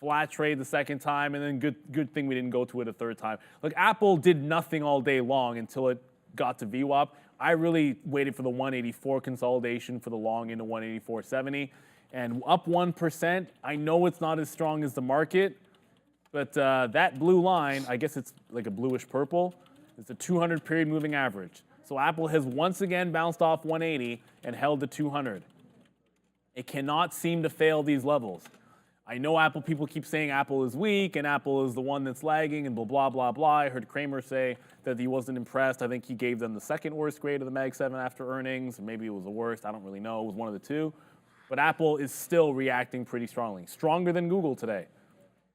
Flat trade the second time, and then good thing we didn't go to it a third time. Like, Apple did nothing all day long until it got to VWAP. I really waited for the 184 consolidation for the long into 184.70, and up 1%. I know it's not as strong as the market, but that blue line, I guess it's like a bluish purple, it's a 200 period moving average. So Apple has once again bounced off 180 and held to 200. It cannot seem to fail these levels. I know Apple people keep saying Apple is weak and Apple is the one that's lagging and blah, blah, blah, blah. I heard Kramer say that he wasn't impressed. I think he gave them the second worst grade of the Mag 7 after earnings. Or maybe it was the worst. I don't really know. It was one of the two. But Apple is still reacting pretty strongly. Stronger than Google today.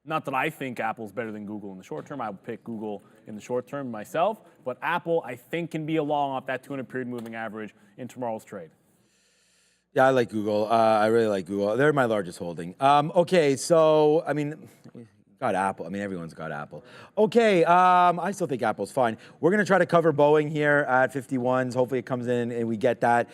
Not that I think Apple's better than Google in the short term. I would pick Google in the short term myself. But Apple, I think, can be along off that 200 period moving average in tomorrow's trade. Yeah, I like Google. I really like Google. They're my largest holding. Okay, so, I mean, got Apple. I mean, everyone's got Apple. Okay, I still think Apple's fine. We're going to try to cover Boeing here at 51s. Hopefully it comes in and we get that.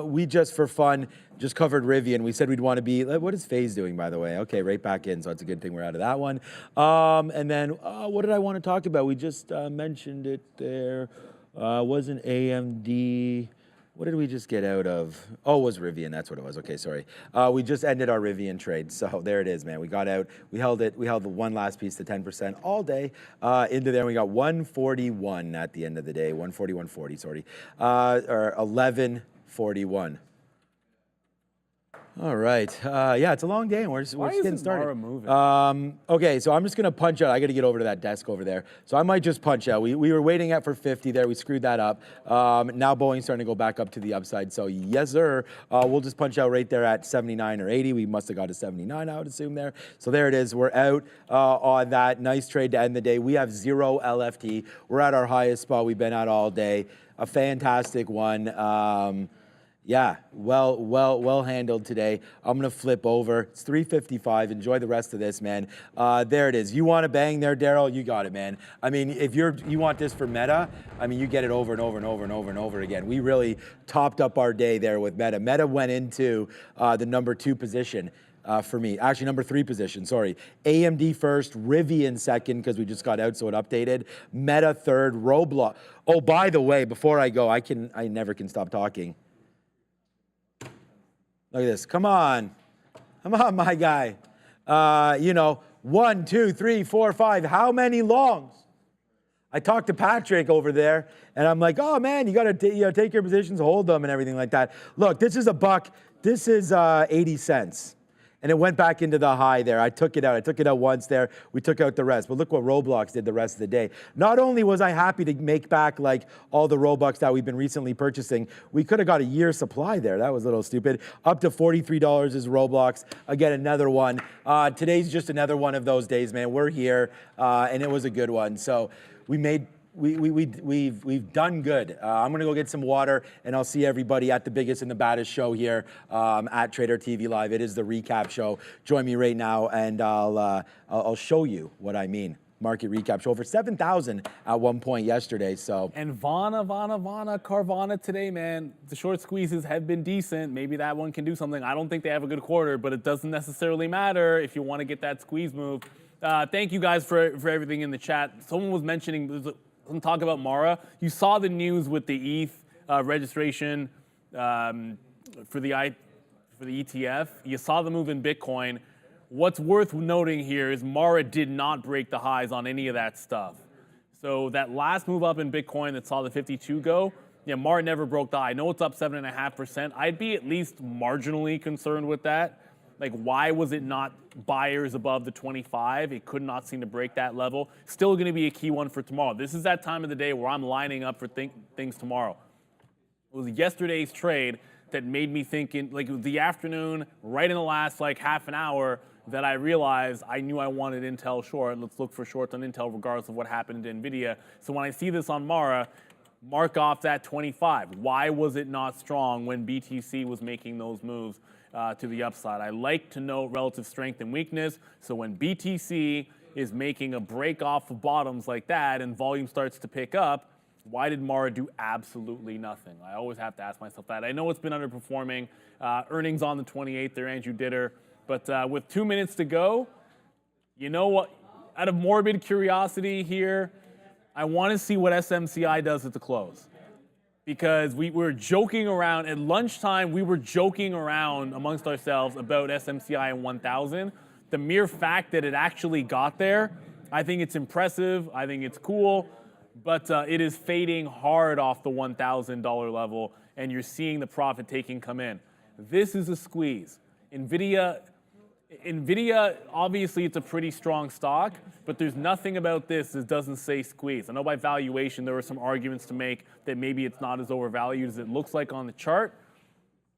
We just, for fun, just covered Rivian. We said we'd want to be, what is FaZe doing, by the way? Okay, right back in, so it's a good thing we're out of that one. And then, what did I want to talk about? We just mentioned it there. Wasn't AMD... What did we just get out of? Oh, it was Rivian. That's what it was. Okay, sorry. We just ended our Rivian trade. So there it is, man. We got out. We held it. We held the one last piece to 10% all day into there. And we got 141 at the end of the day. 141.40, sorry. Or 11.41. All right. Yeah, it's a long day, and we're just getting started. Moving? Okay, so I'm just going to punch out. I got to get over to that desk over there. So I might just punch out. We were waiting for 50 there. We screwed that up. Now Boeing's starting to go back up to the upside. So yes, sir. We'll just punch out right there at 79 or 80. We must have got to 79, I would assume there. So there it is. We're out on that. Nice trade to end the day. We have 0 LFT. We're at our highest spot we've been at all day. A fantastic one. Yeah, well handled today. I'm going to flip over. It's 3:55. Enjoy the rest of this, man. There it is. You want to bang there, Daryl? You got it, man. I mean, if you want this for Meta, I mean, you get it over and over and over and over and over again. We really topped up our day there with Meta. Meta went into the number 2 position. For me, actually number 3 position, sorry. AMD first, Rivian second, because we just got out, so it updated. Meta third, Roblox. Oh, by the way, before I go, I never can stop talking. Look at this. Come on. Come on, my guy. 1, 2, 3, 4, 5. How many longs? I talked to Patrick over there, and I'm like, oh, man, you got to take your positions, hold them, and everything like that. Look, this is a buck. This is 80 cents. And it went back into the high there. I took it out. I took it out once there. We took out the rest. But look what Roblox did the rest of the day. Not only was I happy to make back like all the Robux that we've been recently purchasing, we could have got a year's supply there. That was a little stupid. Up to $43 is Roblox. Again, another one. Today's just another one of those days, man. We're here, and it was a good one. So we've done good. I'm gonna go get some water, and I'll see everybody at the biggest and the baddest show here at Trader TV Live. It is the recap show. Join me right now, and I'll show you what I mean. Market recap show over 7,000 at one point yesterday. So and Carvana today, man. The short squeezes have been decent. Maybe that one can do something. I don't think they have a good quarter, but it doesn't necessarily matter if you want to get that squeeze move. Thank you guys for everything in the chat. Someone was mentioning. Talk about Mara. You saw the news with the ETH registration for the ETF. You saw the move in Bitcoin. What's worth noting here is Mara did not break the highs on any of that stuff. So that last move up in Bitcoin that saw the 52 go, yeah, Mara never broke the high. I know it's up 7.5%. I'd be at least marginally concerned with that. Like, why was it not buyers above the 25? It could not seem to break that level. Still going to be a key one for tomorrow. This is that time of the day where I'm lining up for things tomorrow. It was yesterday's trade that made me think, it was the afternoon, right in the last half an hour, that I realized I knew I wanted Intel short. Let's look for shorts on Intel regardless of what happened to NVIDIA. So when I see this on Mara, mark off that 25. Why was it not strong when BTC was making those moves? to the upside. I like to know relative strength and weakness. So when BTC is making a break off of bottoms like that and volume starts to pick up, why did Mara do absolutely nothing? I always have to ask myself that. I know it's been underperforming. Earnings on the 28th there, Andrew Ditter. But with 2 minutes to go, you know what? Out of morbid curiosity here, I want to see what SMCI does at the close. Because we were joking around. At lunchtime, we were joking around amongst ourselves about SMCI and 1,000. The mere fact that it actually got there, I think it's impressive. I think it's cool. But it is fading hard off the $1,000 level, and you're seeing the profit taking come in. This is a squeeze. NVIDIA, obviously, it's a pretty strong stock, but there's nothing about this that doesn't say squeeze. I know by valuation, there were some arguments to make that maybe it's not as overvalued as it looks like on the chart,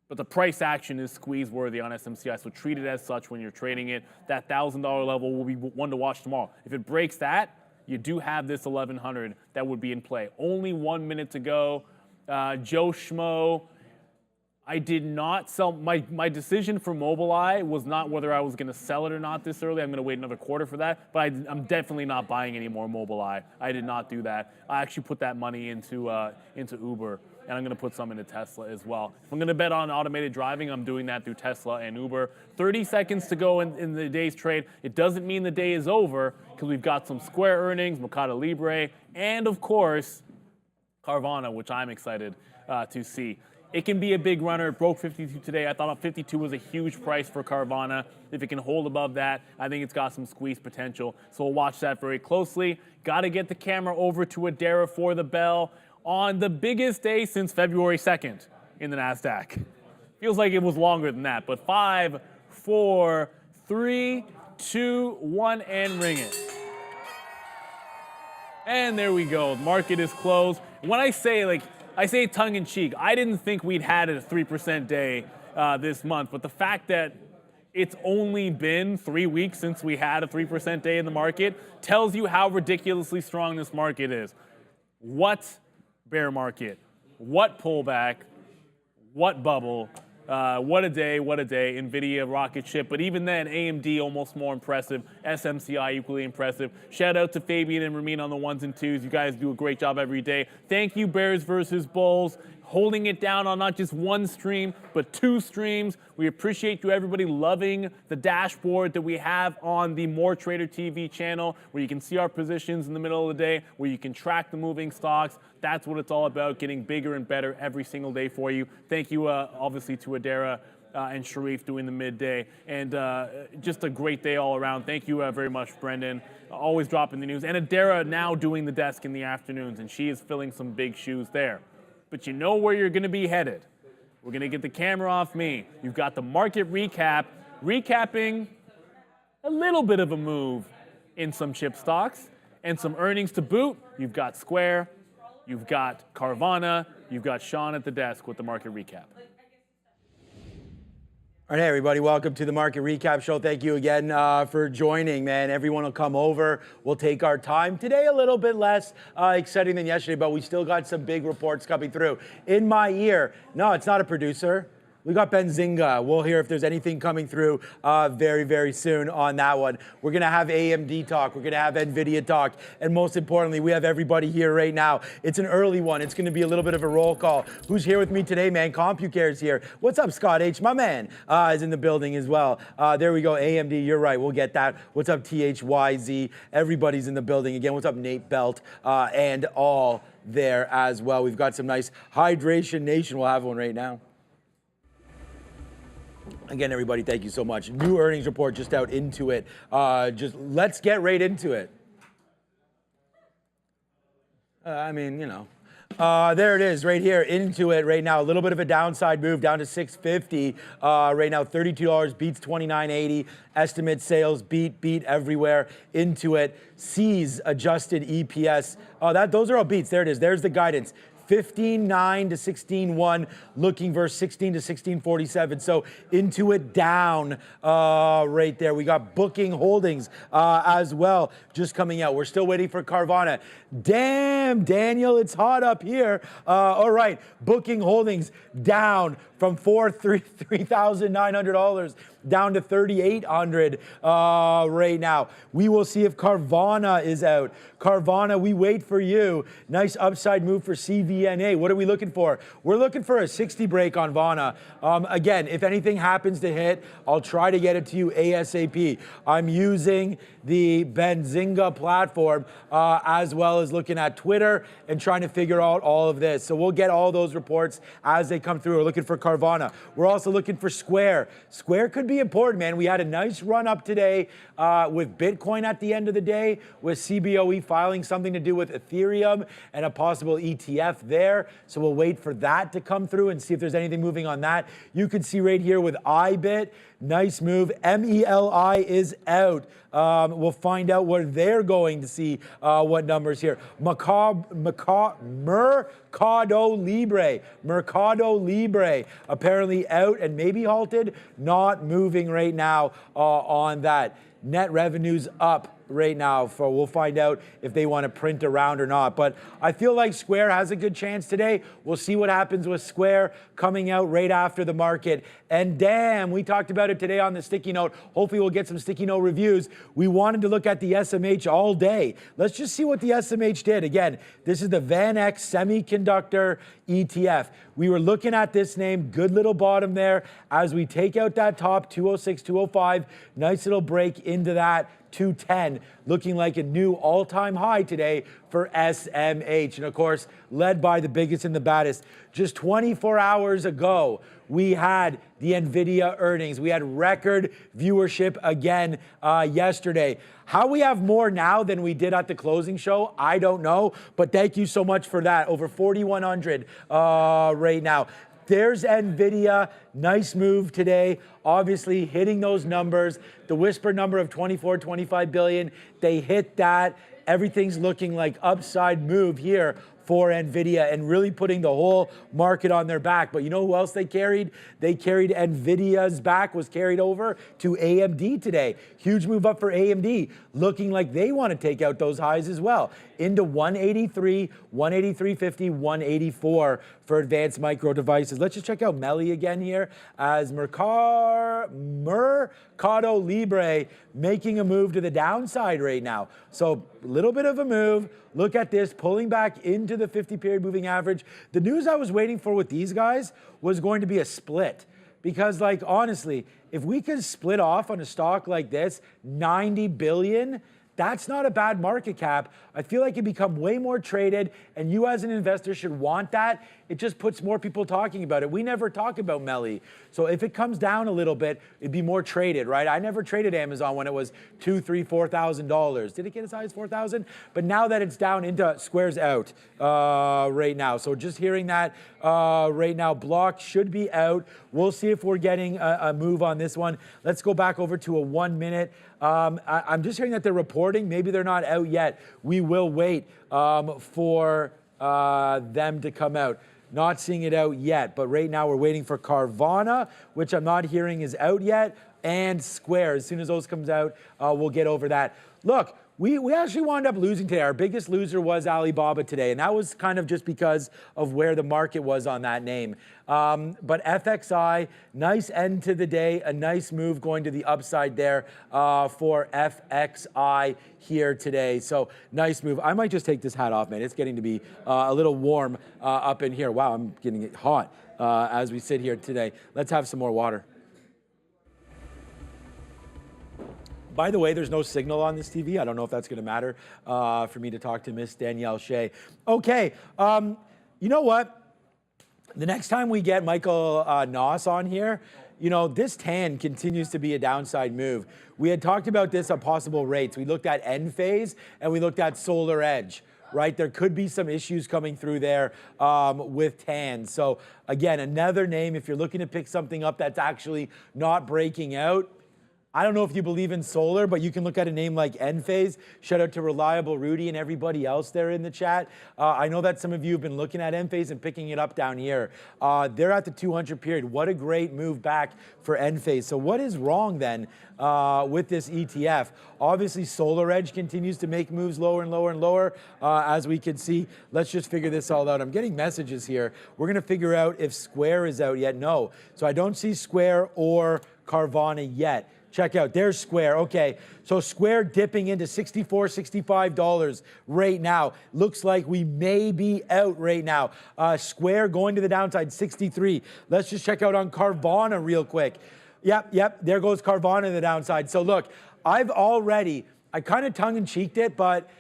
but the price action is squeeze-worthy on SMCI, so treat it as such when you're trading it. That $1,000 level will be one to watch tomorrow. If it breaks that, you do have this 1,100 that would be in play. Only 1 minute to go. Joe Schmo, I did not sell. My decision for Mobileye was not whether I was going to sell it or not this early. I'm going to wait another quarter for that. But I'm definitely not buying any more Mobileye. I did not do that. I actually put that money into Uber, and I'm going to put some into Tesla as well. If I'm going to bet on automated driving, I'm doing that through Tesla and Uber. 30 seconds to go in the day's trade. It doesn't mean the day is over because we've got some Square earnings, Mercado Libre, and of course, Carvana, which I'm excited to see. It can be a big runner. It broke 52 today. I thought 52 was a huge price for Carvana. If it can hold above that, I think it's got some squeeze potential. So we'll watch that very closely. Got to get the camera over to Adara for the bell on the biggest day since February 2nd in the NASDAQ. Feels like it was longer than that, but 5, 4, 3, 2, 1, and ring it. And there we go. The market is closed. When I say tongue-in-cheek, I didn't think we'd had a 3% day this month, but the fact that it's only been 3 weeks since we had a 3% day in the market tells you how ridiculously strong this market is. What bear market? What pullback? What bubble? What a day, what a day. NVIDIA rocket ship, but even then, AMD almost more impressive. SMCI equally impressive. Shout out to Fabian and Ramin on the 1s and 2s. You guys do a great job every day. Thank you, Bears versus Bulls, holding it down on not just one stream, but 2 streams. We appreciate you, everybody, loving the dashboard that we have on the More Trader TV channel, where you can see our positions in the middle of the day, where you can track the moving stocks. That's what it's all about, getting bigger and better every single day for you. Thank you, obviously, to Adara and Sharif doing the midday. And just a great day all around. Thank you very much, Brendan. Always dropping the news. And Adara now doing the desk in the afternoons, and she is filling some big shoes there. But you know where you're going to be headed. We're going to get the camera off me. You've got the market recap, recapping a little bit of a move in some chip stocks and some earnings to boot. You've got Square, you've got Carvana, you've got Sean at the desk with the market recap. All right, everybody, welcome to the Market Recap Show. Thank you again for joining, man. Everyone will come over. We'll take our time. Today, a little bit less exciting than yesterday, but we still got some big reports coming through. In my ear, no, it's not a producer. We got Benzinga. We'll hear if there's anything coming through very, very soon on that one. We're going to have AMD talk. We're going to have NVIDIA talk. And most importantly, we have everybody here right now. It's an early one. It's going to be a little bit of a roll call. Who's here with me today, man? CompuCare's here. What's up, Scott H? My man is in the building as well. There we go. AMD, you're right. We'll get that. What's up, THYZ? Everybody's in the building. Again, what's up, Nate Belt? And all there as well. We've got some nice Hydration Nation. We'll have one right now. Again, everybody, thank you so much. New earnings report just out into it. Just let's get right into it. There it is right here, into it right now. A little bit of a downside move down to 650 right now. $32 beats 29.80. Estimate sales beat everywhere. Into it. Sees adjusted EPS. Those are all beats. There it is. There's the guidance. 15.9 to 16.1, looking versus 16 to 16.47. So into it down right there. We got Booking Holdings as well just coming out. We're still waiting for Carvana. Damn, Daniel, it's hot up here. All right, Booking Holdings down from $3,900 down to $3,800 right now. We will see if Carvana is out. Carvana, we wait for you. Nice upside move for CVNA. What are we looking for? We're looking for a 60 break on Vana. Again, if anything happens to hit, I'll try to get it to you ASAP. I'm using the Benzinga platform as well as looking at Twitter and trying to figure out all of this. So we'll get all those reports as they come through. We're looking for Carvana. We're also looking for Square. Square could be important, man. We had a nice run up today with Bitcoin at the end of the day, with CBOE filing something to do with Ethereum and a possible ETF there. So we'll wait for that to come through and see if there's anything moving on that. You can see right here with IBIT, nice move. MELI is out. We'll find out where they're going to see what numbers here. Mercado Libre apparently out and maybe halted, not moving right now on that. Net revenues up right now. We'll find out if they want to print around or not. But I feel like Square has a good chance today. We'll see what happens with Square coming out right after the market. And damn, we talked about it today on the sticky note. Hopefully we'll get some sticky note reviews. We wanted to look at the SMH all day. Let's just see what the SMH did. Again, this is the VanEck Semiconductor ETF. We were looking at this name, good little bottom there. As we take out that top, 206, 205, nice little break into that. 210, looking like a new all-time high today for SMH. And of course, led by the biggest and the baddest. Just 24 hours ago, we had the NVIDIA earnings. We had record viewership again yesterday. How we have more now than we did at the closing show, I don't know. But thank you so much for that. Over 4,100 right now. There's NVIDIA, nice move today, obviously hitting those numbers. The whisper number of 24, 25 billion, they hit that. Everything's looking like upside move here for NVIDIA and really putting the whole market on their back. But you know who else they carried? They carried NVIDIA's back, was carried over to AMD today. Huge move up for AMD, looking like they want to take out those highs as well. Into 183, 183.50, 184 for advanced micro devices. Let's just check out Melly again here as Mercado Libre making a move to the downside right now. So a little bit of a move. Look at this, pulling back into the 50-period moving average. The news I was waiting for with these guys was going to be a split. Because, like, honestly, if we could split off on a stock like this, 90 billion, that's not a bad market cap. I feel like it become way more traded, and you as an investor should want that. It just puts more people talking about it. We never talk about Melly. So if it comes down a little bit, it'd be more traded, right? I never traded Amazon when it was $2,000, $3,000, $4,000. Did it get as high as 4,000? But now that it's down into Square's out right now. So just hearing that right now, Block should be out. We'll see if we're getting a move on this one. Let's go back over to a 1 minute. I'm just hearing that they're reporting. Maybe they're not out yet. We will wait for them to come out. Not seeing it out yet, but right now we're waiting for Carvana, which I'm not hearing is out yet, and Square. As soon as those comes out, we'll get over that. Look, we actually wound up losing today. Our biggest loser was Alibaba today, and that was kind of just because of where the market was on that name. But FXI, nice end to the day, a nice move going to the upside there for FXI here today. So nice move. I might just take this hat off, man. It's getting to be a little warm up in here. Wow, I'm getting it hot as we sit here today. Let's have some more water. By the way, there's no signal on this TV. I don't know if that's going to matter for me to talk to Miss Danielle Shea. Okay, you know what? The next time we get Michael Noss on here, you know, this tan continues to be a downside move. We had talked about this on possible rates. We looked at end phase and we looked at Solar Edge, right? There could be some issues coming through there with tan. So again, another name, if you're looking to pick something up that's actually not breaking out, I don't know if you believe in solar, but you can look at a name like Enphase. Shout out to Reliable Rudy and everybody else there in the chat. I know that some of you have been looking at Enphase and picking it up down here. They're at the 200 period. What a great move back for Enphase. So what is wrong then with this ETF? Obviously, SolarEdge continues to make moves lower and lower and lower, as we can see. Let's just figure this all out. I'm getting messages here. We're going to figure out if Square is out yet. No. So I don't see Square or Carvana yet. Check out, there's Square. Okay, so Square dipping into $64, $65 right now. Looks like we may be out right now. Square going to the downside, 63. Let's just check out on Carvana real quick. Yep, there goes Carvana to the downside. So look, I kind of tongue-in-cheeked it, but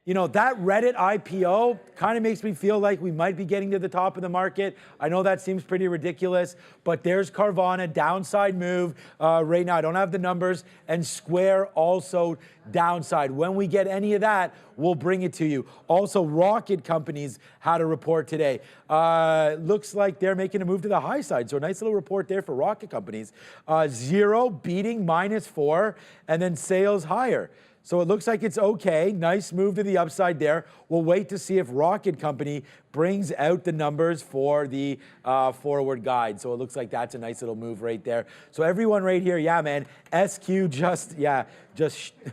you know, that Reddit IPO kind of makes me feel like we might be getting to the top of the market. I know that seems pretty ridiculous, but there's Carvana, downside move right now. I don't have the numbers, and Square also downside. When we get any of that, we'll bring it to you. Also, Rocket Companies had a report today. Looks like they're making a move to the high side, so a nice little report there for Rocket Companies. Zero beating -4, and then sales higher. So it looks like it's okay. Nice move to the upside there. We'll wait to see if Rocket Company brings out the numbers for the forward guide. So it looks like that's a nice little move right there. So everyone right here, yeah, man, SQ just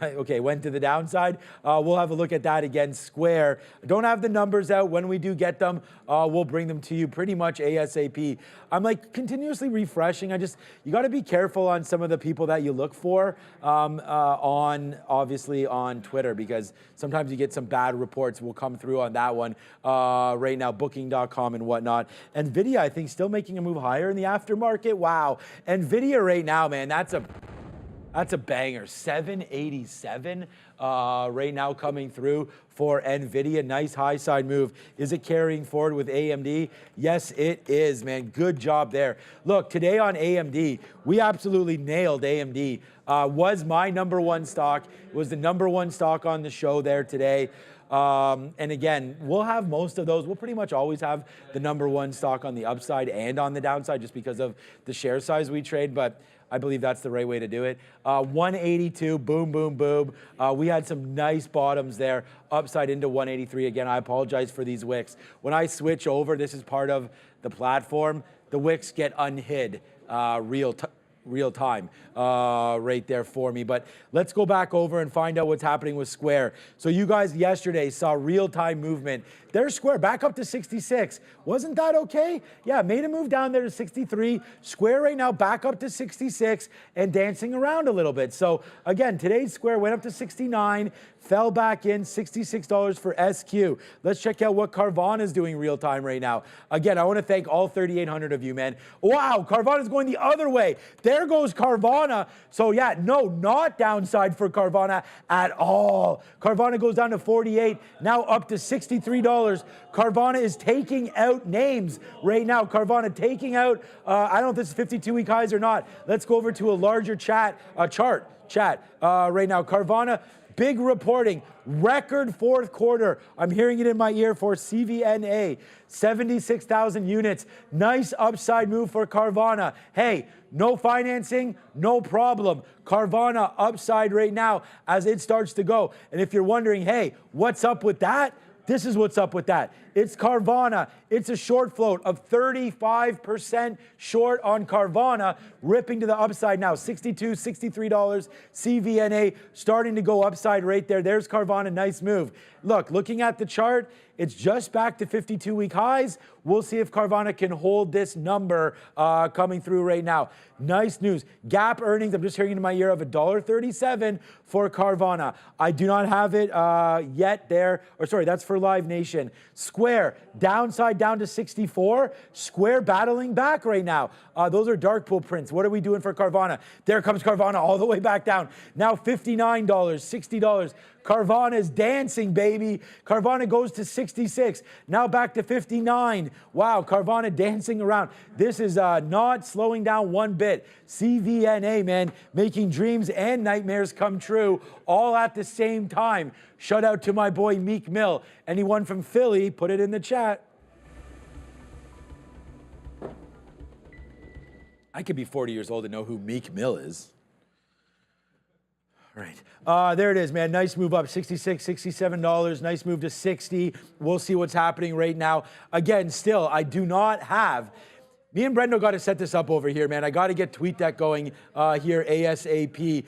okay, went to the downside. We'll have a look at that again. Square, don't have the numbers out. When we do get them, we'll bring them to you pretty much ASAP. I'm like continuously refreshing. You got to be careful on some of the people that you look for obviously on Twitter, because sometimes you get some bad reports. We'll come through on that one right now, booking.com and whatnot. NVIDIA, I think, still making a move higher in the aftermarket. Wow. NVIDIA right now, man, that's a banger. 787 right now coming through for NVIDIA. Nice high side move. Is it carrying forward with AMD? Yes, it is, man. Good job there. Look, today on AMD, we absolutely nailed AMD. Was my number one stock. It was the number one stock on the show there today. And again, we'll have most of those. We'll pretty much always have the number one stock on the upside and on the downside just because of the share size we trade. But I believe that's the right way to do it. 182, boom, boom, boom. We had some nice bottoms there, upside into 183. Again, I apologize for these wicks. When I switch over, this is part of the platform, the wicks get unhid real time right there for me. But let's go back over and find out what's happening with Square. So you guys yesterday saw real-time movement. There's Square back up to 66. Wasn't that okay? Yeah, made a move down there to 63. Square right now back up to 66 and dancing around a little bit. So again, today's Square went up to 69, fell back in, $66 for SQ. Let's check out what Carvana is doing real time right now. Again, I want to thank all 3,800 of you, man. Wow, Carvana is going the other way. There goes Carvana. So yeah, no, not downside for Carvana at all. Carvana goes down to 48, now up to $63. Carvana is taking out names right now. Carvana taking out, I don't know if this is 52-week highs or not. Let's go over to a larger chart right now. Carvana, big reporting, record fourth quarter. I'm hearing it in my ear for CVNA, 76,000 units. Nice upside move for Carvana. Hey, no financing, no problem. Carvana upside right now as it starts to go. And if you're wondering, hey, what's up with that? This is what's up with that. It's Carvana. It's a short float of 35% short on Carvana, ripping to the upside now. $62, $63. CVNA starting to go upside right there. There's Carvana. Nice move. Look, looking at the chart, it's just back to 52-week highs. We'll see if Carvana can hold this number coming through right now. Nice news. Gap earnings, I'm just hearing in my ear, of $1.37 for Carvana. I do not have it yet there. Or sorry, that's for Live Nation. Square, downside down to 64. Square battling back right now. Those are dark pool prints. What are we doing for Carvana? There comes Carvana all the way back down. Now $59, $60. Carvana is dancing, baby. Carvana goes to 66. Now back to 59. Wow, Carvana dancing around. This is not slowing down one bit. CVNA, man, making dreams and nightmares come true all at the same time. Shout out to my boy Meek Mill. Anyone from Philly, put it in the chat. I could be 40 years old and know who Meek Mill is. All right. There it is, man. Nice move up, $66, $67. Nice move to 60. We'll see what's happening right now. Again, still, I do not have... Me and Brendo got to set this up over here, man. I got to get TweetDeck going here ASAP.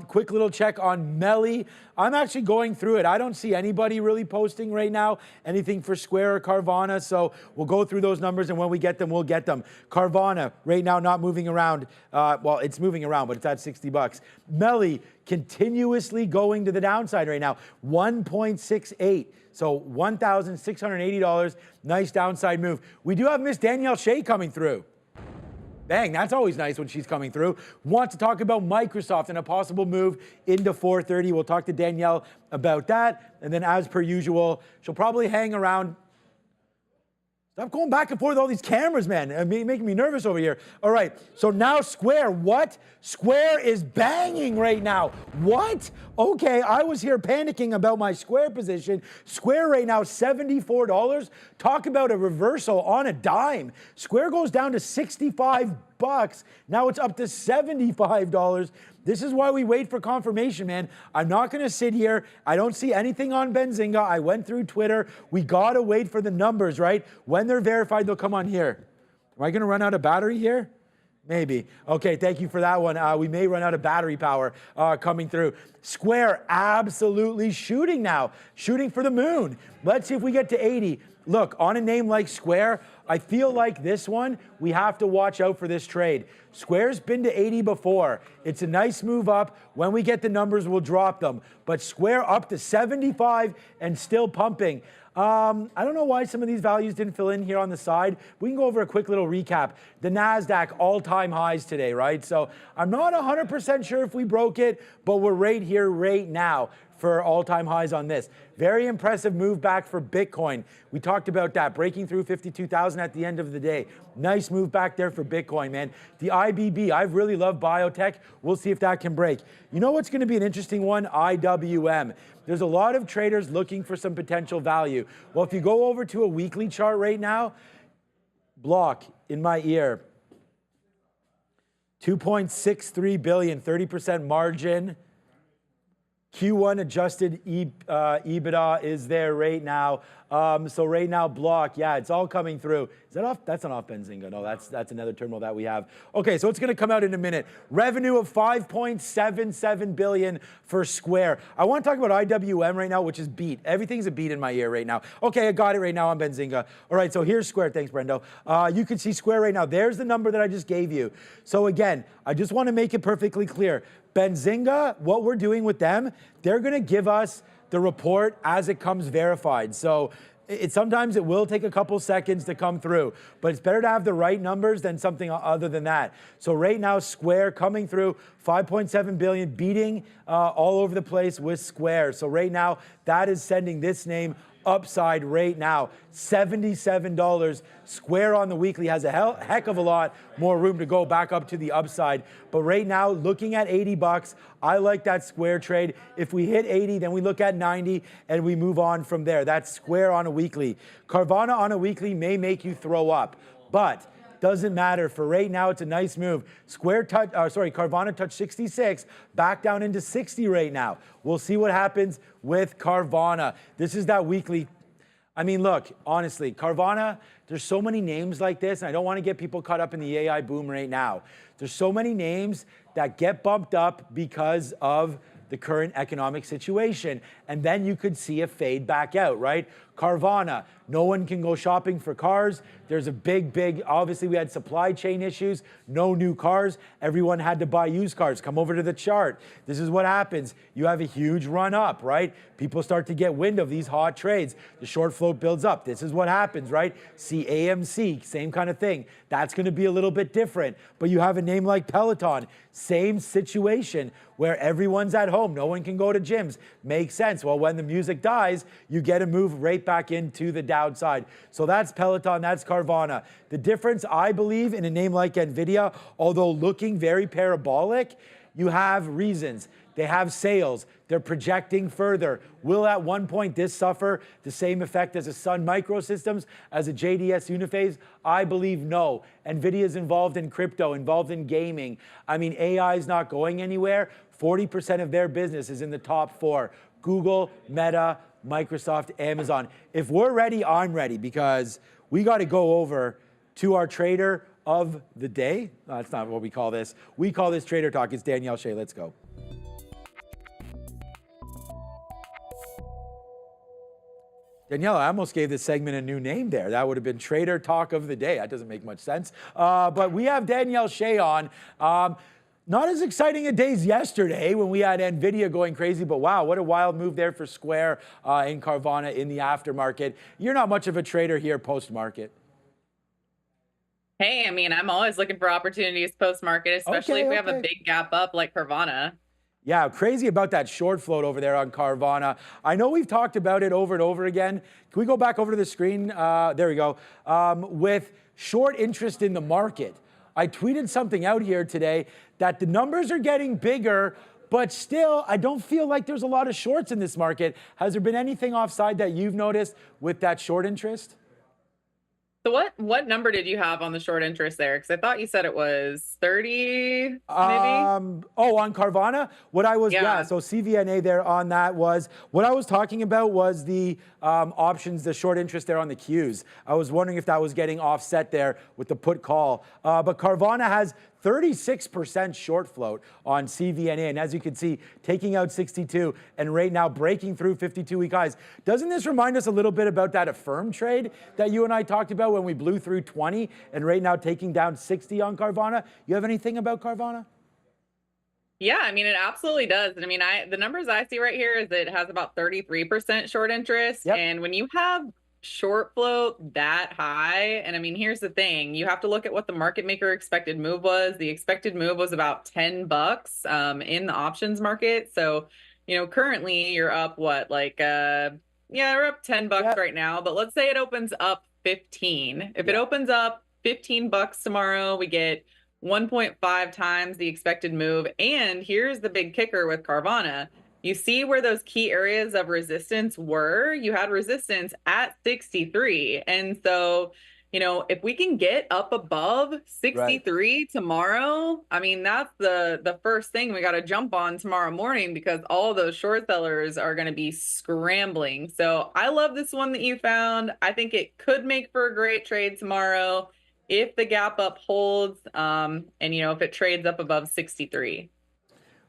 Quick little check on Melly. I'm actually going through it. I don't see anybody really posting right now, anything for Square or Carvana. So we'll go through those numbers, and when we get them, we'll get them. Carvana, right now, not moving around. Well, it's moving around, but it's at $60. Melly, continuously going to the downside right now, 1.68. So $1,680, nice downside move. We do have Miss Danielle Shea coming through. Bang, that's always nice when she's coming through. Want to talk about Microsoft and a possible move into 430. We'll talk to Danielle about that. And then as per usual, she'll probably hang around. Stop going back and forth with all these cameras, man. Making me nervous over here. All right, so now Square, what? Square is banging right now. What? Okay, I was here panicking about my Square position. Square right now, $74. Talk about a reversal on a dime. Square goes down to $65. Now it's up to $75. This is why we wait for confirmation, man. I'm not going to sit here. I don't see anything on Benzinga. I went through Twitter. We got to wait for the numbers, right? When they're verified, they'll come on here. Am I going to run out of battery here? Maybe. Okay, thank you for that one. We may run out of battery power coming through. Square absolutely shooting now. Shooting for the moon. Let's see if we get to 80. Look, on a name like Square, I feel like this one, we have to watch out for this trade. Square's been to 80 before. It's a nice move up. When we get the numbers, we'll drop them. But Square up to 75 and still pumping. I don't know why some of these values didn't fill in here on the side. We can go over a quick little recap. The NASDAQ all-time highs today, right? So I'm not 100% sure if we broke it, but we're right here right now for all-time highs on this. Very impressive move back for Bitcoin. We talked about that, breaking through 52,000 at the end of the day. Nice move back there for Bitcoin, man. The IBB, I really love biotech. We'll see if that can break. You know what's going to be an interesting one? IWM. There's a lot of traders looking for some potential value. Well, if you go over to a weekly chart right now, block in my ear, 2.63 billion, 30% margin. Q1 adjusted EBITDA is there right now. So right now, block, yeah, it's all coming through. Is that off? That's not off Benzinga. No, that's another terminal that we have. Okay, so it's going to come out in a minute. Revenue of 5.77 billion for Square. I want to talk about IWM right now, which is beat. Everything's a beat in my ear right now. Okay, I got it right now on Benzinga. All right, so here's Square. Thanks, Brendo. You can see Square right now. There's the number that I just gave you. So again, I just want to make it perfectly clear. Benzinga, what we're doing with them, they're going to give us the report as it comes verified. So sometimes it will take a couple seconds to come through, but it's better to have the right numbers than something other than that. So right now, Square coming through, 5.7 billion, beating all over the place with Square. So right now, that is sending this name upside right now, $77. Square on the weekly has a heck of a lot more room to go back up to the upside. But right now, looking at $80, I like that Square trade. If we hit 80, then we look at 90 and we move on from there. That's Square on a weekly. Carvana on a weekly may make you throw up, but doesn't matter. For right now, it's a nice move. Carvana touched 66, back down into 60 right now. We'll see what happens with Carvana. This is that weekly. I mean, look, honestly, Carvana, there's so many names like this, and I don't want to get people caught up in the AI boom right now. There's so many names that get bumped up because of the current economic situation, and then you could see a fade back out, right? Carvana, no one can go shopping for cars. There's a big, obviously we had supply chain issues, no new cars. Everyone had to buy used cars. Come over to the chart. This is what happens. You have a huge run up, right? People start to get wind of these hot trades. The short float builds up. This is what happens, right? See AMC, same kind of thing. That's going to be a little bit different. But you have a name like Peloton, same situation where everyone's at home. No one can go to gyms. Makes sense. Well, when the music dies, you get a move right back into the downside. So that's Peloton, that's Carvana. The difference, I believe, in a name like NVIDIA, although looking very parabolic, You have reasons. They have sales. They're projecting further. Will at one point this suffer the same effect as a Sun Microsystems, as a JDS Uniphase? I believe no. NVIDIA is involved in crypto, involved in gaming. I mean, AI is not going anywhere. 40% of their business is in the top 4. Google, Meta, Microsoft, Amazon. If we're ready, I'm ready, because we got to go over to our trader of the day. That's not what we call this. We call this Trader Talk. It's Danielle Shea. Let's go. Danielle, I almost gave this segment a new name there. That would have been Trader Talk of the Day. That doesn't make much sense. But we have Danielle Shea on. Not as exciting a day as yesterday when we had NVIDIA going crazy, but wow, what a wild move there for Square in Carvana in the aftermarket. You're not much of a trader here post-market. Hey, I mean, I'm always looking for opportunities post-market, especially if we have a big gap up like Carvana. Yeah, crazy about that short float over there on Carvana. I know we've talked about it over and over again. Can we go back over to the screen? There we go. With short interest in the market. I tweeted something out here today that the numbers are getting bigger, but still, I don't feel like there's a lot of shorts in this market. Has there been anything offside that you've noticed with that short interest? So what number did you have on the short interest there? Because I thought you said it was 30, maybe? Oh, on Carvana? What I was, yeah, so CVNA there on that was, what I was talking about was the options, the short interest there on the Qs. I was wondering if that was getting offset there with the put call. But Carvana has 36% short float on CVNA. And as you can see, taking out 62 and right now breaking through 52-week highs. Doesn't this remind us a little bit about that Affirm trade that you and I talked about when we blew through 20 and right now taking down 60 on Carvana? You have anything about Carvana? Yeah, I mean, it absolutely does. And I mean, the numbers I see right here is it has about 33% short interest. Yep. And when you have short float that high, and I mean, here's the thing, you have to look at what the market maker expected move was. The expected move was about $10 in the options market. So, you know, currently you're up what, like yeah, we're up $10 right now, but let's say it opens up 15. If it opens up $15 tomorrow, we get 1.5 times the expected move. And here's the big kicker with Carvana. You see where those key areas of resistance were? You had resistance at 63. And so, you know, if we can get up above 63 tomorrow, I mean, that's the first thing we got to jump on tomorrow morning, because all those short sellers are going to be scrambling. So I love this one that you found. I think it could make for a great trade tomorrow if the gap up holds, and, you know, if it trades up above 63.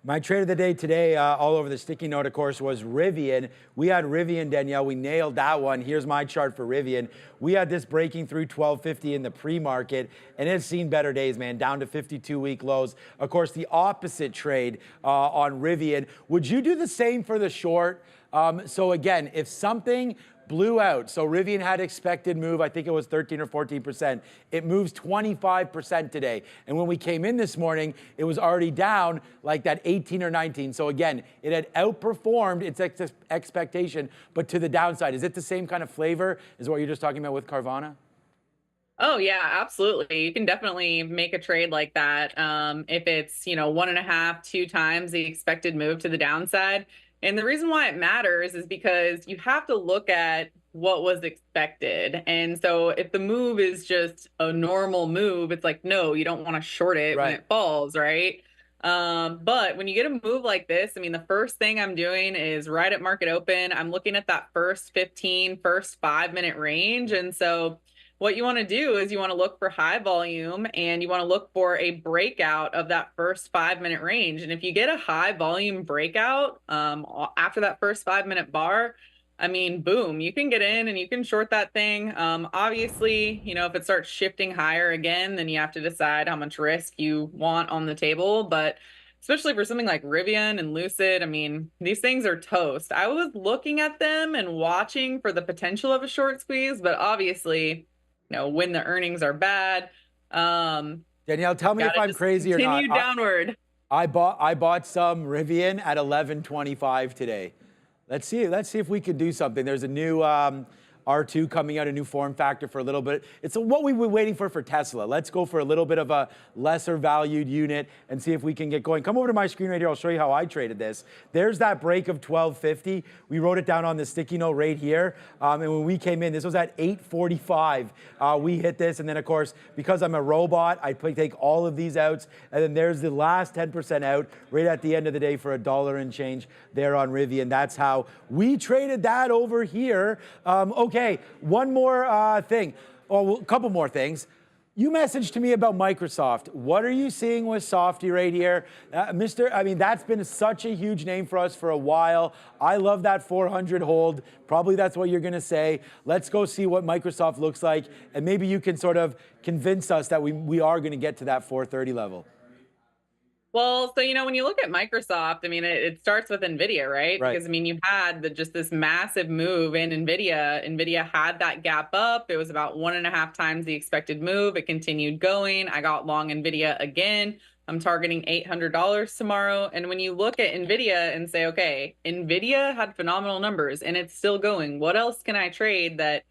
My trade of the day today, all over the sticky note, of course, was RIVN. We had RIVN, Danielle. We nailed that one. Here's my chart for RIVN. We had this breaking through 1250 in the pre-market, and it's seen better days, man, down to 52-week lows. Of course, the opposite trade on RIVN. Would you do the same for the short? So again, if something blew out, so RIVN had expected move, I think it was 13 or 14%. It moves 25% today. And when we came in this morning, it was already down like that 18 or 19. So again, it had outperformed its expectation, but to the downside. Is it the same kind of flavor as what you're just talking about with Carvana? Oh yeah, absolutely. You can definitely make a trade like that. If it's, you know, 1.5, 2 times the expected move to the downside. And the reason why it matters is because you have to look at what was expected. And so if the move is just a normal move, it's like, no, you don't want to short it when it falls, right? But when you get a move like this, I mean, the first thing I'm doing is right at market open, I'm looking at that first 5-minute range. And so what you want to do is you want to look for high volume and you want to look for a breakout of that first 5-minute range. And if you get a high volume breakout after that first 5-minute bar, I mean, boom, you can get in and you can short that thing. Obviously, you know, if it starts shifting higher again, then you have to decide how much risk you want on the table. But especially for something like RIVN and Lucid, I mean, these things are toast. I was looking at them and watching for the potential of a short squeeze, but obviously, you know, when the earnings are bad. Danielle, tell me if I'm crazy or not. Continue downward. I bought some RIVN at 11.25 today. Let's see if we could do something. There's a new R2 coming out, a new form factor for a little bit. It's what we've been waiting for Tesla. Let's go for a little bit of a lesser valued unit and see if we can get going. Come over to my screen right here. I'll show you how I traded this. There's that break of 1250. We wrote it down on the sticky note right here. And when we came in, this was at 845. We hit this. And then, of course, because I'm a robot, I take all of these outs. And then there's the last 10% out right at the end of the day for $1 and change there on RIVN. That's how we traded that over here. Okay, one more thing. Oh, a couple more things. You messaged to me about Microsoft. What are you seeing with Softy right here? That's been such a huge name for us for a while. I love that 400 hold. Probably that's what you're going to say. Let's go see what Microsoft looks like, and maybe you can sort of convince us that we are going to get to that 430 level. Well, so, when you look at Microsoft, it starts with NVIDIA, right? Right. Because, you had just this massive move in NVIDIA. NVIDIA had that gap up. It was about 1.5 times the expected move. It continued going. I got long NVIDIA again. I'm targeting $800 tomorrow. And when you look at NVIDIA and say, okay, NVIDIA had phenomenal numbers and it's still going. What else can I trade that,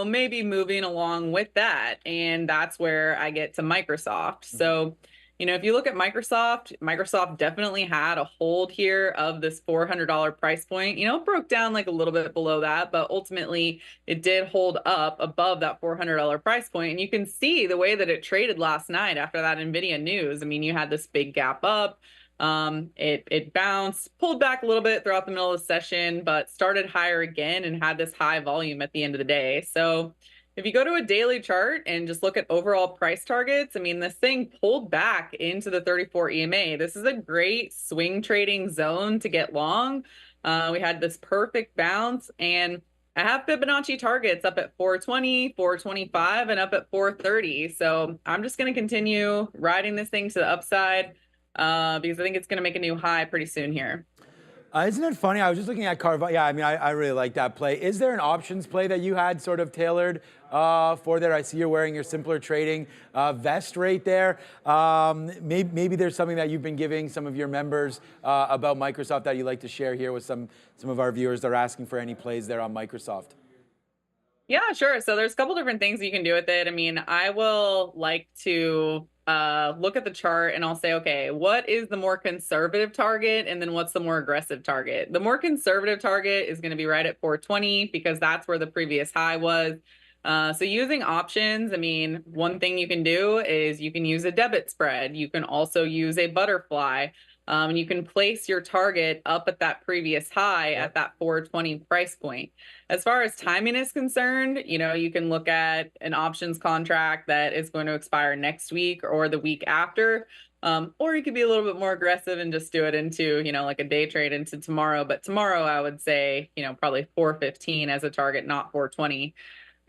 maybe moving along with that? And that's where I get to Microsoft. So, if you look at Microsoft definitely had a hold here of this $400 price point. It broke down like a little bit below that, but ultimately it did hold up above that $400 price point. And you can see the way that it traded last night after that NVIDIA news. You had this big gap up. It bounced, pulled back a little bit throughout the middle of the session, but started higher again and had this high volume at the end of the day. So if you go to a daily chart and just look at overall price targets, this thing pulled back into the 34 EMA. This is a great swing trading zone to get long. We had this perfect bounce, and I have Fibonacci targets up at 420, 425, and up at 430. So I'm just going to continue riding this thing to the upside because I think it's going to make a new high pretty soon here. Isn't it funny? I was just looking at Carvana. Yeah, I really like that play. Is there an options play that you had sort of tailored for there? I see you're wearing your simpler trading vest right there. Maybe there's something that you've been giving some of your members about Microsoft that you'd like to share here with some of our viewers that are asking for any plays there on Microsoft. Yeah, sure. So there's a couple different things you can do with it. I will like to look at the chart and I'll say, okay, what is the more conservative target? And then what's the more aggressive target? The more conservative target is going to be right at 420 because that's where the previous high was. So using options, one thing you can do is you can use a debit spread. You can also use a butterfly. And you can place your target up at that previous high at that 420 price point. As far as timing is concerned, you can look at an options contract that is going to expire next week or the week after. Or you could be a little bit more aggressive and just do it into, like a day trade into tomorrow. But tomorrow I would say, probably 415 as a target, not 420.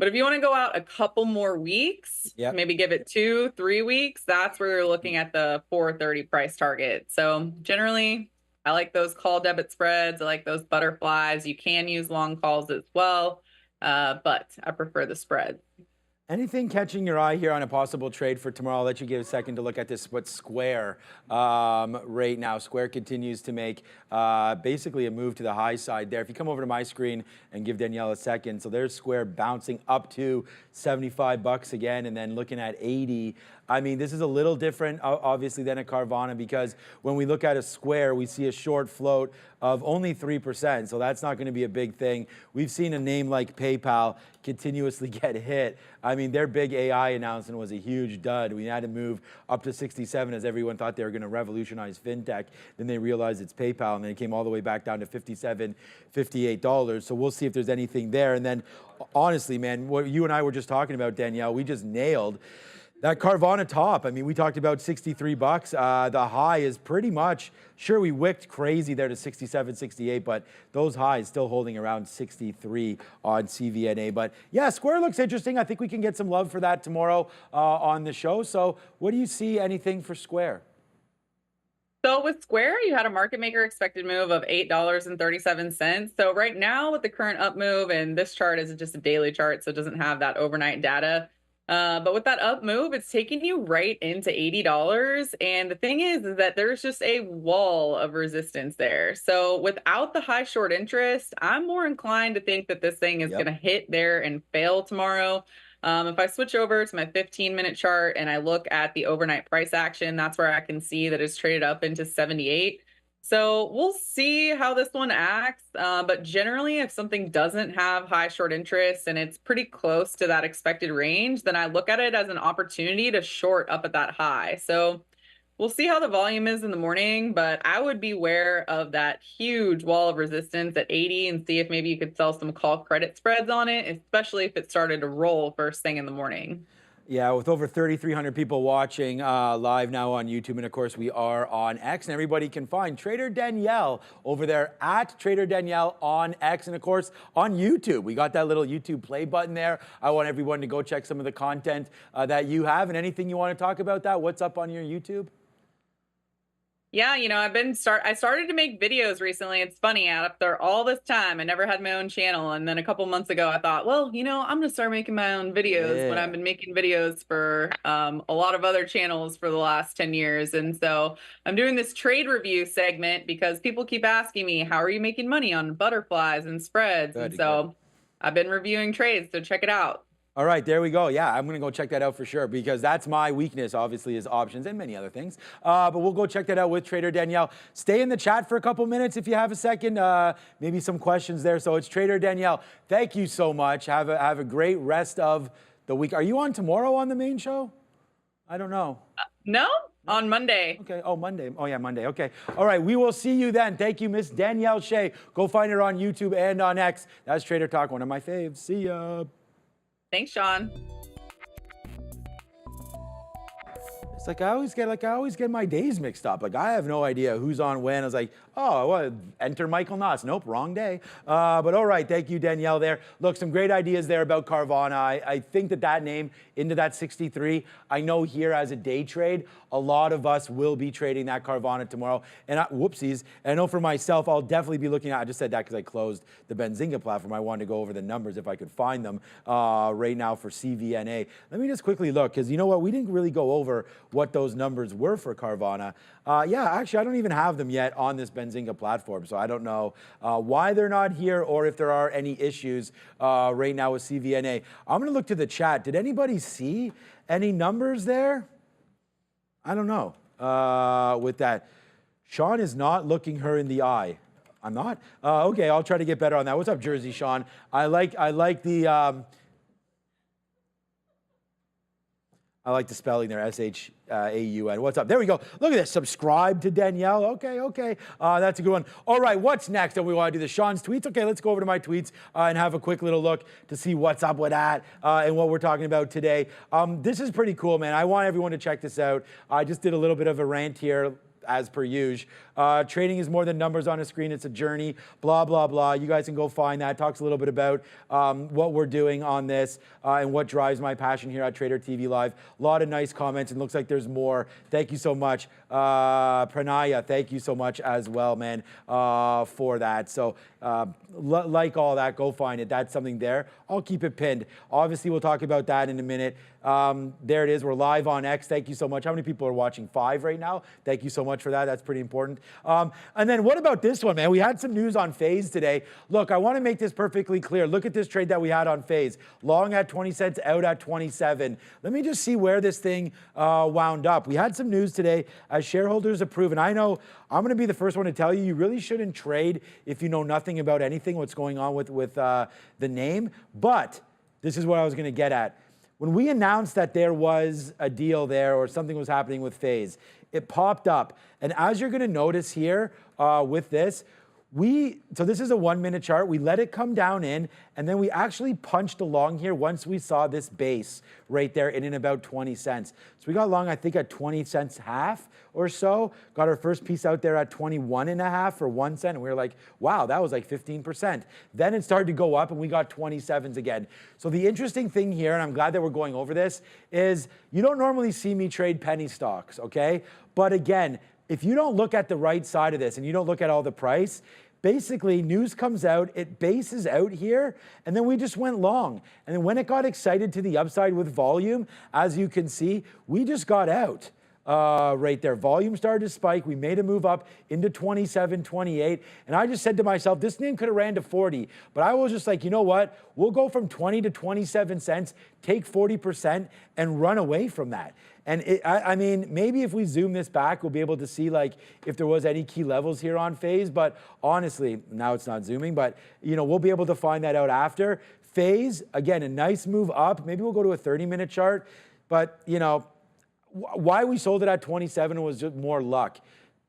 But if you want to go out a couple more weeks, maybe give it 2-3 weeks, that's where you're looking at the 430 price target. So generally, I like those call debit spreads. I like those butterflies. You can use long calls as well, but I prefer the spread. Anything catching your eye here on a possible trade for tomorrow? I'll let you give a second to look at this. What's Square right now? Square continues to make basically a move to the high side there. If you come over to my screen and give Danielle a second, so there's Square bouncing up to $75 again, and then looking at 80. This is a little different, obviously, than a Carvana because when we look at a Square, we see a short float of only 3%, so that's not going to be a big thing. We've seen a name like PayPal continuously get hit. Their big AI announcement was a huge dud. We had to move up to 67 as everyone thought they were going to revolutionize fintech. Then they realized it's PayPal, and then it came all the way back down to $57, $58. So we'll see if there's anything there. And then, honestly, man, what you and I were just talking about, Danielle, we just nailed that Carvana top. We talked about $63. The high is pretty much, sure, we wicked crazy there to 67, 68, but those highs still holding around 63 on CVNA. But yeah, Square looks interesting. I think we can get some love for that tomorrow on the show. So what do you see, anything for Square? So with Square, you had a market maker expected move of $8.37. So right now with the current up move, and this chart is just a daily chart, so it doesn't have that overnight data. But with that up move, it's taking you right into $80. And the thing is that there's just a wall of resistance there. So without the high short interest, I'm more inclined to think that this thing is going to hit there and fail tomorrow. If I switch over to my 15-minute chart and I look at the overnight price action, that's where I can see that it's traded up into 78. So we'll see how this one acts. But generally, if something doesn't have high short interest and it's pretty close to that expected range, then I look at it as an opportunity to short up at that high. So we'll see how the volume is in the morning, but I would be aware of that huge wall of resistance at 80 and see if maybe you could sell some call credit spreads on it, especially if it started to roll first thing in the morning. Yeah, with over 3,300 people watching live now on YouTube, and of course we are on X, and everybody can find Trader Danielle over there at Trader Danielle on X, and of course on YouTube. We got that little YouTube play button there. I want everyone to go check some of the content that you have, and anything you want to talk about that. What's up on your YouTube? Yeah, I started to make videos recently. It's funny, after all this time, I never had my own channel. And then a couple months ago, I thought, well, I'm going to start making my own videos when I've been making videos for a lot of other channels for the last 10 years. And so I'm doing this trade review segment because people keep asking me, how are you making money on butterflies and spreads? And so I've been reviewing trades, so check it out. All right, there we go. Yeah, I'm going to go check that out for sure because that's my weakness, obviously, is options and many other things. But we'll go check that out with Trader Danielle. Stay in the chat for a couple minutes if you have a second. Maybe some questions there. So it's Trader Danielle. Thank you so much. Have a great rest of the week. Are you on tomorrow on the main show? I don't know. No, on Monday. Okay. Oh, Monday. Oh, yeah, Monday. Okay. All right. We will see you then. Thank you, Miss Danielle Shea. Go find her on YouTube and on X. That's Trader Talk, one of my faves. See ya. Thanks, Sean. It's like I always get my days mixed up. Like I have no idea who's on when. I was like, oh, what? Enter Michael Knotts. Nope, wrong day. But all right, thank you, Danielle. There. Look, some great ideas there about Carvana. I think that name into that 63. I know here as a day trade, a lot of us will be trading that Carvana tomorrow. And whoopsies. And I know for myself, I'll definitely be looking at. I just said that because I closed the Benzinga platform. I wanted to go over the numbers if I could find them right now for CVNA. Let me just quickly look because you know what? We didn't really go over what those numbers were for Carvana. Yeah, actually, I don't even have them yet on this Benzinga platform, so I don't know why they're not here or if there are any issues right now with CVNA. I'm going to look to the chat. Did anybody see any numbers there? I don't know with that. Sean is not looking her in the eye. I'm not? Okay, I'll try to get better on that. What's up, Jersey Sean? I like the... I like the spelling there, S-H-A-U-N. What's up? There we go. Look at this. Subscribe to Danielle. Okay. That's a good one. All right, what's next? And we want to do the Sean's tweets. Okay, let's go over to my tweets and have a quick little look to see what's up with that and what we're talking about today. This is pretty cool, man. I want everyone to check this out. I just did a little bit of a rant here, as per usual. Trading is more than numbers on a screen. It's a journey, blah, blah, blah. You guys can go find that. Talks a little bit about what we're doing on this and what drives my passion here at Trader TV Live. A lot of nice comments, and looks like there's more. Thank you so much. Pranaya, thank you so much as well, man, for that. So like all that, go find it. That's something there. I'll keep it pinned. Obviously, we'll talk about that in a minute. There it is. We're live on X. Thank you so much. How many people are watching? 5 right now. Thank you so much for that. That's pretty important. And then what about this one, man? We had some news on FaZe today. Look, I want to make this perfectly clear. Look at this trade that we had on FaZe. Long at 20 cents, out at 27. Let me just see where this thing wound up. We had some news today as shareholders approve. And I know I'm going to be the first one to tell you, you really shouldn't trade if you know nothing about anything, what's going on with the name. But this is what I was going to get at. When we announced that there was a deal there or something was happening with FaZe, it popped up. And as you're going to notice here with this, so this is a 1-minute chart. We let it come down in, and then we actually punched along here once we saw this base right there in about 20 cents. So we got long, I think, at 20 cents half or so. Got our first piece out there at 21.5 for 1 cent, and we were like, wow, that was like 15%. Then it started to go up, and we got 27s again. So the interesting thing here, and I'm glad that we're going over this, is you don't normally see me trade penny stocks, okay? But again, if you don't look at the right side of this and you don't look at all the price, basically news comes out, it bases out here, and then we just went long. And then when it got excited to the upside with volume, as you can see, we just got out. Right there. Volume started to spike. We made a move up into 27, 28. And I just said to myself, this thing could have ran to 40. But I was just like, you know what? We'll go from 20 to 27 cents, take 40% and run away from that. And I mean, maybe if we zoom this back, we'll be able to see like if there was any key levels here on phase. But honestly, now it's not zooming, but you know, we'll be able to find that out after. Phase, again, a nice move up. Maybe we'll go to a 30-minute chart. But, you know, why we sold it at 27 was just more luck.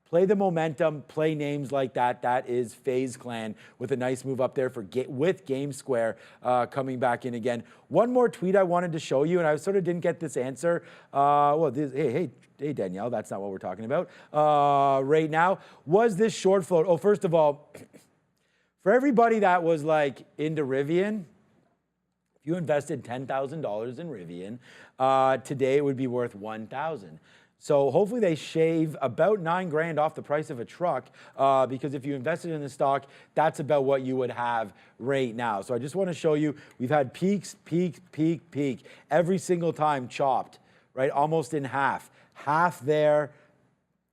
Play the momentum, play names like that. That is FaZe Clan with a nice move up there for with Game Square coming back in again. One more tweet I wanted to show you, and I sort of didn't get this answer. Hey, Danielle, that's not what we're talking about right now. Was this short float? Oh, first of all, for everybody that was like into RIVN, if you invested $10,000 in RIVN, today it would be worth $1,000. So hopefully they shave about $9 grand off the price of a truck because if you invested in the stock, that's about what you would have right now. So I just want to show you, we've had peaks, peak, peak, peak, every single time chopped, right? Almost in half. Half there,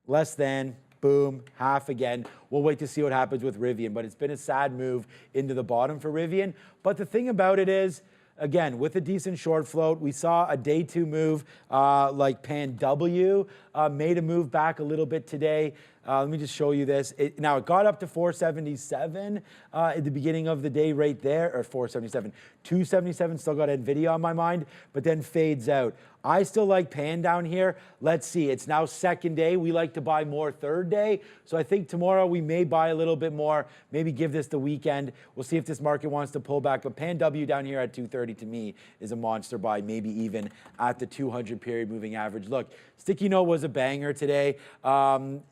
less than, boom, half again. We'll wait to see what happens with RIVN, but it's been a sad move into the bottom for RIVN. But the thing about it is, again, with a decent short float, we saw a day two move like Pan W made a move back a little bit today. Let me just show you this. Now, it got up to 477 at the beginning of the day right there, or 477. 277, still got NVIDIA on my mind, but then fades out. I still like Pan down here. Let's see. It's now second day. We like to buy more third day. So I think tomorrow we may buy a little bit more, maybe give this the weekend. We'll see if this market wants to pull back. But Pan W down here at 230 to me is a monster buy, maybe even at the 200 period moving average. Look, Sticky Note was a banger today. Well,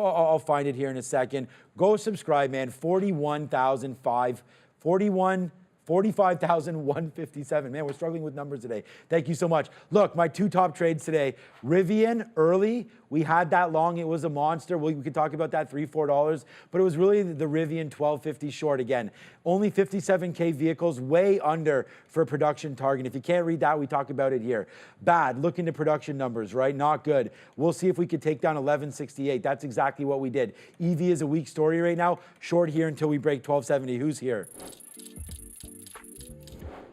I'll find it here in a second. Go subscribe, man. 45,157. Man, we're struggling with numbers today. Thank you so much. Look, my two top trades today. RIVN early. We had that long. It was a monster. We could talk about that $3, $4, but it was really the RIVN 1250 short again. Only 57K vehicles, way under for production target. If you can't read that, we talk about it here. Bad. Look into production numbers, right? Not good. We'll see if we could take down 1168. That's exactly what we did. EV is a weak story right now. Short here until we break 1270. Who's here?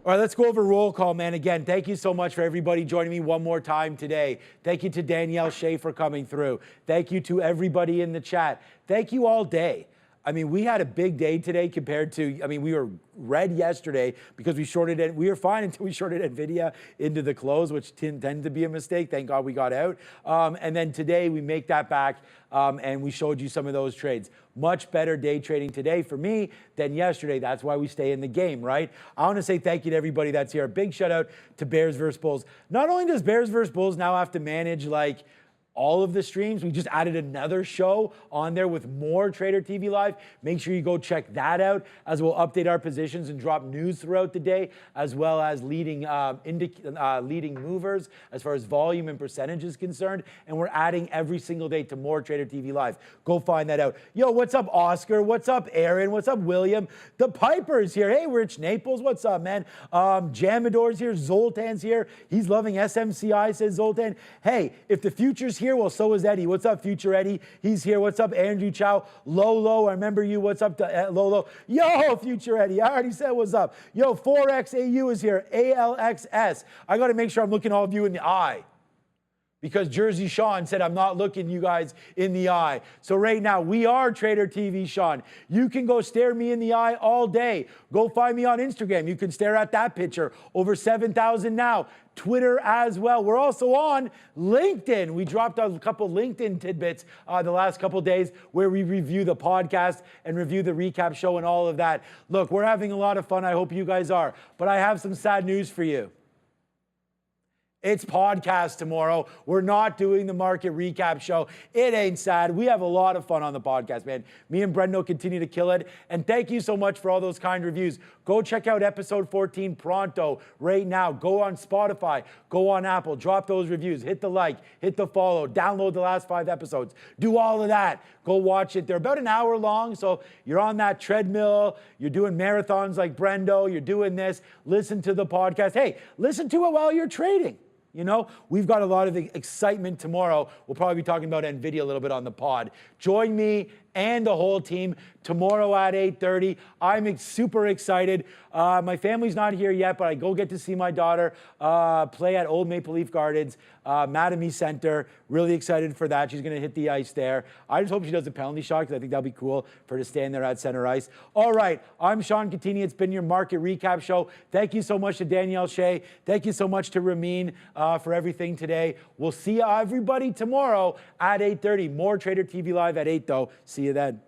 All right, let's go over roll call, man. Again, thank you so much for everybody joining me one more time today. Thank you to Danielle Shea for coming through. Thank you to everybody in the chat. Thank you all day. I mean, we had a big day today compared to, I mean, we were red yesterday because we shorted it. We were fine until we shorted NVIDIA into the close, which tended to be a mistake. Thank God we got out. And then today we make that back and we showed you some of those trades. Much better day trading today for me than yesterday. That's why we stay in the game, right? I want to say thank you to everybody that's here. A big shout out to Bears vs. Bulls. Not only does Bears vs. Bulls now have to manage like all of the streams, we just added another show on there with more Trader TV Live. Make sure you go check that out as we'll update our positions and drop news throughout the day, as well as leading movers as far as volume and percentage is concerned. And we're adding every single day to more Trader TV Live. Go find that out. Yo, what's up, Oscar? What's up, Aaron? What's up, William? The Piper's here. Hey, Rich Naples, what's up, man? Jamador's here. Zoltan's here. He's loving SMCI, says Zoltan. Hey, if the future's here, well, so is Eddie. What's up, Future Eddie? He's here. What's up, Andrew Chow? Lolo, I remember you. What's up, Lolo? Yo, Future Eddie. I already said what's up. Yo, 4XAU is here. ALXS. I got to make sure I'm looking all of you in the eye, because Jersey Sean said I'm not looking you guys in the eye. So right now, we are Trader TV Sean. You can go stare me in the eye all day. Go find me on Instagram. You can stare at that picture. Over 7,000 now. Twitter as well. We're also on LinkedIn. We dropped a couple LinkedIn tidbits the last couple days where we review the podcast and review the recap show and all of that. Look, we're having a lot of fun. I hope you guys are. But I have some sad news for you. It's podcast tomorrow. We're not doing the market recap show. It ain't sad. We have a lot of fun on the podcast, man. Me and Brendo continue to kill it. And thank you so much for all those kind reviews. Go check out episode 14 pronto right now. Go on Spotify. Go on Apple. Drop those reviews. Hit the like. Hit the follow. Download the last 5 episodes. Do all of that. Go watch it. They're about an hour long, so you're on that treadmill. You're doing marathons like Brendo. You're doing this. Listen to the podcast. Hey, listen to it while you're trading. You know, we've got a lot of excitement tomorrow. We'll probably be talking about NVIDIA a little bit on the pod. Join me and the whole team tomorrow at 8:30. I'm super excited. My family's not here yet, but I go get to see my daughter play at Old Maple Leaf Gardens, Mattamy Center. Really excited for that. She's going to hit the ice there. I just hope she does a penalty shot because I think that'll be cool for her to stand there at center ice. All right, I'm Sean Catini. It's been your market recap show. Thank you so much to Danielle Shea. Thank you so much to Ramin for everything today. We'll see everybody tomorrow at 8:30. More Trader TV Live at 8, though. See you then.